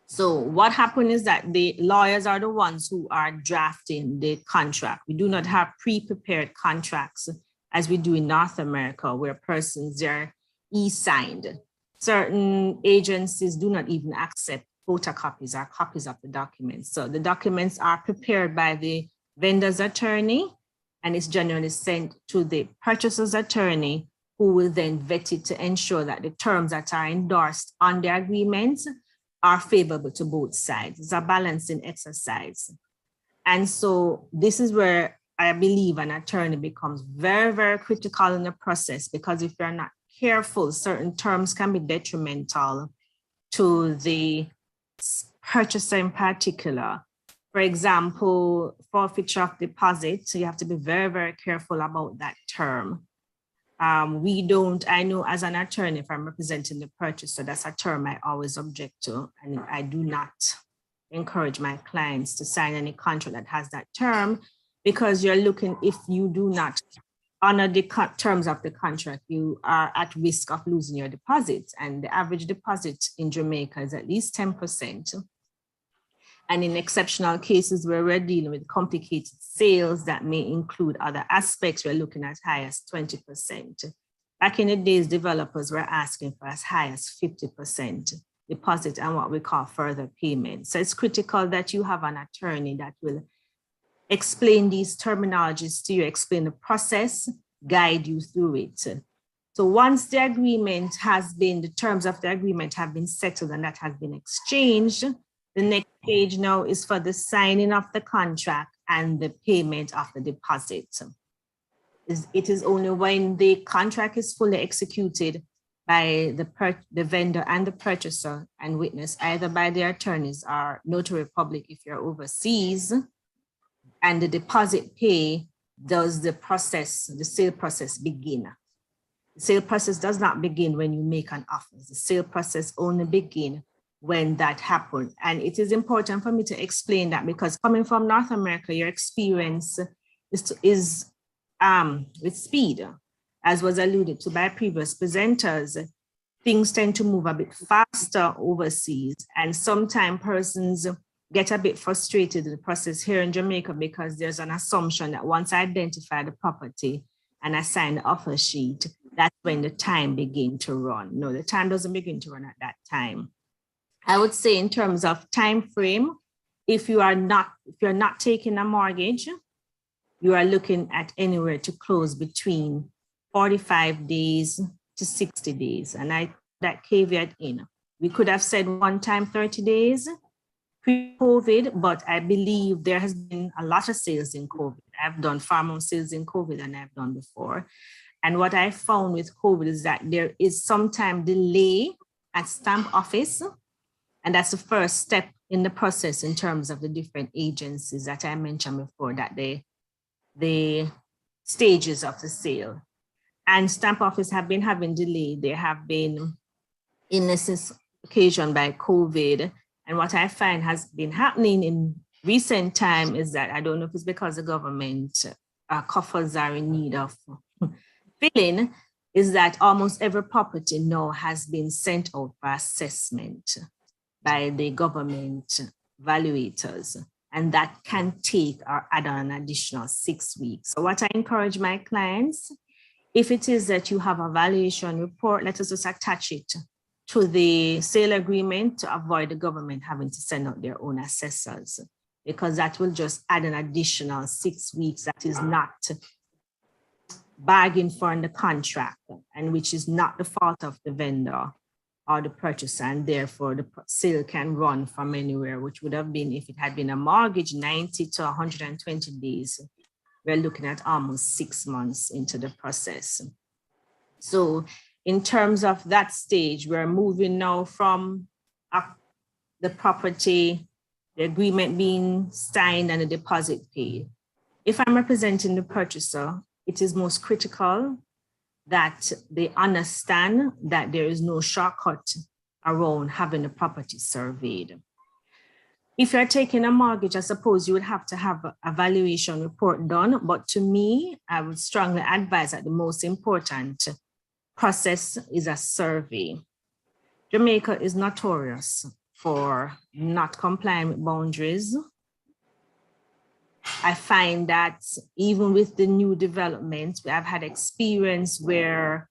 So what happened is that the lawyers are the ones who are drafting the contract. We do not have pre-prepared contracts as we do in North America, where persons are e-signed. Certain agencies do not even accept photocopies or copies of the documents. So the documents are prepared by the vendor's attorney, and it's generally sent to the purchaser's attorney, who will then vet it to ensure that the terms that are endorsed on the agreements are favorable to both sides. It's a balancing exercise. And so this is where I believe an attorney becomes very, very critical in the process, because if you're not careful, certain terms can be detrimental to the purchaser in particular. For example, forfeiture of deposit, so you have to be very, very careful about that term. I know as an attorney, if I'm representing the purchaser, that's a term I always object to, and I do not encourage my clients to sign any contract that has that term, because you're looking, if you do not honor the terms of the contract, you are at risk of losing your deposit, and the average deposit in Jamaica is at least 10%. And in exceptional cases where we're dealing with complicated sales that may include other aspects, we're looking as high as 20%. Back in the days, developers were asking for as high as 50% deposit and what we call further payment. So it's critical that you have an attorney that will explain these terminologies to you, explain the process, guide you through it. So once the agreement has been, the terms of the agreement have been settled and that has been exchanged, the next page now is for the signing of the contract and the payment of the deposit. It is only when the contract is fully executed by the vendor and the purchaser and witnessed either by the attorneys or notary public if you're overseas, and the deposit pay, does the sale process begin. The sale process does not begin when you make an offer. The sale process only begins when that happened. And it is important for me to explain that, because coming from North America, your experience is with speed, as was alluded to by previous presenters. Things tend to move a bit faster overseas, and sometimes persons get a bit frustrated in the process here in Jamaica because there's an assumption that once I identify the property and I sign the offer sheet, that's when the time begins to run. No, the time doesn't begin to run at that time. I would say in terms of time frame, if you're not taking a mortgage, you are looking at anywhere to close between 45 days to 60 days. And I that caveat in. We could have said one time 30 days pre-COVID, but I believe there has been a lot of sales in COVID. I've done far more sales in COVID than I've done before. And what I found with COVID is that there is sometimes delay at stamp office. And that's the first step in the process in terms of the different agencies that I mentioned before, that the stages of the sale. And stamp office have been having delay. There have been illnesses occasioned by COVID. And what I find has been happening in recent time is that, I don't know if it's because the government coffers are in need of filling, is that almost every property now has been sent out for assessment by the government valuators. And that can take or add on an additional 6 weeks. So what I encourage my clients, if it is that you have a valuation report, let us just attach it to the sale agreement to avoid the government having to send out their own assessors, because that will just add an additional 6 weeks that is not bargained for in the contract, and which is not the fault of the vendor or the purchaser, and therefore the sale can run from anywhere, which would have been, if it had been a mortgage, 90 to 120 days. We're looking at almost 6 months into the process. So in terms of that stage, we're moving now from the property, the agreement being signed and the deposit paid. If I'm representing the purchaser, it is most critical that they understand that there is no shortcut around having the property surveyed. If you're taking a mortgage, I suppose you would have to have a valuation report done. But to me, I would strongly advise that the most important process is a survey. Jamaica is notorious for not complying with boundaries. I find that even with the new developments, we have had experience where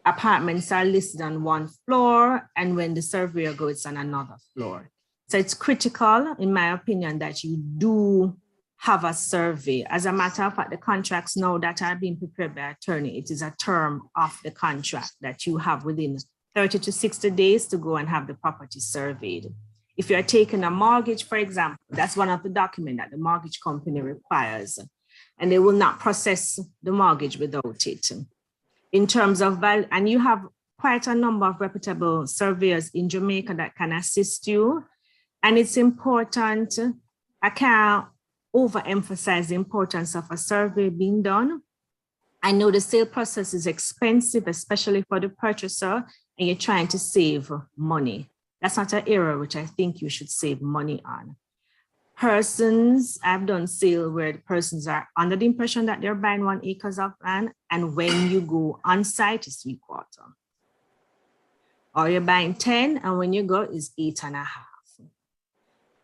apartments are listed on one floor, and when the surveyor goes, it's on another floor. So it's critical, in my opinion, that you do have a survey. As a matter of fact, the contracts now that are being prepared by attorney, it is a term of the contract that you have within 30 to 60 days to go and have the property surveyed. If you're taking a mortgage, for example, that's one of the documents that the mortgage company requires, and they will not process the mortgage without it. In terms of value, and you have quite a number of reputable surveyors in Jamaica that can assist you. And it's important, I can't overemphasize the importance of a survey being done. I know the sale process is expensive, especially for the purchaser, and you're trying to save money. That's not an area which I think you should save money on. Persons, I've done sale where the persons are under the impression that they're buying 1 acre of land, and when you go on site, it's 3/4. Or you're buying 10, and when you go, it's 8.5.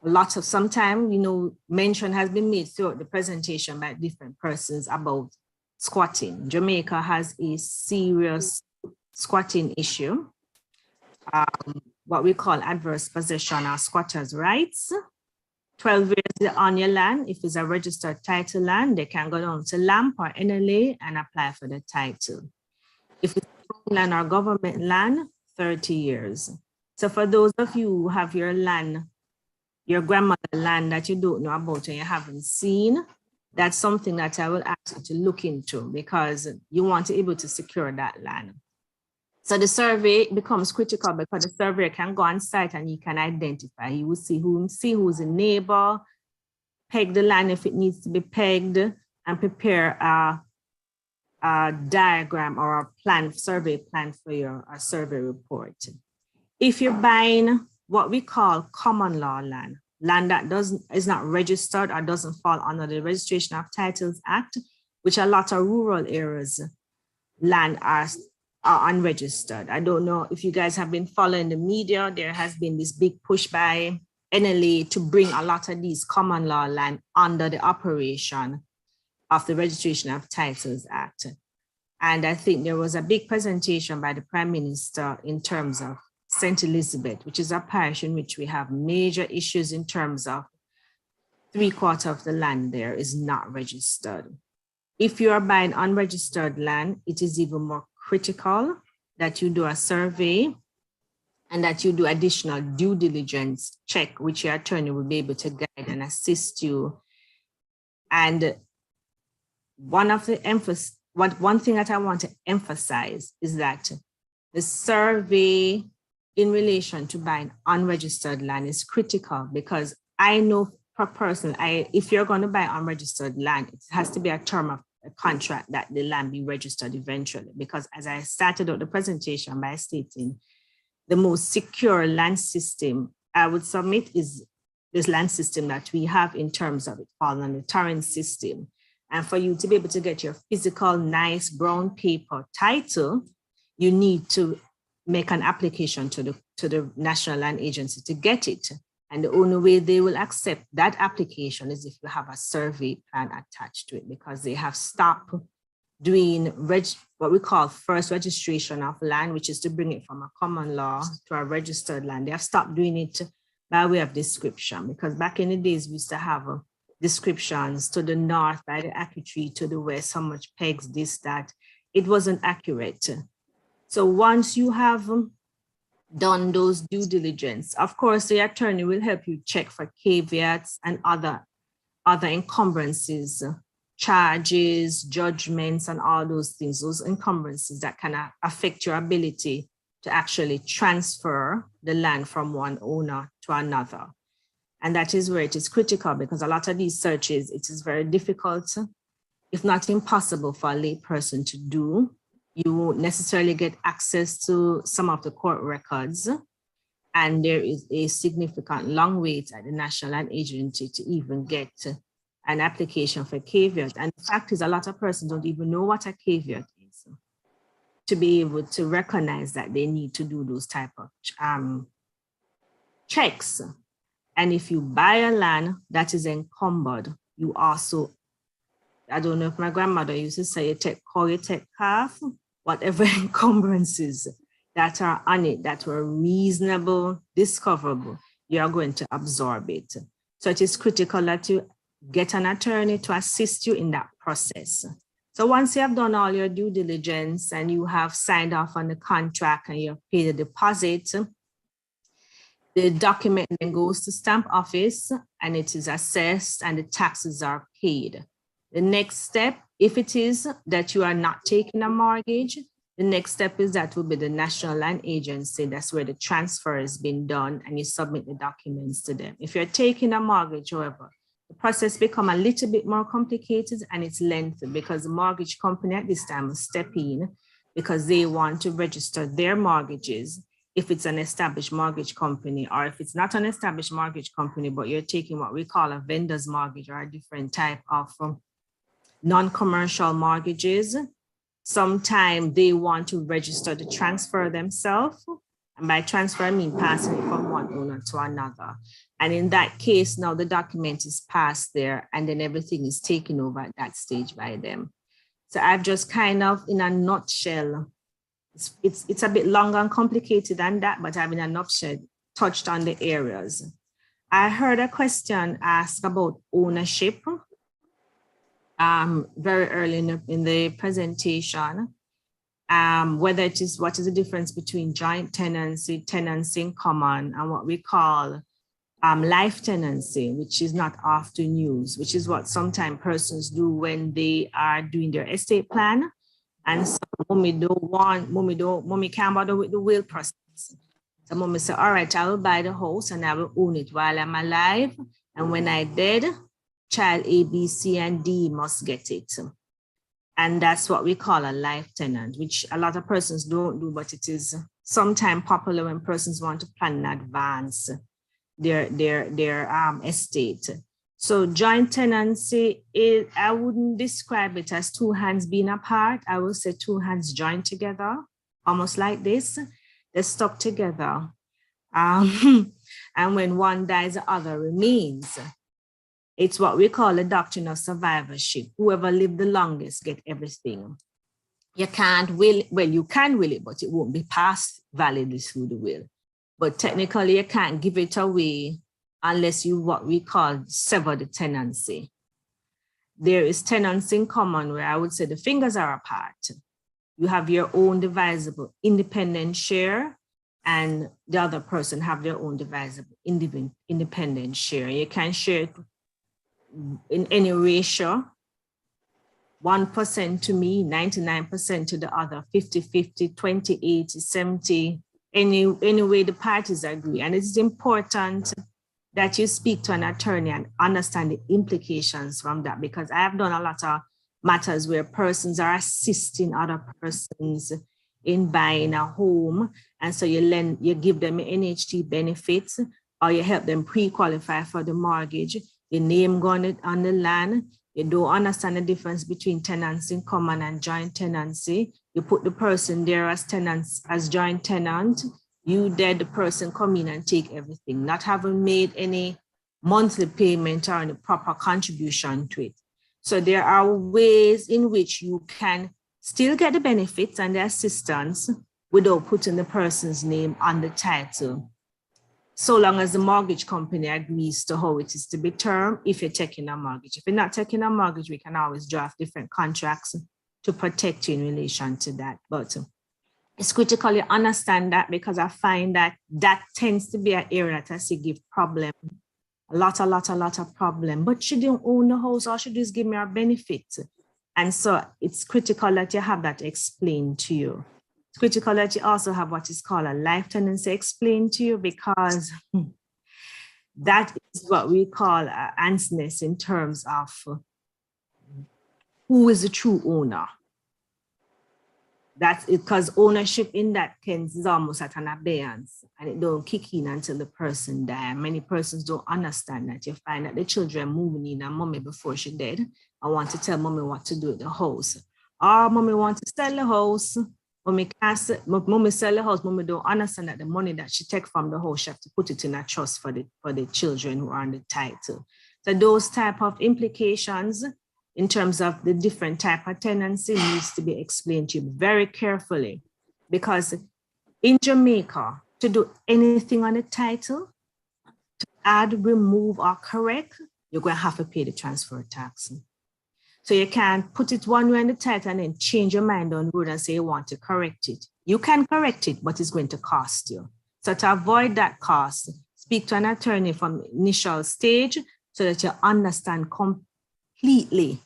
A lot of sometimes, mention has been made throughout the presentation by different persons about squatting. Jamaica has a serious squatting issue. What we call adverse possession or squatters' rights. 12 years on your land. If it's a registered title land, they can go down to LAMP or NLA and apply for the title. If it's land or government land, 30 years. So for those of you who have your land, your grandmother land that you don't know about and you haven't seen, that's something that I will ask you to look into, because you want to be able to secure that land. So the survey becomes critical because the surveyor can go on site and you can identify. You will see who's a neighbor, peg the land if it needs to be pegged, and prepare a diagram or a plan, survey plan for your survey report. If you're buying what we call common law land, land that is not registered or doesn't fall under the Registration of Titles Act, which a lot of rural areas land are unregistered. I don't know if you guys have been following the media. There has been this big push by NLA to bring a lot of these common law land under the operation of the Registration of Titles Act. And I think there was a big presentation by the Prime Minister in terms of St. Elizabeth, which is a parish in which we have major issues in terms of 3/4 of the land there is not registered. If you are buying unregistered land, it is even more critical that you do a survey and that you do additional due diligence check, which your attorney will be able to guide and assist you. And one thing that I want to emphasize is that the survey in relation to buying unregistered land is critical, because I know per person, if you're going to buy unregistered land, it has to be a term of a contract that the land be registered eventually. Because as I started out the presentation by stating, the most secure land system I would submit is this land system that we have in terms of it falling on the torrent system. And for you to be able to get your physical, nice brown paper title, you need to make an application to the National Land Agency to get it. And the only way they will accept that application is if you have a survey plan attached to it, because they have stopped doing what we call first registration of land, which is to bring it from a common law to a registered land. They have stopped doing it by way of description, because back in the days we used to have descriptions to the north by the Aki tree, to the west, how much pegs, this, that. It wasn't accurate. So once you have done those due diligence, of course, the attorney will help you check for caveats and other encumbrances, charges, judgments, and all those things, those encumbrances that can affect your ability to actually transfer the land from one owner to another. And that is where it is critical, because a lot of these searches, it is very difficult, if not impossible, for a lay person to do. You won't necessarily get access to some of the court records, and there is a significant long wait at the National Land Agency to even get an application for caveat. And the fact is, a lot of persons don't even know what a caveat is, to be able to recognize that they need to do those type of checks. And if you buy a land that is encumbered, you also, I don't know if my grandmother used to say, you take cow, you take calf, whatever encumbrances that are on it that were reasonable, discoverable, you are going to absorb it. So it is critical that you get an attorney to assist you in that process. So once you have done all your due diligence and you have signed off on the contract and you have paid the deposit, the document then goes to stamp office and it is assessed and the taxes are paid. The next step, if it is that you are not taking a mortgage, the next step is that will be the National Land Agency. That's where the transfer has been done and you submit the documents to them. If you're taking a mortgage, however, the process becomes a little bit more complicated and it's lengthy, because the mortgage company at this time will step in because they want to register their mortgages if it's an established mortgage company, or if it's not an established mortgage company, but you're taking what we call a vendor's mortgage or a different type of non-commercial mortgages. Sometimes they want to register the transfer themselves. And by transfer, I mean passing it from one owner to another. And in that case, now the document is passed there and then everything is taken over at that stage by them. So I've just kind of, in a nutshell, it's a bit longer and complicated than that, but I've in a nutshell touched on the areas. I heard a question asked about ownership very early in the presentation, whether it is, what is the difference between joint tenancy, tenancy in common, and what we call life tenancy, which is not often used, which is what sometimes persons do when they are doing their estate plan. And so mommy can't bother with the will process. So mommy said, all right, I will buy the house and I will own it while I'm alive. And when I dead, child A, B, C, and D must get it. And that's what we call a life tenant, which a lot of persons don't do, but it is sometimes popular when persons want to plan in advance their estate. So joint tenancy, I wouldn't describe it as two hands being apart. I will say two hands joined together, almost like this. They're stuck together. And when one dies, the other remains. It's what we call a doctrine of survivorship. Whoever lived the longest get everything. You can't will, well, you can will it, but it won't be passed validly through the will. But technically, you can't give it away unless you, what we call, sever the tenancy. There is tenancy in common where I would say the fingers are apart. You have your own divisible independent share and the other person have their own divisible independent share. You can share it in any ratio, 1% to me, 99% to the other, 50-50, 20-80, 70, any way the parties agree. And it's important that you speak to an attorney and understand the implications from that, because I have done a lot of matters where persons are assisting other persons in buying a home. And so you give them NHT benefits, or you help them pre-qualify for the mortgage. Your name going on the land. You don't understand the difference between tenants in common and joint tenancy. You put the person there as tenants, as joint tenant. You the person come in and take everything, not having made any monthly payment or any proper contribution to it. So there are ways in which you can still get the benefits and the assistance without putting the person's name on the title, so long as the mortgage company agrees to how it is to be termed if you're taking a mortgage. If you're not taking a mortgage, we can always draft different contracts to protect you in relation to that. But it's critical you understand that, because I find that tends to be an area that I see give problem, a lot of problem. But should you own the house, or should you just give me a benefit? And so it's critical that you have that explained to you. It's critical that you also have what is called a life tenancy explained to you, because that is what we call ansness in terms of who is the true owner. That's it, because ownership in that case is almost at an abeyance, and it don't kick in until the person dies. Many persons don't understand that. You find that the children moving in and mommy before she dead and want to tell mommy what to do with the house. Or mommy want to sell the house. Mommy sell the house. Mommy don't understand that the money that she take from the house, she have to put it in a trust for the children who are on the title. So those type of implications in terms of the different type of tenancy needs to be explained to you very carefully, because in Jamaica, to do anything on the title, to add, remove, or correct, you're going to have to pay the transfer tax. So you can't put it one way on the title and then change your mind on the road and say you want to correct it. You can correct it, but it's going to cost you. So to avoid that cost, speak to an attorney from the initial stage so that you understand completely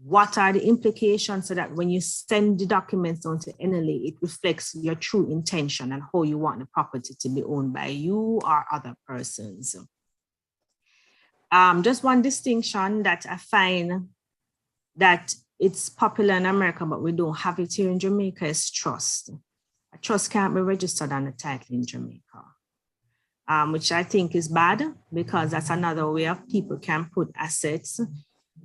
what are the implications, so that when you send the documents on to NLA, it reflects your true intention and how you want the property to be owned by you or other persons. Just one distinction that I find that it's popular in America, but we don't have it here in Jamaica, is trust. A trust can't be registered on a title in Jamaica, which I think is bad, because that's another way of people can put assets.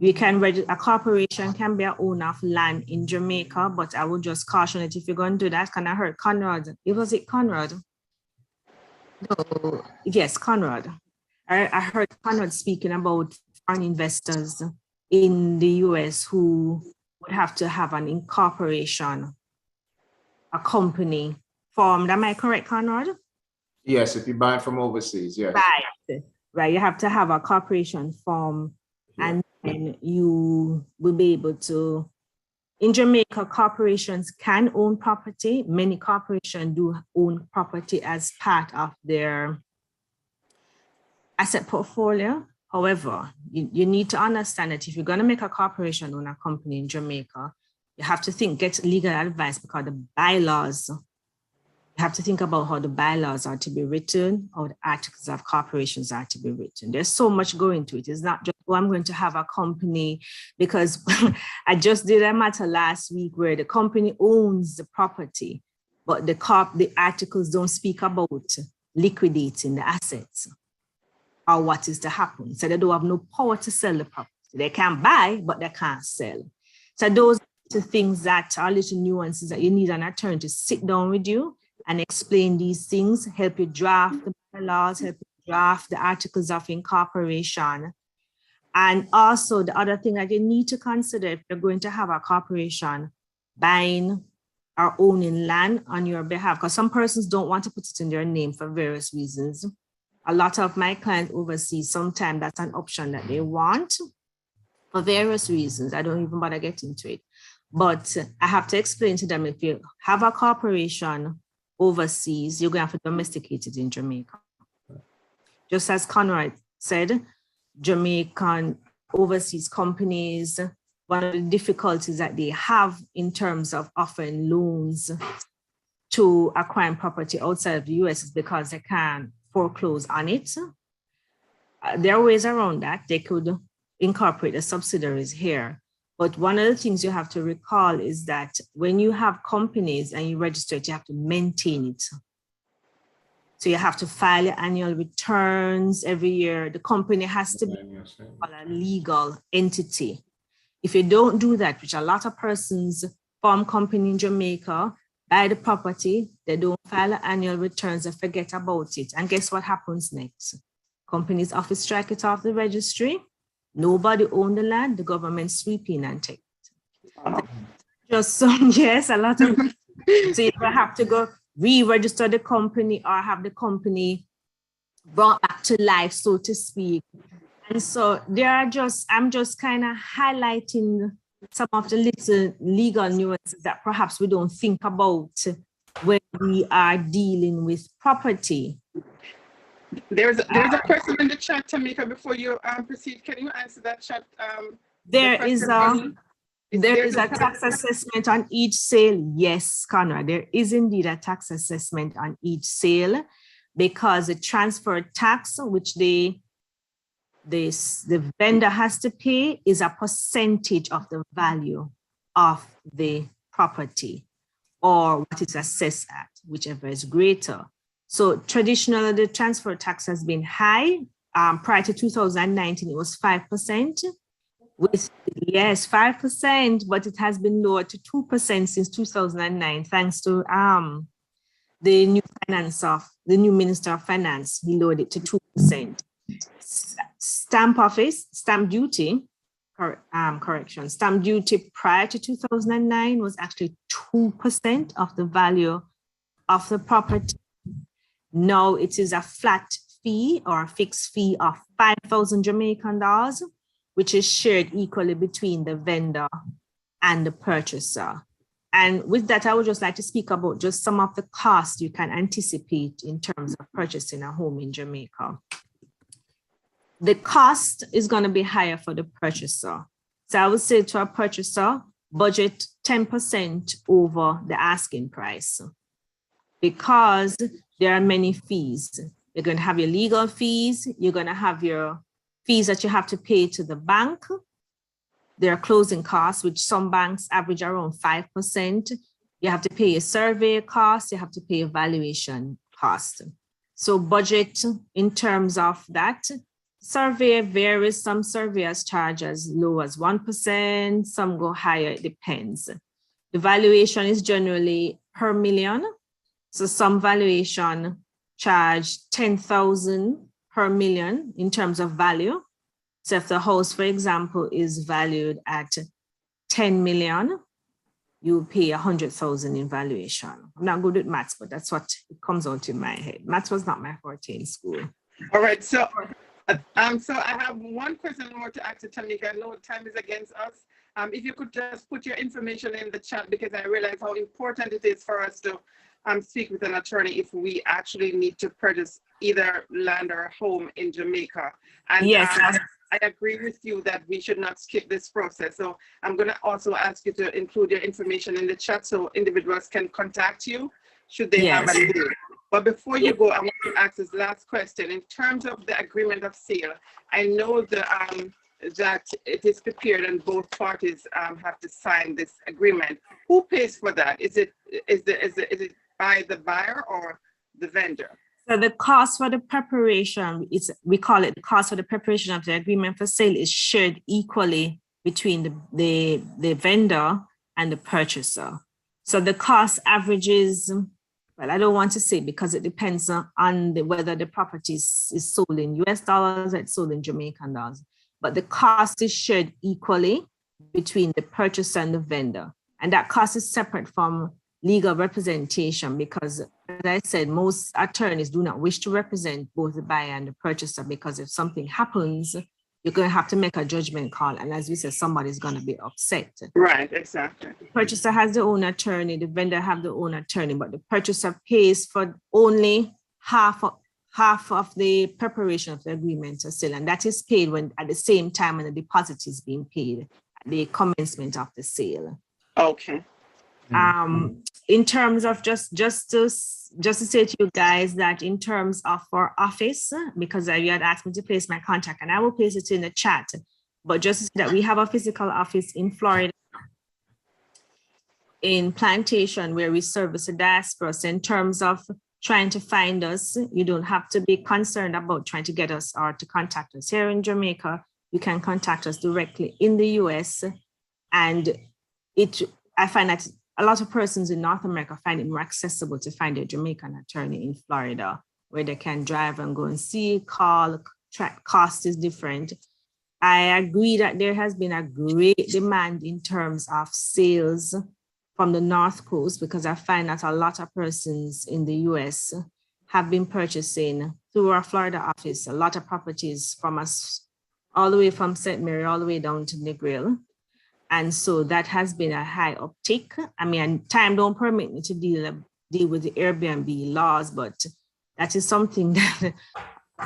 We can register, a corporation can be an owner of land in Jamaica, but I would just caution it if you're going to do that. Can I heard Conrad? Was it Conrad? No, yes, Conrad. I heard Conrad speaking about foreign investors in the US who would have to have an incorporation, a company formed. Am I correct, Conrad? Yes, if you buy from overseas, yes. Right. You have to have a corporation formed, and then you will be able to. In Jamaica, corporations can own property. Many corporations do own property as part of their asset portfolio. However, you need to understand that if you're going to make a corporation own a company in Jamaica, you have to get legal advice, because the bylaws, you have to think about how the bylaws are to be written, how the articles of corporations are to be written. There's so much going to it. It's not just, oh, I'm going to have a company, because I just did a matter last week where the company owns the property, but the articles don't speak about liquidating the assets or what is to happen. So they don't have no power to sell the property. They can buy, but they can't sell. So those are the things that are little nuances that you need an attorney to sit down with you and explain these things, help you draft the bylaws, help you draft the articles of incorporation. And also the other thing that you need to consider if you're going to have a corporation buying or owning land on your behalf, because some persons don't want to put it in their name for various reasons. A lot of my clients overseas, sometimes that's an option that they want for various reasons. I don't even bother getting into it. But I have to explain to them, if you have a corporation overseas, you're going to have to domesticate it in Jamaica. Just as Conrad said, Jamaican overseas companies, one of the difficulties that they have in terms of offering loans to acquiring property outside of the US is because they can't foreclose on it. There are ways around that. They could incorporate the subsidiaries here. But one of the things you have to recall is that when you have companies and you register it, you have to maintain it. So you have to file your annual returns every year. The company has to be a legal entity. If you don't do that, which a lot of persons form company in Jamaica, buy the property, they don't file annual returns and forget about it. And guess what happens next? Company's office strike it off the registry. Nobody own the land, the government sweep in and take it. Just so, yes, a lot of, so you have to go re-register the company or have the company brought back to life, so to speak. And so I'm just kind of highlighting some of the little legal nuances that perhaps we don't think about when we are dealing with property. There's a question in the chat, Tamika, before you proceed. Can you answer that chat? There is a tax assessment on each sale. Yes, Conrad, there is indeed a tax assessment on each sale because the transfer tax, which the vendor has to pay, is a percentage of the value of the property or what it's assessed at, whichever is greater. So traditionally, the transfer tax has been high. Prior to 2019, it was 5%. Yes, 5%, but it has been lowered to 2% since 2009, thanks to the new Minister of Finance. He lowered it to 2%. Stamp duty prior to 2009 was actually 2% of the value of the property. Now it is a flat fee or a fixed fee of 5,000 Jamaican dollars, which is shared equally between the vendor and the purchaser. And with that, I would just like to speak about just some of the costs you can anticipate in terms of purchasing a home in Jamaica. The cost is going to be higher for the purchaser. So I would say to a purchaser, budget 10% over the asking price because there are many fees. You're going to have your legal fees. You're going to have your fees that you have to pay to the bank. There are closing costs, which some banks average around 5%. You have to pay your survey costs. You have to pay a valuation cost. So budget in terms of that. Survey varies. Some surveyors charge as low as 1%. Some go higher. It depends. The valuation is generally per million. So some valuation charge 10,000 per million in terms of value. So if the house, for example, is valued at 10 million, you pay 100,000 in valuation. I'm not good at maths, but that's what it comes out in my head. Maths was not my forte in school. All right, so I have one question more to ask to Tamika. I know time is against us. If you could just put your information in the chat, because I realize how important it is for us to speak with an attorney if we actually need to purchase either land or home in Jamaica. And yes, I agree with you that we should not skip this process. So I'm going to also ask you to include your information in the chat so individuals can contact you should they have a need. But before you go, I want to ask this last question. In terms of the agreement of sale, I know that it is prepared and both parties have to sign this agreement. Who pays for that? Is it by the buyer or the vendor? So the cost for the preparation, we call it the cost for the preparation of the agreement for sale is shared equally between the vendor and the purchaser. So the cost averages, well, I don't want to say because it depends on whether the property is sold in US dollars or it's sold in Jamaican dollars. But the cost is shared equally between the purchaser and the vendor. And that cost is separate from legal representation because, as I said, most attorneys do not wish to represent both the buyer and the purchaser because if something happens, you're going to have to make a judgment call. And as we said, somebody's going to be upset. Right, exactly. The purchaser has their own attorney, the vendor have their own attorney, but the purchaser pays for only half of the preparation of the agreement to sale. And that is paid when at the same time when the deposit is being paid at the commencement of the sale. Okay. In terms of just to say to you guys that in terms of our office, because you had asked me to place my contact, and I will place it in the chat, but just to say that we have a physical office in Florida, in Plantation, where we service the diaspora. So in terms of trying to find us, you don't have to be concerned about trying to get us or to contact us. Here in Jamaica, you can contact us directly in the US. And I find that a lot of persons in North America find it more accessible to find a Jamaican attorney in Florida, where they can drive and go and see, call, track, cost is different. I agree that there has been a great demand in terms of sales from the North Coast, because I find that a lot of persons in the US have been purchasing through our Florida office, a lot of properties from us, all the way from St. Mary, all the way down to Negril. And so that has been a high uptick. I mean, time don't permit me to deal with the Airbnb laws, but that is something that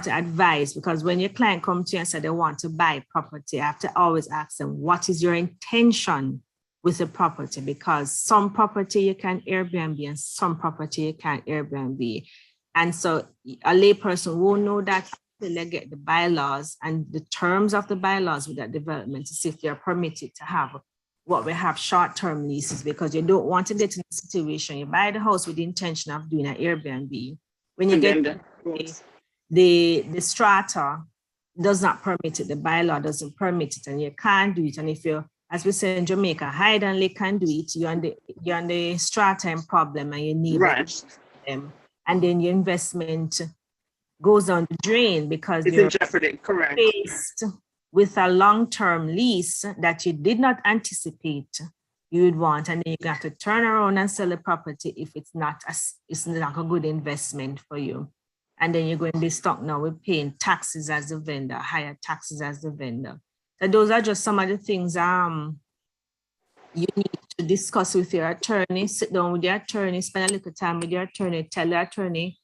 to advise, because when your client comes to you and say they want to buy property, I have to always ask them, what is your intention with the property? Because some property you can Airbnb and some property you can't Airbnb. And so a layperson won't know that until they get the bylaws and the terms of the bylaws with that development to see if they're permitted to have what we have short-term leases, because you don't want to get in a situation, you buy the house with the intention of doing an Airbnb. When you get the strata does not permit it, the bylaw doesn't permit it, and you can't do it. And if you, as we say in Jamaica, hide and they can do it, you're on the strata problem and you need them. And then your investment goes on the drain because it's you're in jeopardy, correct, faced with a long-term lease that you did not anticipate you would want, and then you have to turn around and sell the property if it's not a good investment for you. And then you're going to be stuck now with paying taxes as the vendor, higher taxes as the vendor. So those are just some of the things you need to discuss with your attorney. Sit down with your attorney, spend a little time with your attorney, tell your attorney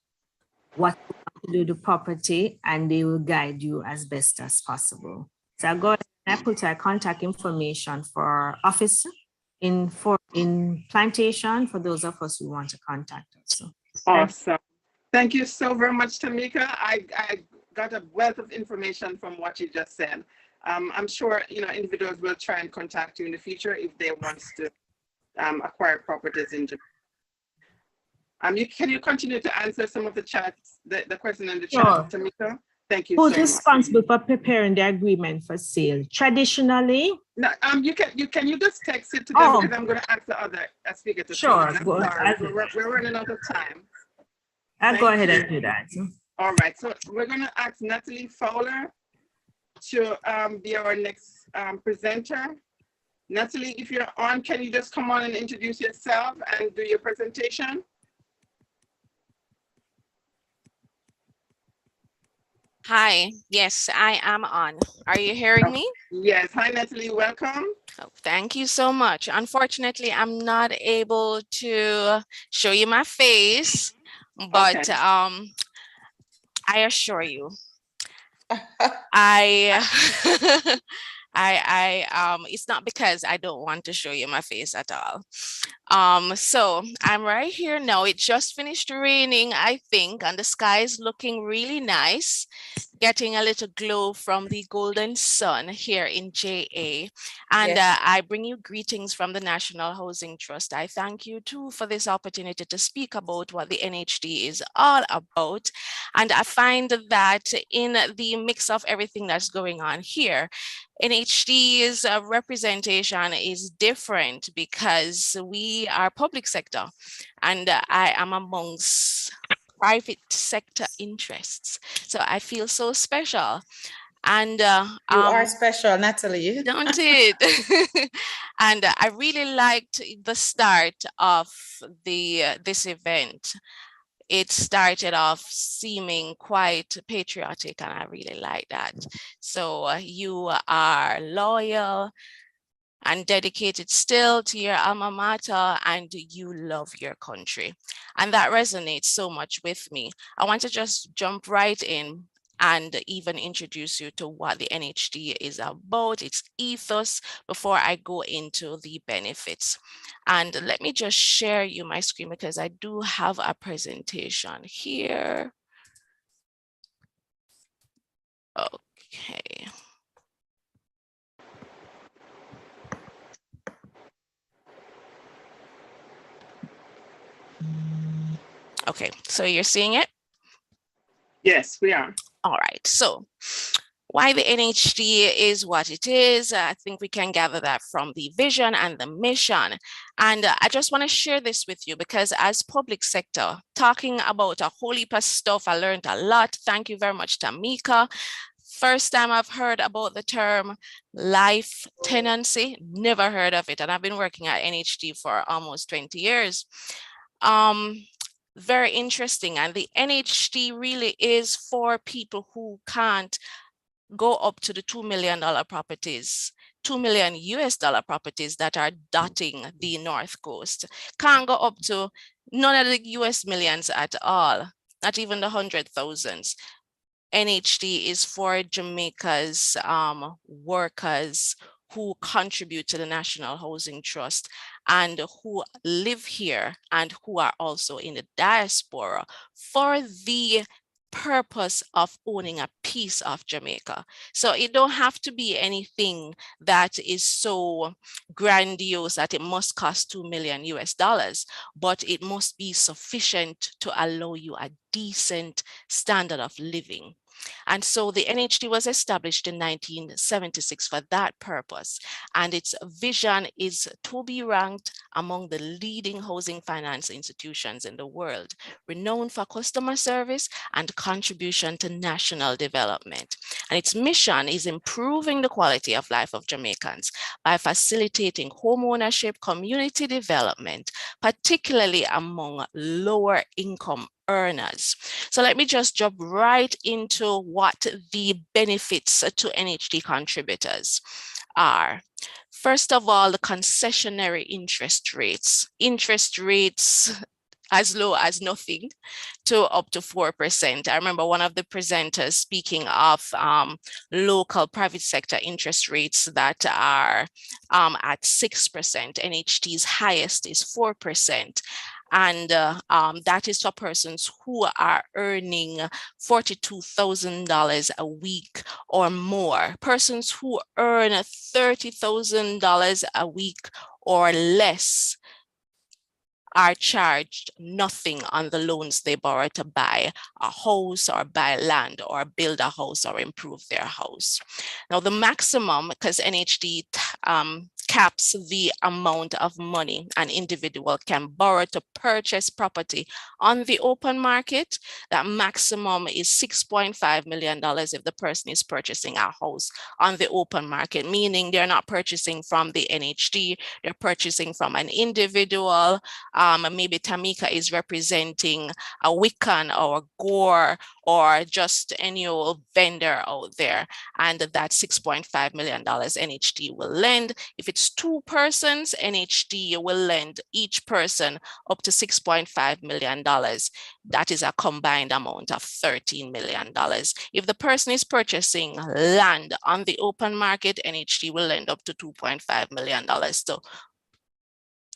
what you want to do with the property, and they will guide you as best as possible. So I go ahead and I put our contact information for our office in Plantation for those of us who want to contact us. So, awesome. Thank you so very much, Tamika. I got a wealth of information from what you just said. I'm sure individuals will try and contact you in the future if they want to acquire properties in Japan. Can you continue to answer some of the chats, the question in the chat, Tamika? Thank you. Who's responsible for preparing the agreement for sale? Traditionally, no, you just text it to them because I'm going to ask the other speaker to. Sure, we're running out of time. I'll go ahead and do that. All right, so we're going to ask Natalie Fowler to be our next presenter. Natalie, if you're on, can you just come on and introduce yourself and do your presentation? Hi, yes, I am on. Are you hearing me? Yes, hi Natalie, welcome. Oh, thank you so much. Unfortunately, I'm not able to show you my face, but okay. I assure you, it's not because I don't want to show you my face at all. So I'm right here now. It just finished raining, I think, and the sky is looking really nice, getting a little glow from the golden sun here in JA. And yes. I bring you greetings from the National Housing Trust. I thank you too for this opportunity to speak about what the NHD is all about. And I find that in the mix of everything that's going on here, NHD's representation is different because we are public sector, and I am amongst private sector interests. So I feel so special. And you are special, Natalie. Don't it? And I really liked the start of this event. It started off seeming quite patriotic, and I really like that. So you are loyal and dedicated still to your alma mater, and you love your country. And that resonates so much with me. I want to just jump right in. and even introduce you to what the NHD is about, its ethos, before I go into the benefits. And let me just share you my screen because I do have a presentation here. Okay. Okay, so you're seeing it? Yes, we are. All right, so why the NHD is what it is, I think we can gather that from the vision and the mission. And I just want to share this with you because as public sector, talking about a whole heap of stuff, I learned a lot. Thank you very much, Tamika. First time I've heard about the term life tenancy, never heard of it. And I've been working at NHD for almost 20 years. Very interesting. And the NHD really is for people who can't go up to the $2 million properties, $2 million US properties that are dotting the North Coast. Can't go up to none of the US millions at all, not even the 100,000s. NHD is for Jamaica's workers who contribute to the National Housing Trust and who live here and who are also in the diaspora for the purpose of owning a piece of Jamaica. So it don't have to be anything that is so grandiose that it must cost $2 million US, but it must be sufficient to allow you a decent standard of living. And so the NHD was established in 1976 for that purpose. And its vision is to be ranked among the leading housing finance institutions in the world, renowned for customer service and contribution to national development. And its mission is improving the quality of life of Jamaicans by facilitating home ownership, community development, particularly among lower income earners. So let me just jump right into what the benefits to NHD contributors are. First of all, the concessionary interest rates. Interest rates as low as nothing to up to 4%. I remember one of the presenters speaking of local private sector interest rates that are at 6%. NHD's highest is 4%. And that is for persons who are earning $42,000 a week or more. Persons who earn $30,000 a week or less are charged nothing on the loans they borrow to buy a house or buy land or build a house or improve their house. Now the maximum, because NHD caps the amount of money an individual can borrow to purchase property on the open market, that maximum is $6.5 million if the person is purchasing a house on the open market, meaning they're not purchasing from the NHD, they're purchasing from an individual. Maybe Tamika is representing a Wiccan or a Gore or just any old vendor out there. And that $6.5 million NHD will lend. If it's two persons, NHD will lend each person up to $6.5 million. That is a combined amount of $13 million. If the person is purchasing land on the open market, NHD will lend up to $2.5 million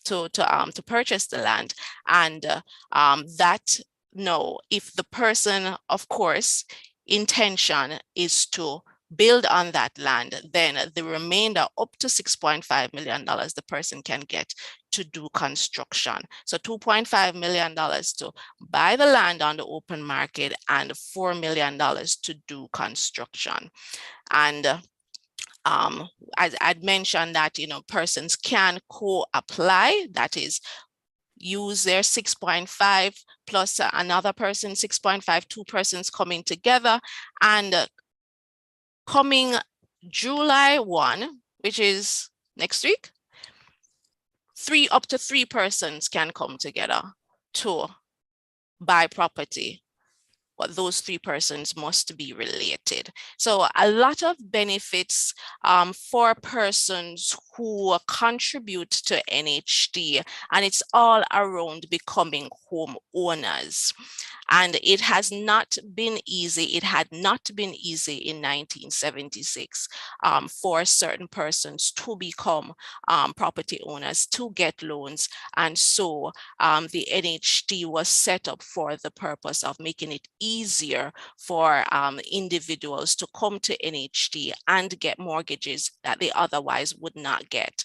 to purchase the land. And if the person, of course, intention is to build on that land, then the remainder up to $6.5 million the person can get to do construction. So $2.5 million to buy the land on the open market and $4 million to do construction. And I'd mentioned that, persons can co-apply, that is, use their 6.5 plus another person, 6.5, two persons coming together. And coming July 1, which is next week, up to three persons can come together to buy property. But those three persons must be related. contributed. So a lot of benefits for persons who contribute to NHD, and it's all around becoming homeowners. And it has not been easy. It had not been easy in 1976 for certain persons to become property owners, to get loans. And so the NHD was set up for the purpose of making it easier for individuals to come to NHD and get mortgages that they otherwise would not get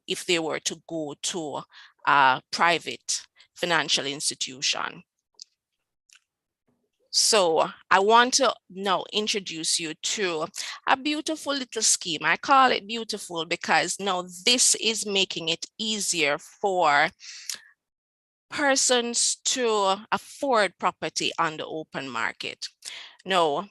if they were to go to a private financial institution. So I want to now introduce you to a beautiful little scheme. I call it beautiful because now this is making it easier for persons to afford property on the open market. Now,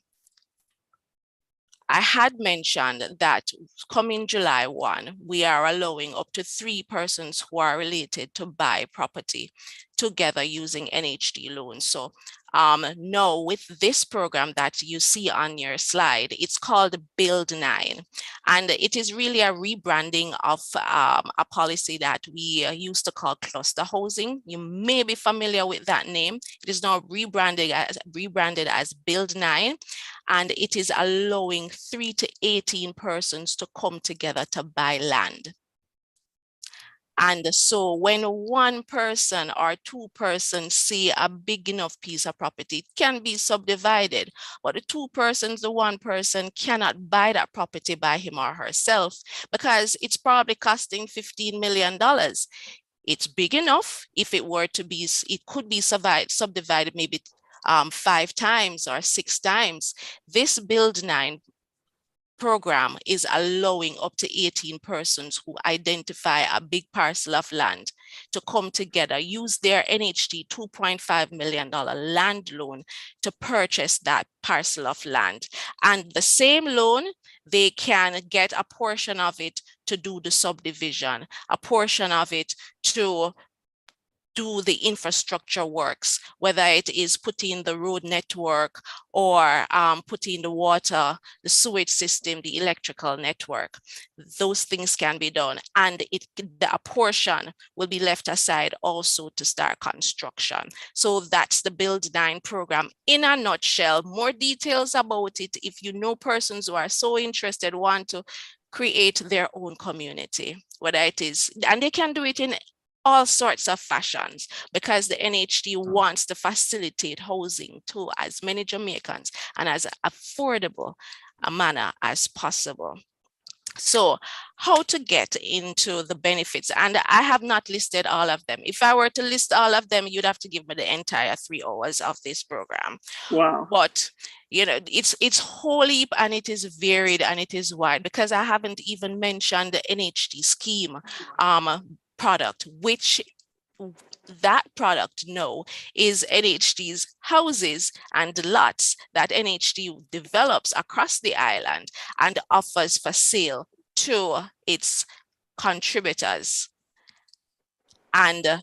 I had mentioned that coming July 1, we are allowing up to 3 persons who are related to buy property together using NHD loans. So now with this program that you see on your slide, it's called Build 9. And it is really a rebranding of a policy that we used to call cluster housing. You may be familiar with that name. It is now rebranded as Build 9. And it is allowing 3 to 18 persons to come together to buy land. And so when one person or 2 persons see a big enough piece of property, it can be subdivided, but the 2 persons, the 1 person cannot buy that property by him or herself because it's probably costing $15 million. It's big enough. If it were to be, it could be subdivided maybe 5 times or 6 times. This Build 9 program is allowing up to 18 persons who identify a big parcel of land to come together, use their NHD $2.5 million land loan to purchase that parcel of land. And the same loan, they can get a portion of it to do the subdivision, a portion of it to do the infrastructure works, whether it is putting the road network or putting the water, the sewage system, the electrical network. Those things can be done. And a portion will be left aside also to start construction. So that's the Build 9 program in a nutshell. More details about it if you know persons who are so interested, want to create their own community, whether it is, and they can do it in all sorts of fashions because the NHD wants to facilitate housing to as many Jamaicans and as affordable a manner as possible. So how to get into the benefits, and I have not listed all of them. If I were to list all of them, you'd have to give me the entire 3 hours of this program. Wow. But you know, it's wholly and it is varied and it is wide because I haven't even mentioned the NHD scheme product, which that product is NHD's houses and lots that NHD develops across the island and offers for sale to its contributors. And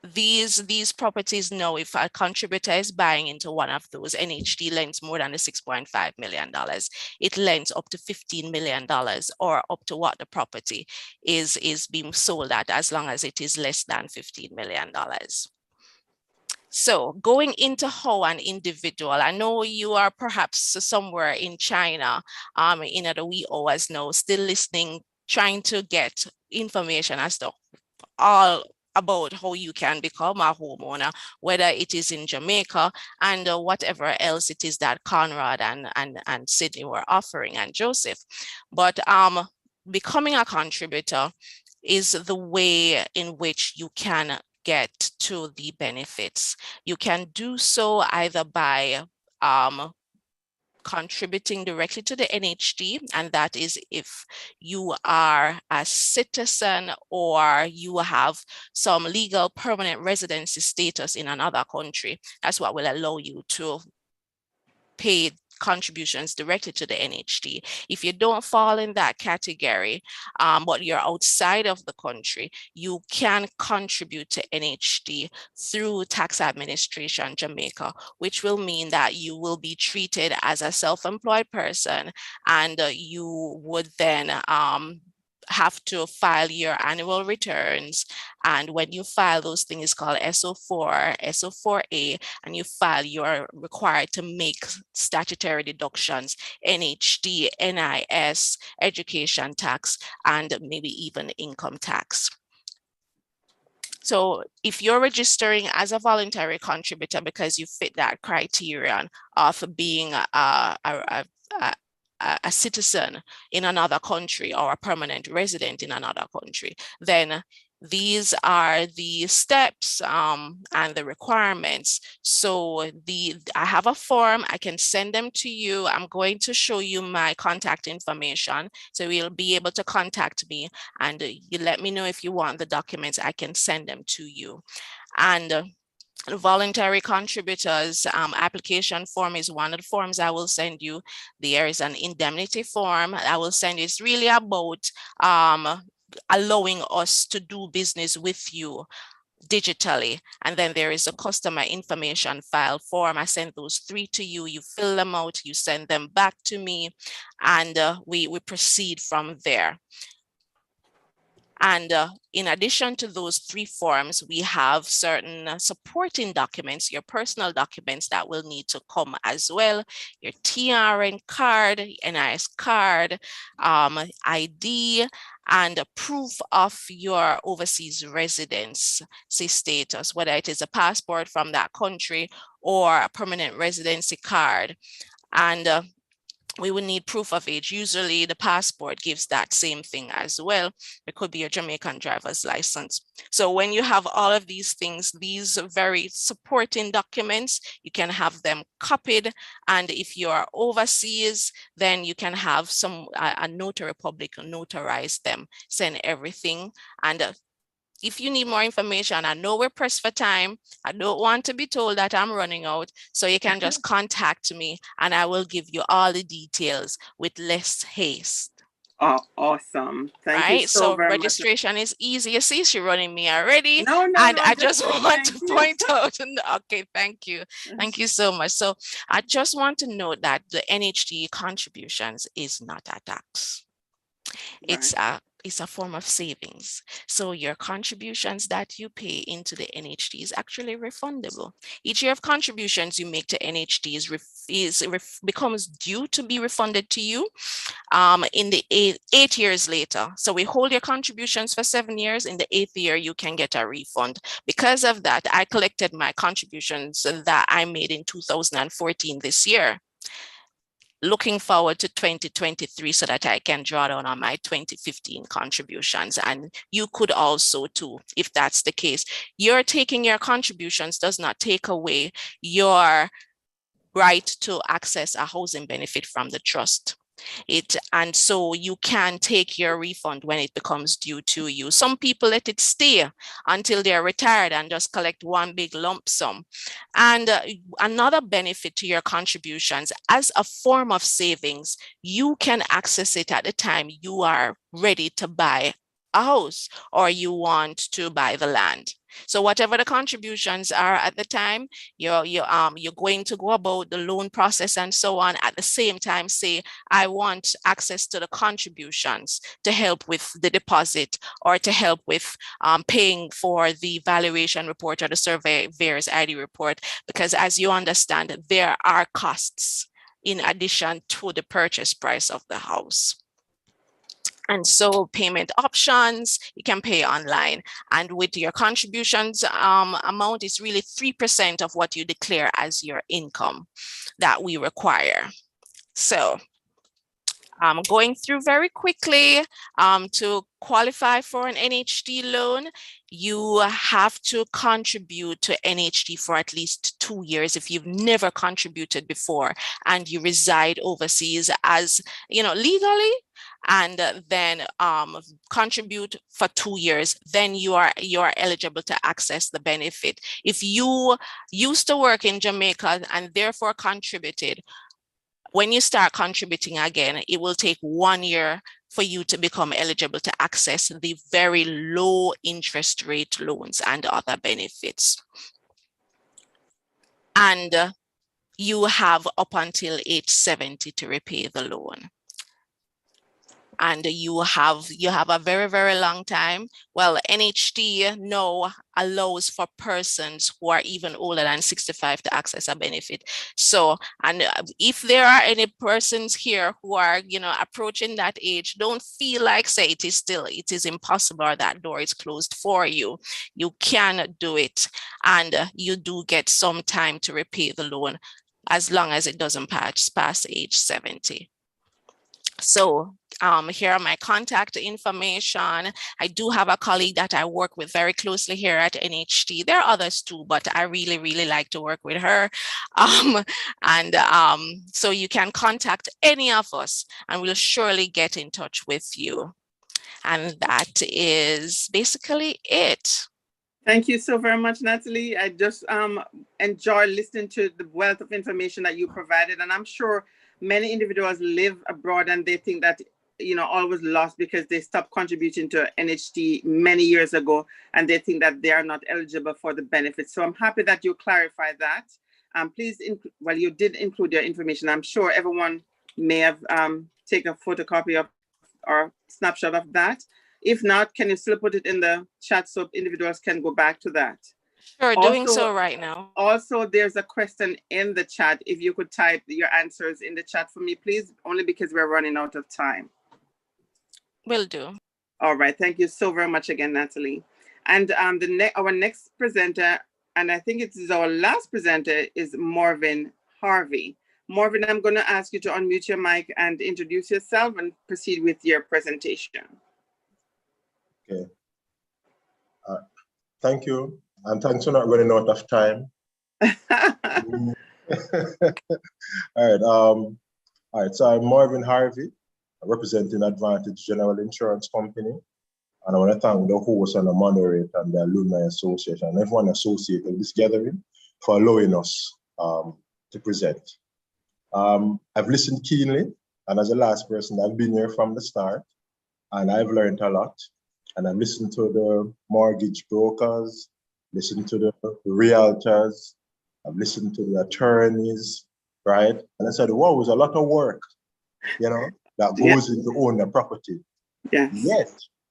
these properties know if a contributor is buying into one of those, NHD lends more than the $6.5 million. It lends up to $15 million or up to what the property is being sold at, as long as it is less than $15 million. So going into how an individual, I know you are perhaps somewhere in China in the wee hours now, still listening, trying to get information as to all about how you can become a homeowner, whether it is in Jamaica and whatever else it is that Conrad and Sydney were offering, and Joseph. But becoming a contributor is the way in which you can get to the benefits. You can do so either by contributing directly to the NHD, and that is if you are a citizen or you have some legal permanent residency status in another country. That's what will allow you to pay contributions directly to the NHD. If you don't fall in that category, but you're outside of the country, you can contribute to NHD through Tax Administration Jamaica, which will mean that you will be treated as a self-employed person, and you would then have to file your annual returns. And when you file those things called SO4, SO4A, and you file, you're required to make statutory deductions, NHD, NIS, education tax, and maybe even income tax. So if you're registering as a voluntary contributor because you fit that criterion of being a citizen in another country or a permanent resident in another country, then these are the steps and the requirements. So I have a form, I can send them to you. I'm going to show you my contact information. So you'll be able to contact me, and you let me know if you want the documents, I can send them to you. And voluntary contributors application form is one of the forms I will send you. There is an indemnity form I will send you. It's really about allowing us to do business with you digitally. And then there is a customer information file form. I send those 3 to you. You fill them out, you send them back to me, and we proceed from there. And in addition to those 3 forms, we have certain supporting documents, your personal documents that will need to come as well. Your TRN card, NIS card, ID, and a proof of your overseas residency status, whether it is a passport from that country or a permanent residency card. And we will need proof of age. Usually the passport gives that same thing as well. It could be a Jamaican driver's license. So when you have all of these things, these very supporting documents, you can have them copied. And if you are overseas, then you can have a notary public notarize them, send everything. And if you need more information, I know we're pressed for time. I don't want to be told that I'm running out. So you can just contact me and I will give you all the details with less haste. Oh, awesome. Thank you so very much. Registration is easy. You see, she's running me already. No, I just want to point out. Okay, thank you. Thank you so much. So I just want to note that the NHD contributions is not a tax. It's a form of savings. So your contributions that you pay into the NHD is actually refundable. Each year of contributions you make to NHD becomes due to be refunded to you in the 8 years later. So we hold your contributions for 7 years. In the 8th year, you can get a refund. Because of that, I collected my contributions that I made in 2014 this year, looking forward to 2023 so that I can draw down on my 2015 contributions. And you could also too, if that's the case. Your taking your contributions does not take away your right to access a housing benefit from the trust. And so you can take your refund when it becomes due to you. Some people let it stay until they're retired and just collect one big lump sum. And another benefit to your contributions, as a form of savings, you can access it at the time you are ready to buy a house or you want to buy the land. So whatever the contributions are at the time, you're going to go about the loan process and so on. At the same time, say, I want access to the contributions to help with the deposit or to help with paying for the valuation report or the surveyor's ID report, because as you understand, there are costs in addition to the purchase price of the house. And so payment options, you can pay online. And with your contributions amount, is really 3% of what you declare as your income that we require. So I'm going through very quickly. To qualify for an NHD loan, you have to contribute to NHD for at least 2 years if you've never contributed before and you reside overseas as, legally, and then contribute for 2 years, then you are eligible to access the benefit. If you used to work in Jamaica and therefore contributed, when you start contributing again, it will take 1 year for you to become eligible to access the very low interest rate loans and other benefits. And you have up until age 70 to repay the loan. And you have a very, very long time. Well, NHT now allows for persons who are even older than 65 to access a benefit. So, and if there are any persons here who are, approaching that age, don't feel like say it is impossible or that door is closed for you. You can do it, and you do get some time to repay the loan as long as it doesn't pass age 70. So here are my contact information. I do have a colleague that I work with very closely here at NHT. There are others too, but I really, really like to work with her. So you can contact any of us and we'll surely get in touch with you. And that is basically it. Thank you so very much, Natalie. I just enjoy listening to the wealth of information that you provided. And I'm sure many individuals live abroad and they think that, all was lost because they stopped contributing to NHT many years ago, and they think that they are not eligible for the benefits. So I'm happy that you clarified that. Please, you did include your information. I'm sure everyone may have taken a photocopy of or snapshot of that. If not, can you still put it in the chat so individuals can go back to that? Sure, doing so right now. Also, there's a question in the chat. If you could type your answers in the chat for me, please, only because we're running out of time. Will do. All right, thank you so very much again, Natalie. And our next presenter, and I think it is our last presenter, is Marvin Harvey. Marvin, I'm going to ask you to unmute your mic and introduce yourself and proceed with your presentation. Okay. Thank you. And thanks for not running out of time. All right. So I'm Marvin Harvey, representing Advantage General Insurance Company. And I want to thank the host and the moderator and the Alumni Association and everyone associated with this gathering for allowing us to present. I've listened keenly, and as the last person, I've been here from the start, and I've learned a lot. And I've listened to the mortgage brokers, listened to the realtors, I've listened to the attorneys, right? And I said, wow, it was a lot of work, that goes into owning the property.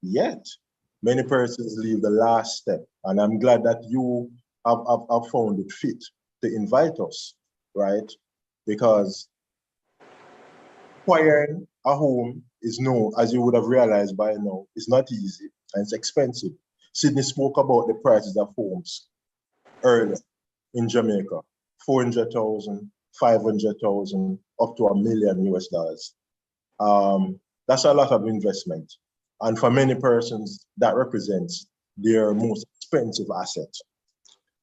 Yet, many persons leave the last step. And I'm glad that you have found it fit to invite us, right? Because acquiring a home is as you would have realized by now, it's not easy and it's expensive. Sydney spoke about the prices of homes earlier in Jamaica, 400,000, 500,000, up to $1 million US. That's a lot of investment. And for many persons, that represents their most expensive asset.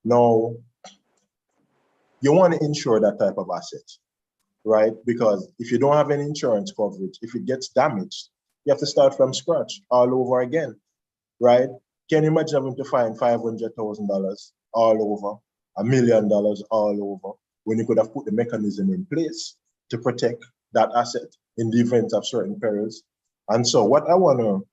Now, you want to insure that type of asset, right? Because if you don't have any insurance coverage, if it gets damaged, you have to start from scratch all over again, right? Can you imagine having to find $500,000 all over, $1 million all over, when you could have put the mechanism in place to protect that asset in the event of certain perils? And so what I want to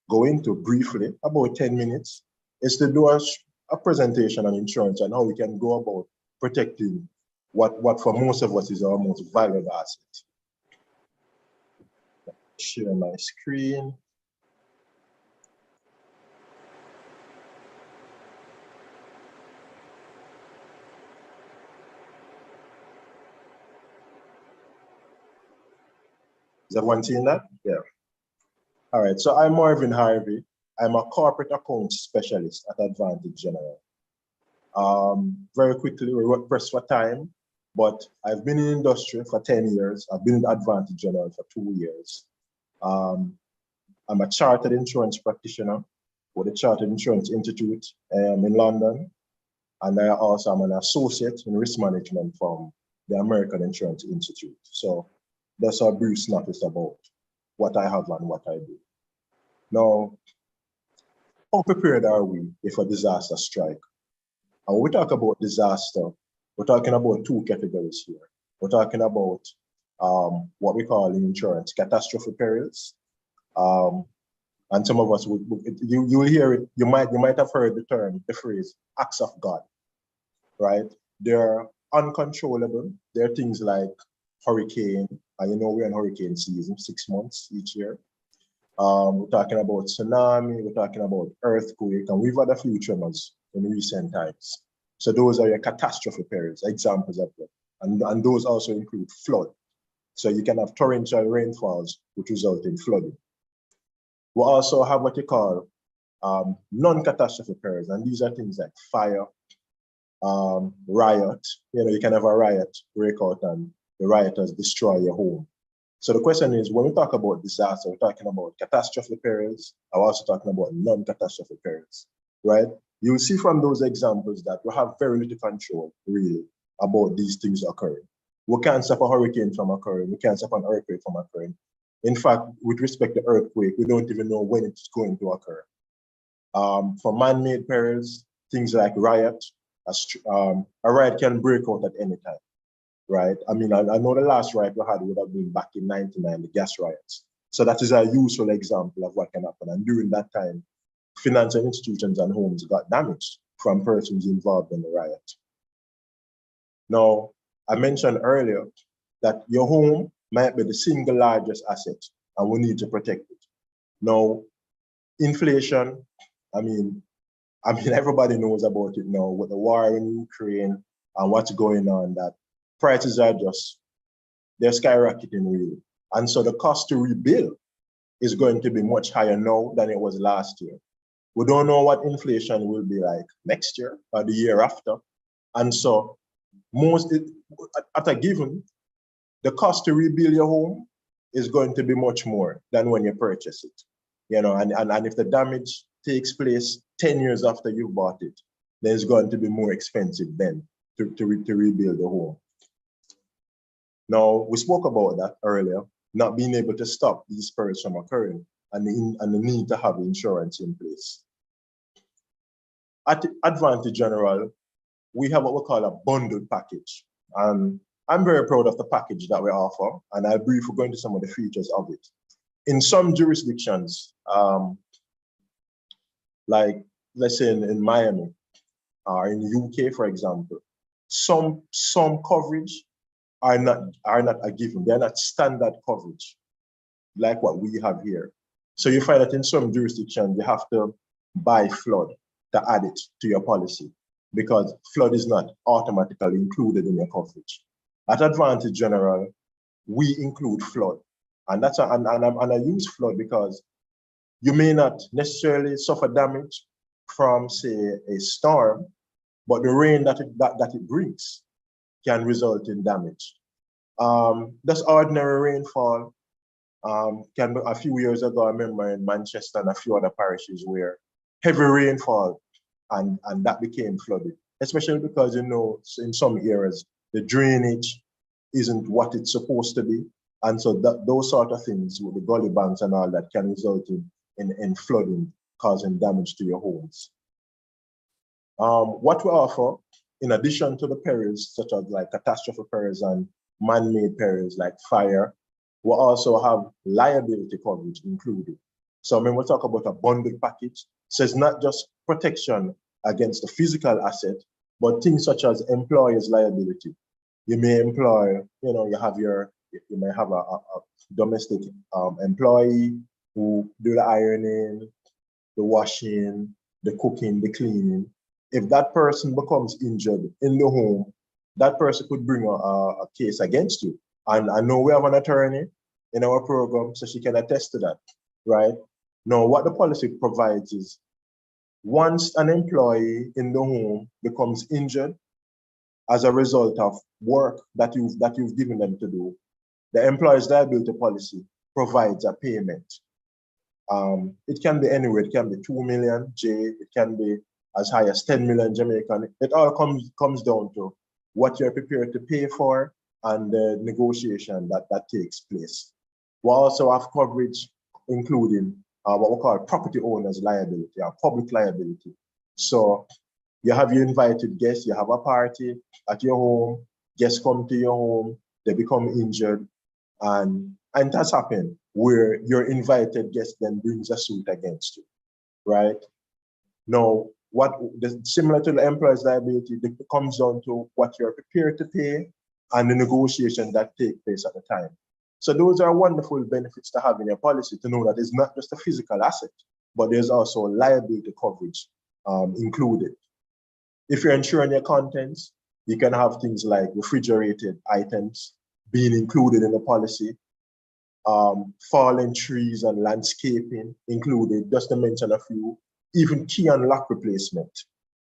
go into briefly, about 10 minutes, is to do a presentation on insurance and how we can go about protecting what for most of us is our most valuable asset. Share my screen. Is everyone seeing that? Yeah. All right, so I'm Marvin Harvey. I'm a corporate accounts specialist at Advantage General. Very quickly, we were pressed for time, but I've been in industry for 10 years. I've been in Advantage General for 2 years. I'm a chartered insurance practitioner with the Chartered Insurance Institute in London. And I also am an associate in risk management from the American Insurance Institute. So that's a brief snippet about what I have and what I do. Now, how prepared are we if a disaster strikes? And when we talk about disaster, we're talking about two categories here. We're talking about what we call in insurance catastrophe perils. And some of us you will hear it. You might have heard the phrase "acts of God," right? They're uncontrollable. There are things like hurricane, and we're in hurricane season, 6 months each year. We're talking about tsunami, we're talking about earthquake, and we've had a few tremors in recent times. So those are your catastrophe periods, examples of them. And those also include flood. So you can have torrential rainfalls, which result in flooding. We also have what you call non-catastrophe periods, and these are things like fire, riot. You can have a riot break out and the rioters destroy your home. So the question is, when we talk about disaster, we're talking about catastrophe perils. I'm also talking about non-catastrophe perils, right? You'll see from those examples that we have very little control, really, about these things occurring. We can't stop a hurricane from occurring. We can't stop an earthquake from occurring. In fact, with respect to earthquake, we don't even know when it's going to occur. For man-made perils, things like riot, a riot can break out at any time. Right? I mean, I know the last riot we had would have been back in '99, the gas riots. So that is a useful example of what can happen. And during that time, financial institutions and homes got damaged from persons involved in the riot. Now, I mentioned earlier that your home might be the single largest asset and we need to protect it. Now, inflation, I mean, everybody knows about it now with the war in Ukraine and what's going on, that prices are they're skyrocketing really. And so the cost to rebuild is going to be much higher now than it was last year. We don't know what inflation will be like next year or the year after. And so at a given, the cost to rebuild your home is going to be much more than when you purchase it. And if the damage takes place 10 years after you bought it, then it's going to be more expensive then to rebuild the home. Now, we spoke about that earlier, not being able to stop these perils from occurring and the need to have insurance in place. At Advantage General, we have what we call a bundled package. And I'm very proud of the package that we offer, and I'll briefly go into some of the features of it. In some jurisdictions, like let's say in Miami or in the UK, for example, some coverage are not a given. They're not standard coverage like what we have here. So you find that in some jurisdictions, you have to buy flood to add it to your policy because flood is not automatically included in your coverage. At Advantage General, we include flood. And I use flood because you may not necessarily suffer damage from, say, a storm, but the rain that it brings can result in damage. This ordinary rainfall can be, a few years ago, I remember in Manchester and a few other parishes where heavy rainfall and that became flooded, especially because, in some areas, the drainage isn't what it's supposed to be. And so those sort of things with the gully banks and all that can result in flooding, causing damage to your homes. What we offer, in addition to the perils, such as like catastrophe perils and man-made perils like fire, we also have liability coverage included. So when we talk about a bundled package, so it's not just protection against the physical asset, but things such as employer's liability. You may employ, you may have a domestic employee who do the ironing, the washing, the cooking, the cleaning. If that person becomes injured in the home, that person could bring a case against you. And I know we have an attorney in our program, so she can attest to that, right? Now, what the policy provides is once an employee in the home becomes injured as a result of work that you've given them to do, the employer's liability policy provides a payment. It can be anywhere. It can be 2 million J. It can be as high as 10 million Jamaican. It all comes down to what you're prepared to pay for and the negotiation that takes place. We also have coverage including what we call property owners liability or public liability. So you have your invited guests, you have a party at your home, guests come to your home, they become injured. And it has happened where your invited guest then brings a suit against you, right? Now, similar to the employer's liability, it comes down to what you're prepared to pay and the negotiations that take place at the time. So those are wonderful benefits to have in your policy, to know that it's not just a physical asset, but there's also liability coverage included. If you're insuring your contents, you can have things like refrigerated items being included in the policy, fallen trees and landscaping included, just to mention a few, even key and lock replacement.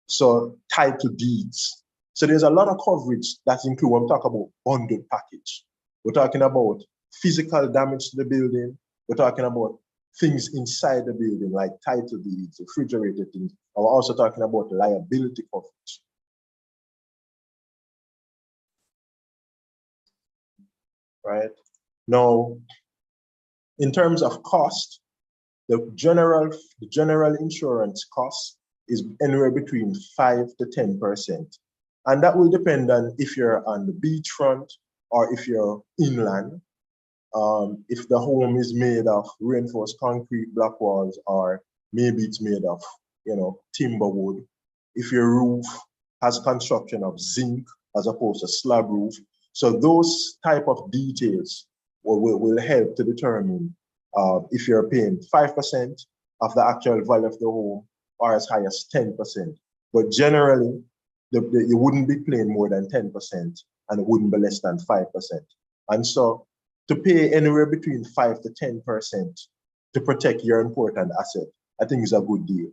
So title deeds. So there's a lot of coverage that's included when we talk about bundled package. We're talking about physical damage to the building. We're talking about things inside the building like title deeds, refrigerated things. And we're also talking about liability coverage. Right? Now, in terms of cost, the general insurance cost is anywhere between 5 to 10%. And that will depend on if you're on the beachfront or if you're inland. If the home is made of reinforced concrete block walls, or maybe it's made of, timber wood. If your roof has construction of zinc as opposed to slab roof. So those type of details will help to determine if you're paying 5% of the actual value of the home or as high as 10%. But generally, you wouldn't be paying more than 10% and it wouldn't be less than 5%. And so to pay anywhere between 5 to 10% to protect your important asset, I think is a good deal.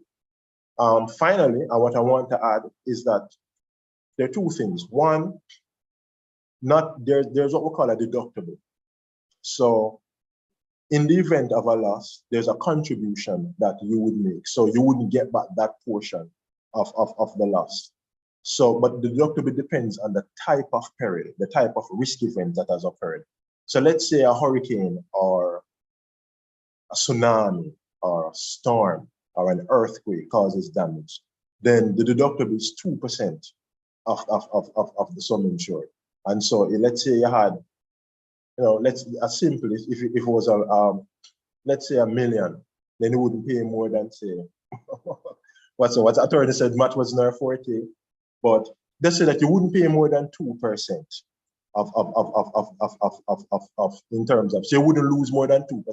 Finally, and what I want to add is that there are two things. One, there's what we call a deductible. So in the event of a loss, there's a contribution that you would make. So you wouldn't get back that portion of the loss. So, but the deductible depends on the type of peril, the type of risk event that has occurred. So let's say a hurricane or a tsunami or a storm or an earthquake causes damage, then the deductible is 2% of the sum insured. And so let's say you had, as simple as if it was let's say $1 million, then you wouldn't pay more than, say, what's attorney said, Matt was near 40, but they say that you wouldn't pay more than 2% in terms of, so you wouldn't lose more than 2%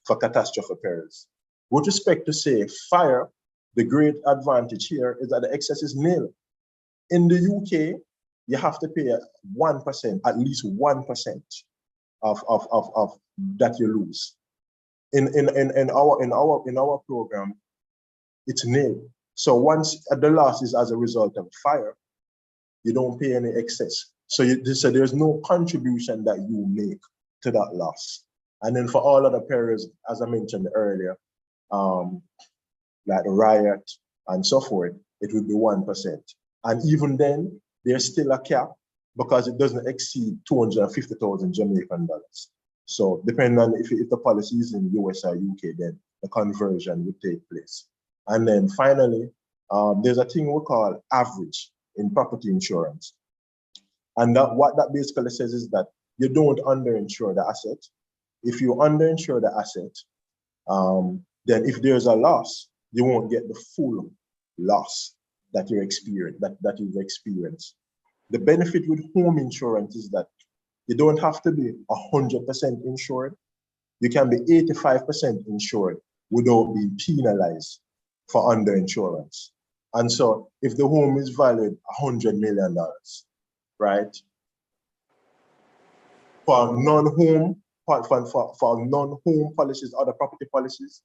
for catastrophe perils. With respect to, say, fire, the great advantage here is that the excess is nil. In the UK, you have to pay 1%, at least 1% of that you lose. In our program, it's nil. So once the loss is as a result of fire, you don't pay any excess. So there's no contribution that you make to that loss. And then for all other perils, as I mentioned earlier, like the riot and so forth, it would be 1%. And even then, there's still a cap because it doesn't exceed 250,000 Jamaican dollars. So depending on if the policy is in US or UK, then the conversion would take place. And then finally, there's a thing we call average in property insurance. And what that basically says is that you don't underinsure the asset. If you underinsure the asset, then if there's a loss, you won't get the full loss that you've experienced. The benefit with home insurance is that you don't have to be 100% insured. You can be 85% insured without being penalized for underinsurance. And so if the home is valued $100 million, right? For non-home policies, other property policies,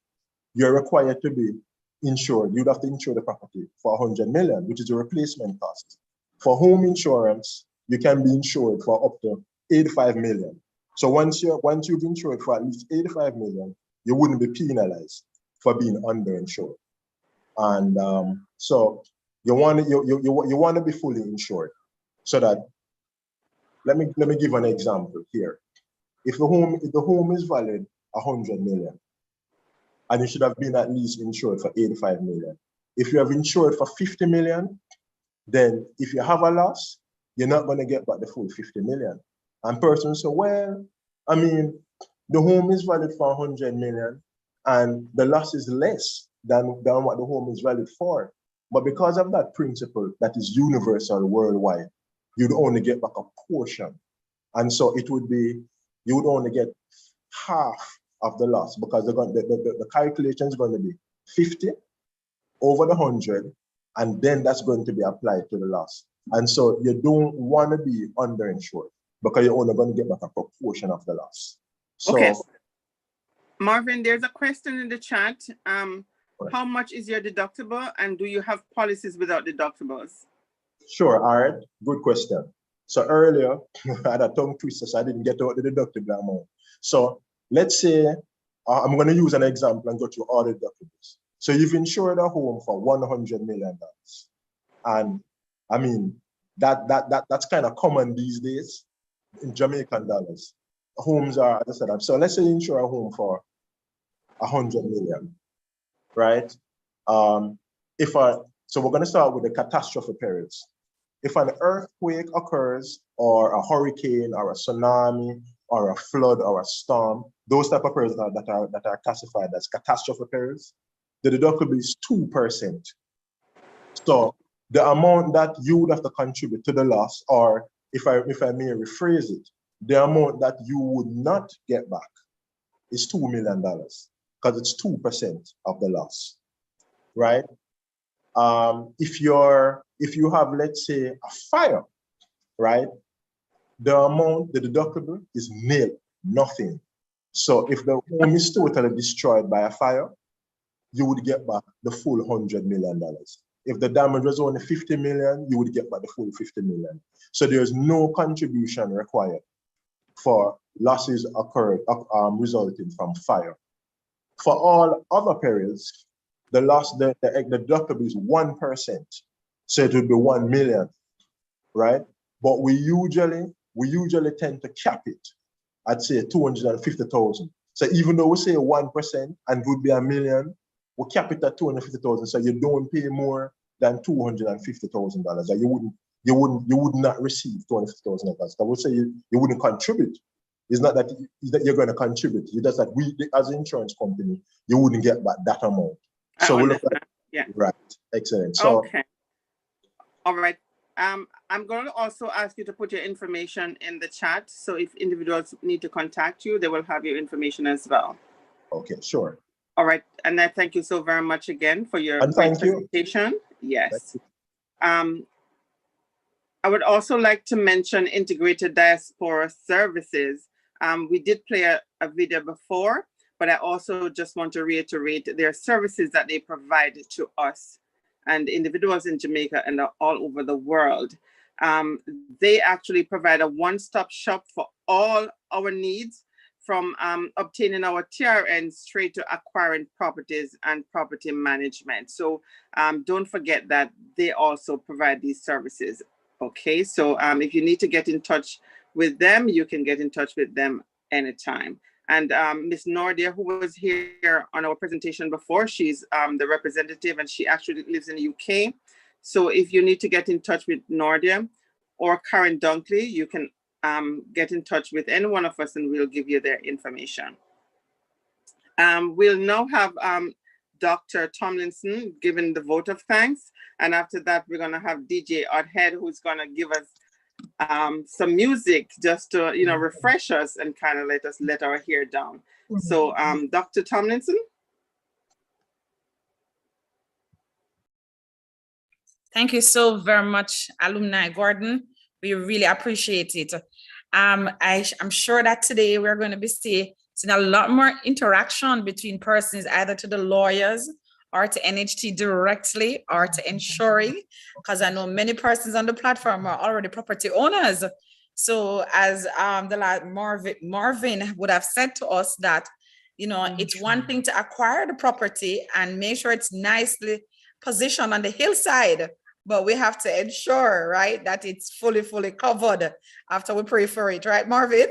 you're required to be insured. You'd have to insure the property for $100 million, which is a replacement cost. For home insurance, you can be insured for up to $85 million. So once you've insured for at least $85 million, you wouldn't be penalized for being underinsured. And so you want to be fully insured. So that, let me give an example here. If the home is valued $100 million, and you should have been at least insured for $85 million. If you have insured for $50 million, then if you have a loss, you're not going to get back the full $50 million. And persons say, well, I mean, the home is valued for 100 million and the loss is less than what the home is valued for. But because of that principle that is universal worldwide, you'd only get back a portion. And so it would be, you would only get half of the loss because the calculation is going to be 50 over the 100, and then that's going to be applied to the loss. And so you don't want to be underinsured because you're only going to get back a proportion of the loss. So, okay. Marvin, there's a question in the chat. How much is your deductible, and do you have policies without deductibles? Sure, all right, good question. So earlier, I had a tongue twister, so I didn't get out the deductible amount. So let's say, I'm going to use an example and go through all the deductibles. So you've insured a home for $100 million. And I mean, that's kind of common these days in Jamaican dollars. Homes are, as I said, so let's say you insure a home for 100 million, right? So we're going to start with the catastrophe perils. If an earthquake occurs, or a hurricane, or a tsunami, or a flood, or a storm, those type of perils that are classified as catastrophe perils, the deductible is 2%. So the amount that you would have to contribute to the loss, or if I may rephrase it, the amount that you would not get back is $2 million because it's 2% of the loss, right? If you have, let's say, a fire, right? The deductible is nil, nothing. So if the home is totally destroyed by a fire, you would get back the full $100 million. If the damage was only 50 million, you would get back the full 50 million. So there's no contribution required for losses resulting from fire. For all other perils, the deductible is 1%. So it would be 1 million, right? But we usually tend to cap it at say 250,000. So even though we say 1% and it would be $1 million, we cap it at 250,000. So you don't pay more than $250,000. You would not receive $250,000. I would say you wouldn't contribute. It's not that you're going to contribute. It's just that we, as an insurance company, you wouldn't get back that amount. So we look at, yeah. Right. Excellent. So okay. All right. I'm going to also ask you to put your information in the chat. So if individuals need to contact you, they will have your information as well. Okay, sure. All right. And I thank you so very much again for your great presentation. Yes. I would also like to mention Integrated Diaspora Services. We did play a video before, but I also just want to reiterate their services that they provide to us and individuals in Jamaica and all over the world. They actually provide a one-stop shop for all our needs, from obtaining our TRN straight to acquiring properties and property management. So don't forget that they also provide these services. Okay, so if you need to get in touch with them, you can get in touch with them anytime. And Ms. Nordia, who was here on our presentation before, she's the representative and she actually lives in the UK. So if you need to get in touch with Nordia or Karen Dunkley, you can get in touch with any one of us and we'll give you their information. We'll now have Dr. Tomlinson giving the vote of thanks. And after that, we're gonna have DJ Oddhead, who's gonna give us some music just to, refresh us and kind of let our hair down. So Dr. Tomlinson. Thank you so very much, Alumni Gordon. We really appreciate it. I'm sure that today we're going to be seeing a lot more interaction between persons, either to the lawyers or to NHT directly or to insuring, because I know many persons on the platform are already property owners. So as the last Marvin would have said to us that, it's one thing to acquire the property and make sure it's nicely positioned on the hillside, but we have to ensure, right, that it's fully covered after we pray for it, right, Marvin?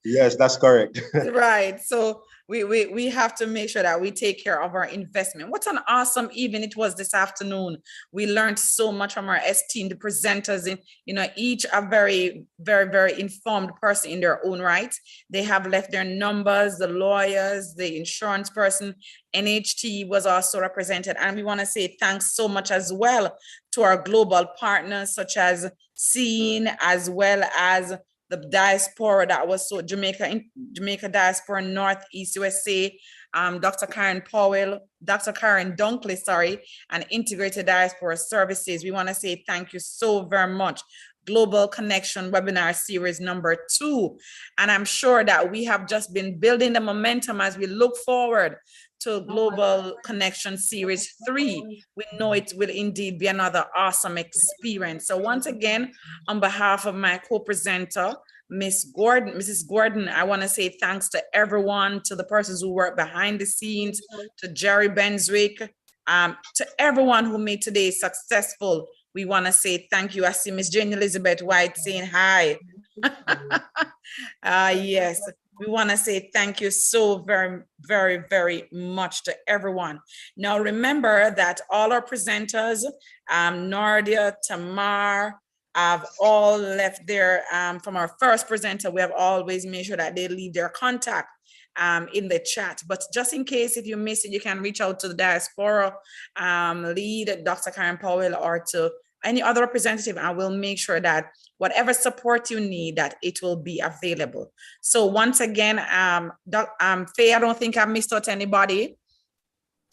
Yes, that's correct. Right. So we have to make sure that we take care of our investment. What an awesome evening it was this afternoon. We learned so much from our esteemed presenters, in each a very, very, very informed person in their own right. They have left their numbers, the lawyers, the insurance person, NHT was also represented. And we want to say thanks so much as well to our global partners such as SEEN, as well as the diaspora that was so Jamaica diaspora, Northeast USA, Dr. Karen Dunkley, and Integrated Diaspora Services. We want to say thank you so very much. Global Connection webinar series number 2. And I'm sure that we have just been building the momentum as we look forward to Global Connection series 3. We know it will indeed be another awesome experience. So once again, on behalf of my co-presenter, Mrs. Gordon, I want to say thanks to everyone, to the persons who work behind the scenes, to Jerry Benswick, to everyone who made today successful. We want to say thank you. I see Miss Jane Elizabeth White saying hi. Yes, we want to say thank you so very, very, very much to everyone. Now, remember that all our presenters, Nardia, Tamar, have all left their, from our first presenter, we have always made sure that they leave their contact in the chat. But just in case if you miss it, you can reach out to the diaspora lead, Dr. Karen Powell, or to any other representative, and we'll make sure that whatever support you need, that it will be available. So once again, Faye, I don't think I missed out anybody.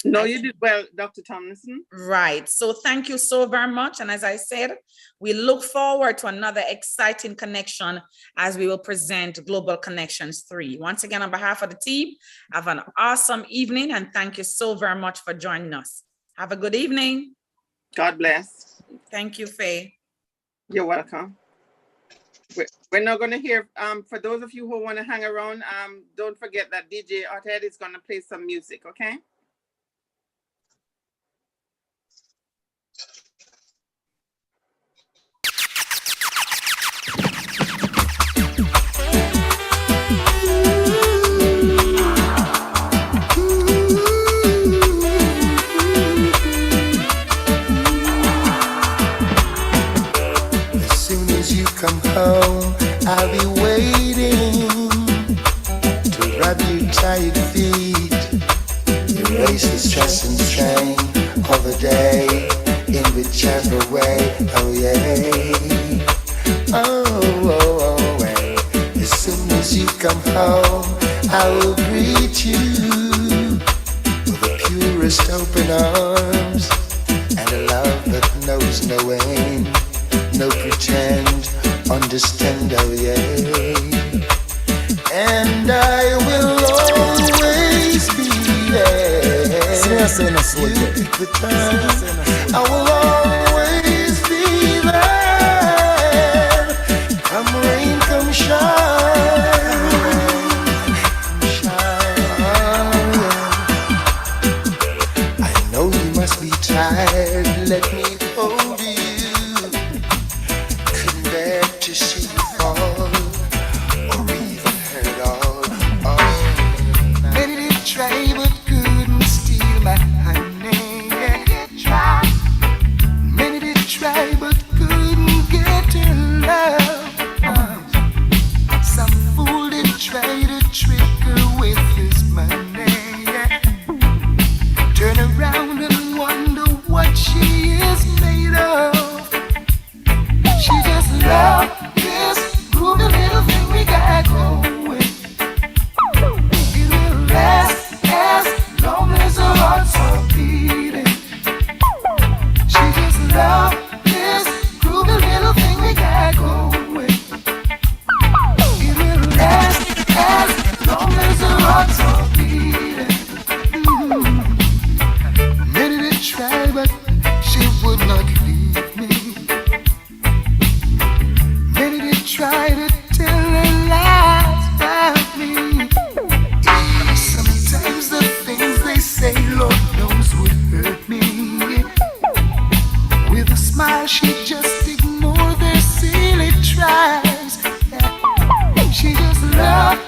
No, you did well, Dr. Tomlinson. Right. So thank you so very much. And as I said, we look forward to another exciting connection as we will present Global Connections 3. Once again, on behalf of the team, have an awesome evening, and thank you so very much for joining us. Have a good evening. God bless. Thank you, Faye. You're welcome. We're not going to hear, for those of you who want to hang around, don't forget that DJ Arthead is going to play some music, okay? Come home, I'll be waiting to rub your tired feet, erase the stress and strain of the day in whichever way. Oh yeah, oh, and as soon as you come home, I will greet you with the purest open arms and a love that knows no end, no pretend. Understand, oh yeah, and I will always be there. You pick the time, I will always be there. Come rain, come shine, I know you must be tired. Let me hold you. To see you fall, or even hurt all. Oh, many did try but couldn't steal my honey. Many did try but couldn't get her love. Some fool did try to trick her with his money. Turn around and wonder what she is made of. She just loves this groovy little thing we got going. It will last as long as her heart's are beating. She just loves this groovy little thing we got going. It will last as long as her heart's are beating. Many did try, but she would not leave me. Try to tell her lies about me. Sometimes the things they say, Lord knows, would hurt me. With a smile, she just ignored their silly tries. She just loved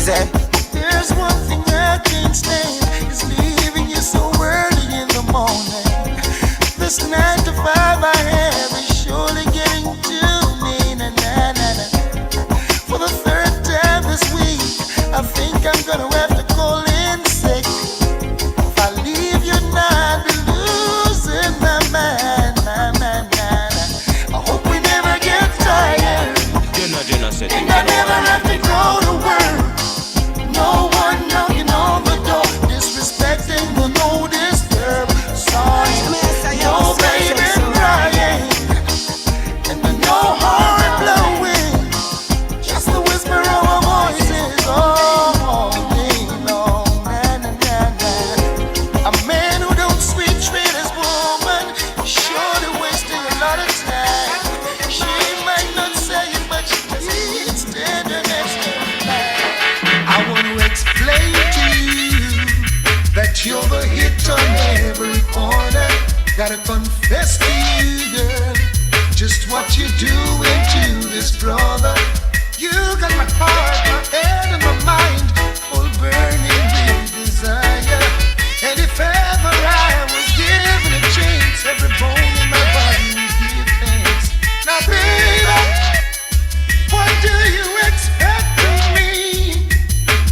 say, there's one thing I can't stand, is leaving you so early in the morning. This 9 to 5 I have is surely getting to me. Na, na, na, na. For the 3rd time this week, I think I'm gonna have to call in sick. If I leave you now, I'll be losing my mind, my mind, I hope we never get tired, and I never have to go to work. No one knocking on the door, disrespecting the no disturb sign. No baby crying, and no horn blowing, just the whisper of our voices all day long. Na, na, na, na. A man who don't sweet treat his woman, surely wasting a lot of time. She might not say it, but she needs tenderness. I want to explain to you that you're the hit on every corner. Gotta confess to you, girl, just what you're doing to this brother. You got my heart, my head, and my mind all burning with desire. And if ever I was given a chance, every bone in my body would give thanks. Now, baby, what do you expect of me?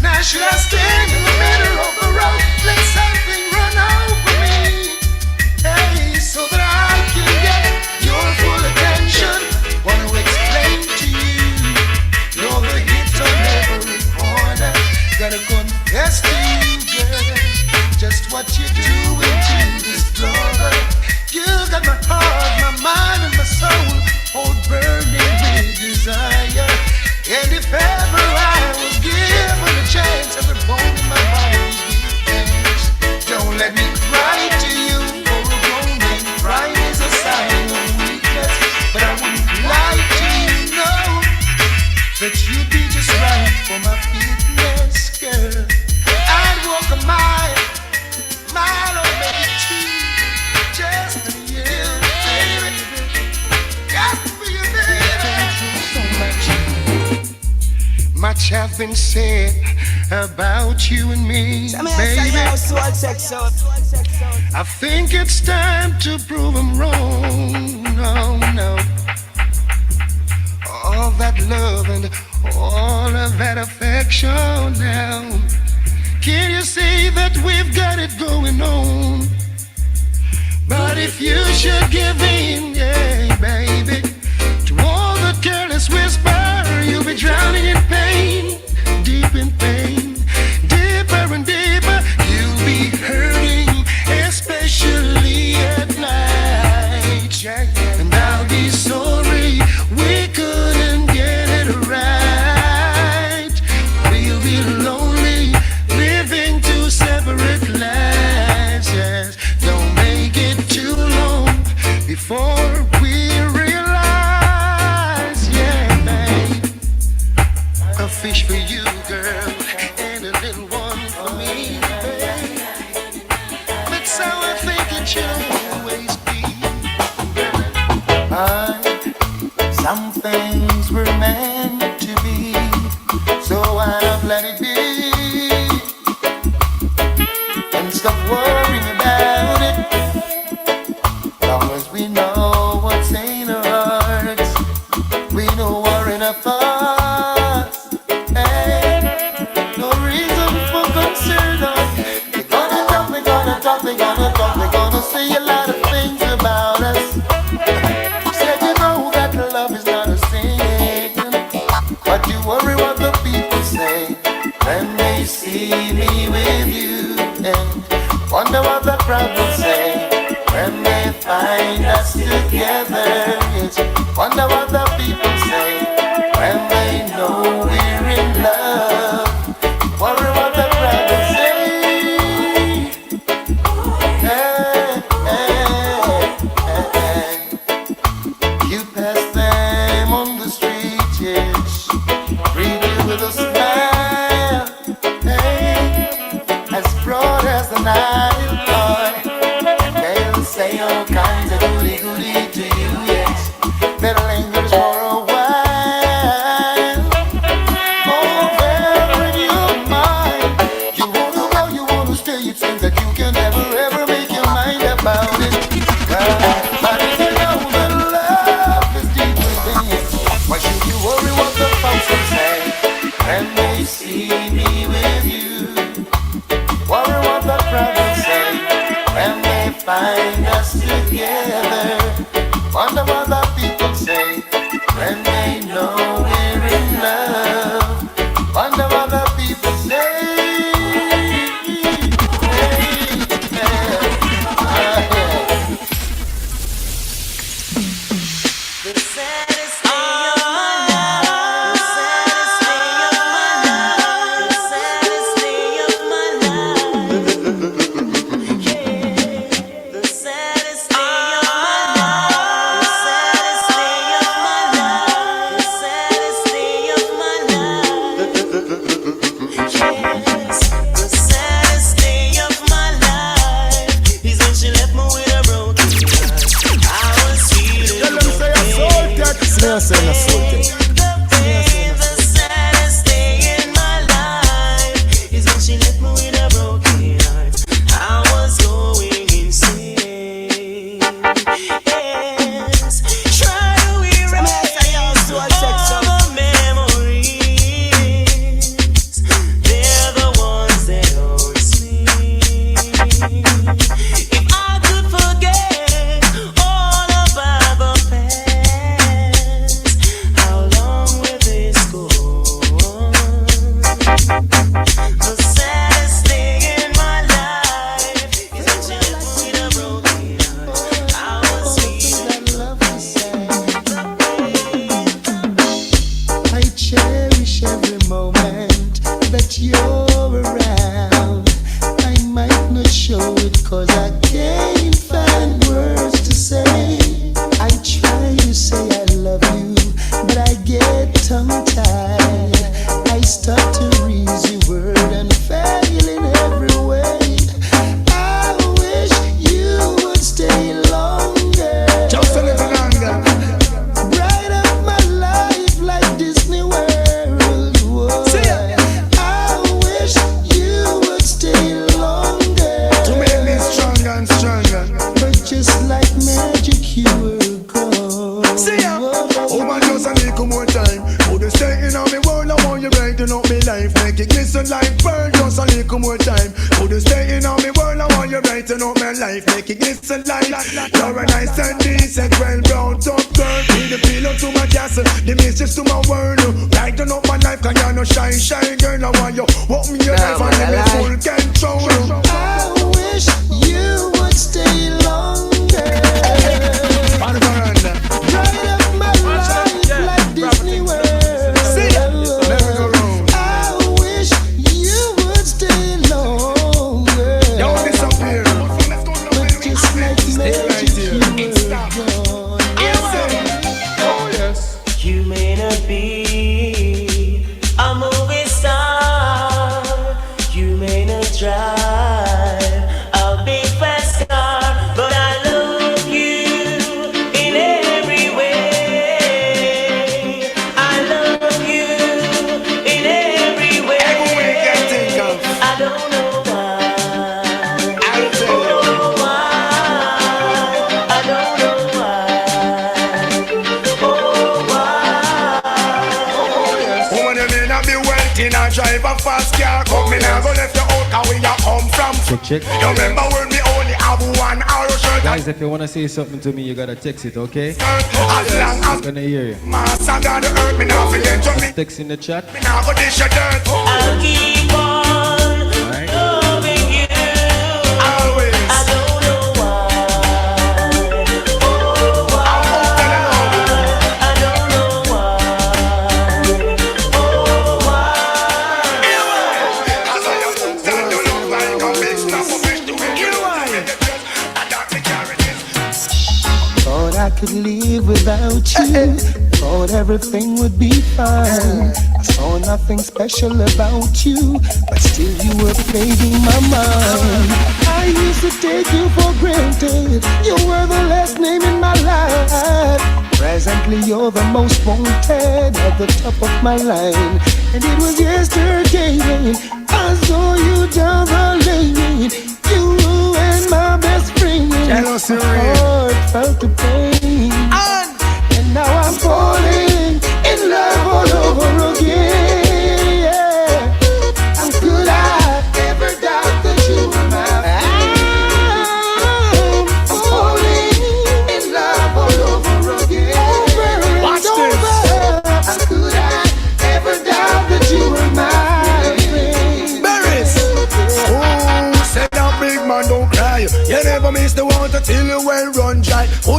Now should I stand in the middle of the road, let something run over me? Hey, so that I can get your full attention. Wanna explain to you, you're the hit on every corner. Gotta confess to you, girl, just what you're doing to this brother. You got my heart, my mind, and my soul all burning with desire. And if ever I was given a chance, every bone in my body would give thanks. Don't let me cry to you, for a grown man crying is a sign of weakness. But I wouldn't lie to you, no, that you'd be just right for my fitness, girl. I'd walk a mile or maybe 2, just for you, baby. Just for you, baby. So much has been said about you and me, baby. I think it's time to prove I'm wrong. No, no. All that love and all of that affection now. Can you see that we've got it going on? But if you should give in, yeah, baby, to all the careless whisper, you'll be drowning in pain, deep in pain, deeper and deeper. You'll be hurting, especially at night. And I'll be sorry we couldn't get it right. We'll be lonely, living two separate lives. Yes. Don't make it too long before we realize, yeah, babe. A fish for you, girl, and a little one for me, babe. That's how I think it should always be. Some things were meant to be, so I've let it be. And stop worrying about it. Long as we know what's in our hearts, we know we're in a thoughts. Hey, no reason for concern. They're gonna talk, they're gonna talk, they're gonna talk, they're gonna say a lot of things about us. Said you know that love is not a sin, but you worry what the people say when they see me with you, and wonder what the crowd will say when they find us together. Yes, wonder what the people say when they know we're in love. Worry what the crowd will say. Hey, hey, hey, hey. You pass them on the street, yes, greet you with a smile. Hey, as broad as the Nile, boy. with you. Worry what the brothers say when they find us together. Wonder what the people say when they know we're in love. Wonder what the people say. The saddest day of my life. The saddest day of my life. The saddest day of my life. Yeah. The saddest day of my life. The saddest day of my life. The saddest day of my life. Yes. The saddest day of my life is when she left me with a broken heart. I was feeling broken. The saddest day in my life is when she left me with a broken heart. I was going insane. Yes, try to erase all the memories. They're the ones that haunt me. If I could forget all about the past, how long will this go on? The saddest thing in my life is when she left me with a broken heart. I was feeling I cherish every moment that you're around. I might not show it 'cause I can't find words to say. I try to say I love you, but I get tongue-tied. I start to read the word and fail in every way. I wish you would stay longer. Just a little longer. Bright up my life like Disney World. Whoa. I wish you would stay longer. To make me stronger and stronger. But just like magic, you were gone. See ya. Oh man, just a little more time. Would you stay in on me world? I want you brighten up me life. Make it glisten like pearl. Just a little more time. Would you stay in on me world? I want you brighten up my life. Make it glisten like. You're a nice and decent, well brown top girl. Be the pillow to my castle, the mistress to my world. Brighten up my life, 'cause you're no shy, shy girl. I want you walk me your life and give me full control. I wish you would stay longer. Bright up my life like Disney World. I wish you would stay longer. But just like magic, you were gone. You may not be a movie star. You may not drive a big fast car, but I love you in every way. I love you in every way. I don't know why. I don't know why. I don't know why. Oh, why? Woman, you may not be wealthy, not drive a fast car. Come me now, go left your out, 'cause we a come from. Check. You remember when we only have one arrow shirt? Guys, if you want to say something to me, you gotta text it, okay? As long as I'm gonna hear you. Master God the earth, me now forget to me. Text in the chat. Me now go dish your dirt. I'll keep on loving you. Always. I don't know why. Oh, why? I don't know why. Oh, why? As I have to stand to look like a big slap of fish to me. Thought I could live without you. Thought everything would be fine. I saw nothing special about you, but still you were plaguing my mind. I used to take you for granted. You were the last name in my life. Presently you're the most wanted at the top of my line. And it was yesterday I saw you down the lane. You and my best friend. My heart felt the pain. And now I'm falling in love all over again. Yeah. I'm good.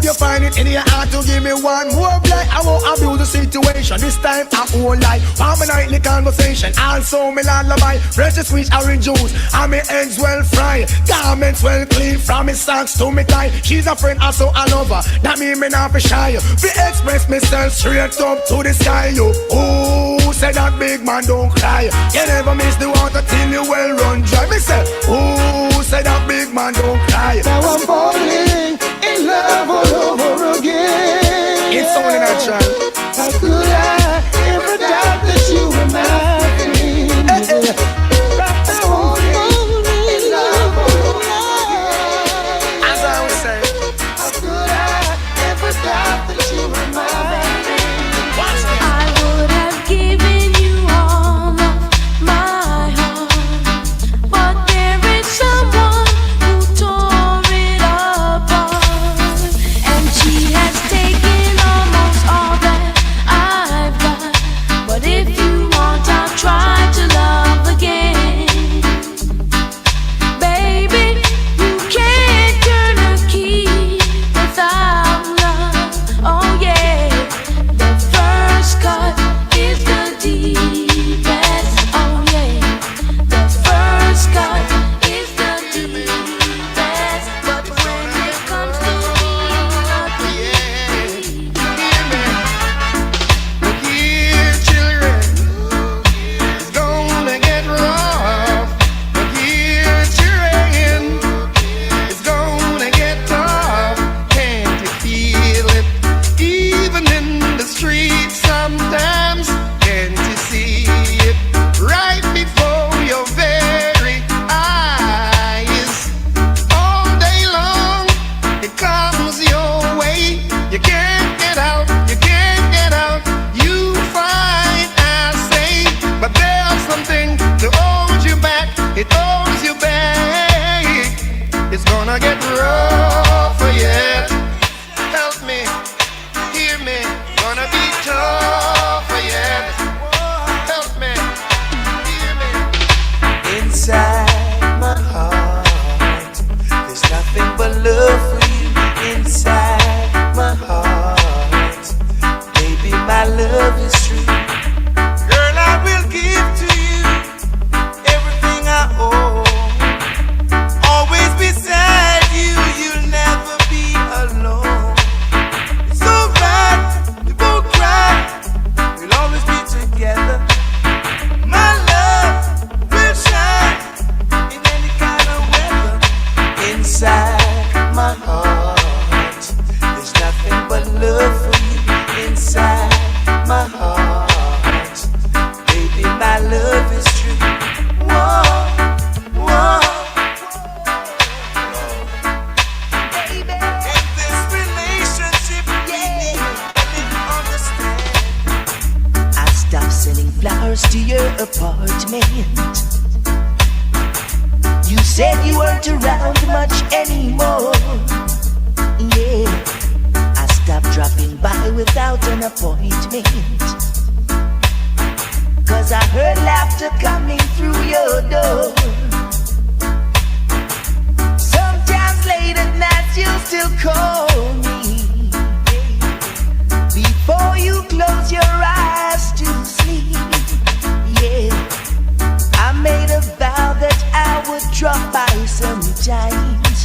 you find it in your heart to give me one more blight, I won't abuse the situation. This time I won't lie. I'm a nightly conversation. Also me lullaby. Fresh sweet orange juice. And me ends well fried. Garments well clean. From me socks to me tie. She's a friend, also a lover. That mean me not be shy. We express myself straight up to the sky. You, ooh, say that big man don't cry. You never miss the water till you well run dry. Me say, ooh, say that big man don't cry. Now I'm falling in love all over again. It's only natural. How could I ever doubt that you were mine? I'm falling in love all over again. As I was saying, how could I ever doubt that you were mine? I would have given you all of my heart, but there is someone who tore it apart, and she has taken almost all that I've got. But if you want, I'll try to love again. Baby, you can't turn a key without love. Oh yeah, the first cut is the deepest. Oh yeah, the first cut is the deepest. But when it comes to me, look here, children, it's gonna get rough. Look here, children, it's gonna get tough. Can't you feel it? Even in the streets sometimes. Can't you see it? Right before your very eyes. All day long, it comes your way. You can't get out, you can't get out. You fight, I say, but there's something to hold you back. It holds you back. It's gonna get rougher yet. Help me, hear me. Gonna be tougher yet. Help me, hear me. Inside my heart, there's nothing but love for you. Inside my heart, baby, my love is true. Girl, I will give to you everything I own. Always beside you, you'll never be alone. It's alright, we won't cry. We'll always be together. My love will shine in any kind of weather. Inside my heart, there's nothing but love for you. Inside my heart, baby, my love is true. Whoa, whoa. Baby, in this relationship, we need to understand. I stopped sending flowers to your apartment. You said you weren't around much anymore. Yeah, I stopped dropping by without an appointment. 'Cause I heard laughter coming through your door. Sometimes late at night you'll still call me. Before you close your eyes to sleep. Yeah, I made a vow that I would drop by sometimes,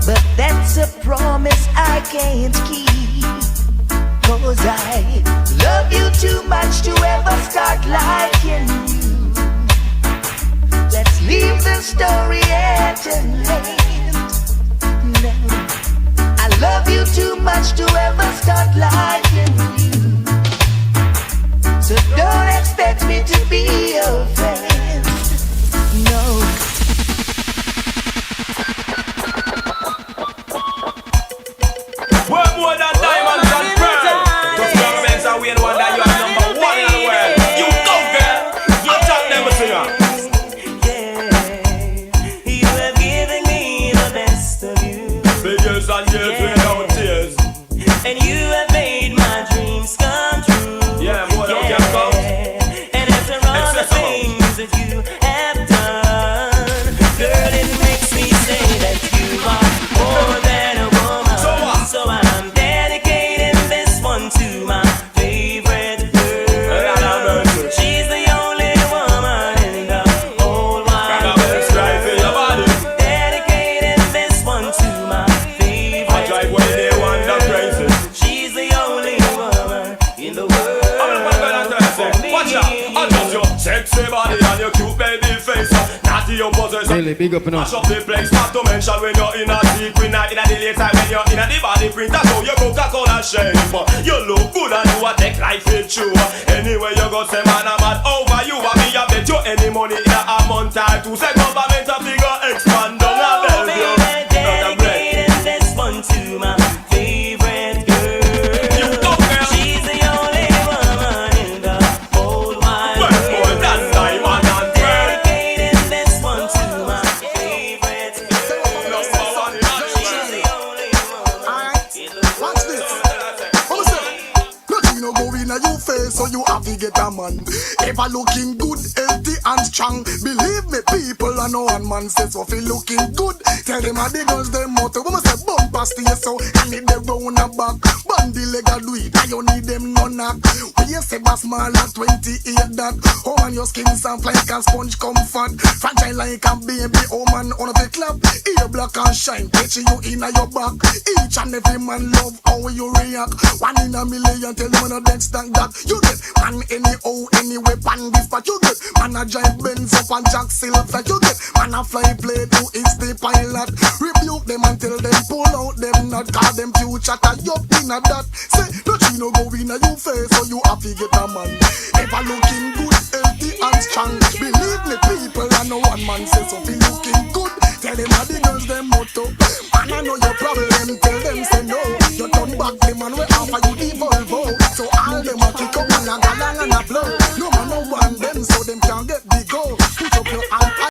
but that's a promise I can't keep. 'Cause I love you too much to ever start liking you. Let's leave the story at an end. No, I love you too much to ever start liking you. So don't expect me to be your friend. No. Worth more than diamonds and pearls. Just governments are winning one that you are number one in the world. You go, girl. You top them to you. You have given me the best of you. Big years and years without tears. And you have made my dreams come true. Yeah, boy, don't get caught. And after all the things that you have done, girl, it makes me say that you are more than a woman. So I party you possess. Really big up enough. Mash up the place, not to mention when you're in a secret night, in a the late time when you're in a the body print. That's how you Coca-Cola shape. You look good and you a take life with you. Anyway you go say man I'm mad over you. And me a bet you any money in a month or two. Say government a figure expand on a bell. Dedicating this one to my favorite girl. You go girl. She's the only woman in the whole wide world. More than diamond and pearl. Dedicating this one to my favorite girl. She's the only woman. Watch this. What was that? Nothing no go in a you face, so you have to get a man. Ever looking good, healthy and strong. Believe me, people, I know one man says so feel looking good. Tell them how the girls them motto. We must say bumper stay so I need them round a back. Bandy leg a do it, I you need them no knock. We say bass small at 28 that. Oh man, your skin sound like a sponge comfort. Fragile like a baby, oh man, on the clap. Ear black and shine, catching you in your back. Each and every man love how you react. 1 in a million, tell them no dead stand that. You get man anyhow, any weapon this but you get. Man a giant Benz up and Jack Silver. You get man a fly plane who is the pilot. Rebuke them and tell them pull out them not. Call them future tie up in a that. Say nothing no go in a you face, so you have to get a man. Ever looking good, healthy and strong. Believe me people, I know one man says so be looking good. Tell them how the girls them motto. Man I know your problem, tell them say no. You turn back the man we offer you the Volvo. So all them a kick up and a galang and a blow. No man no want them, so them can't get big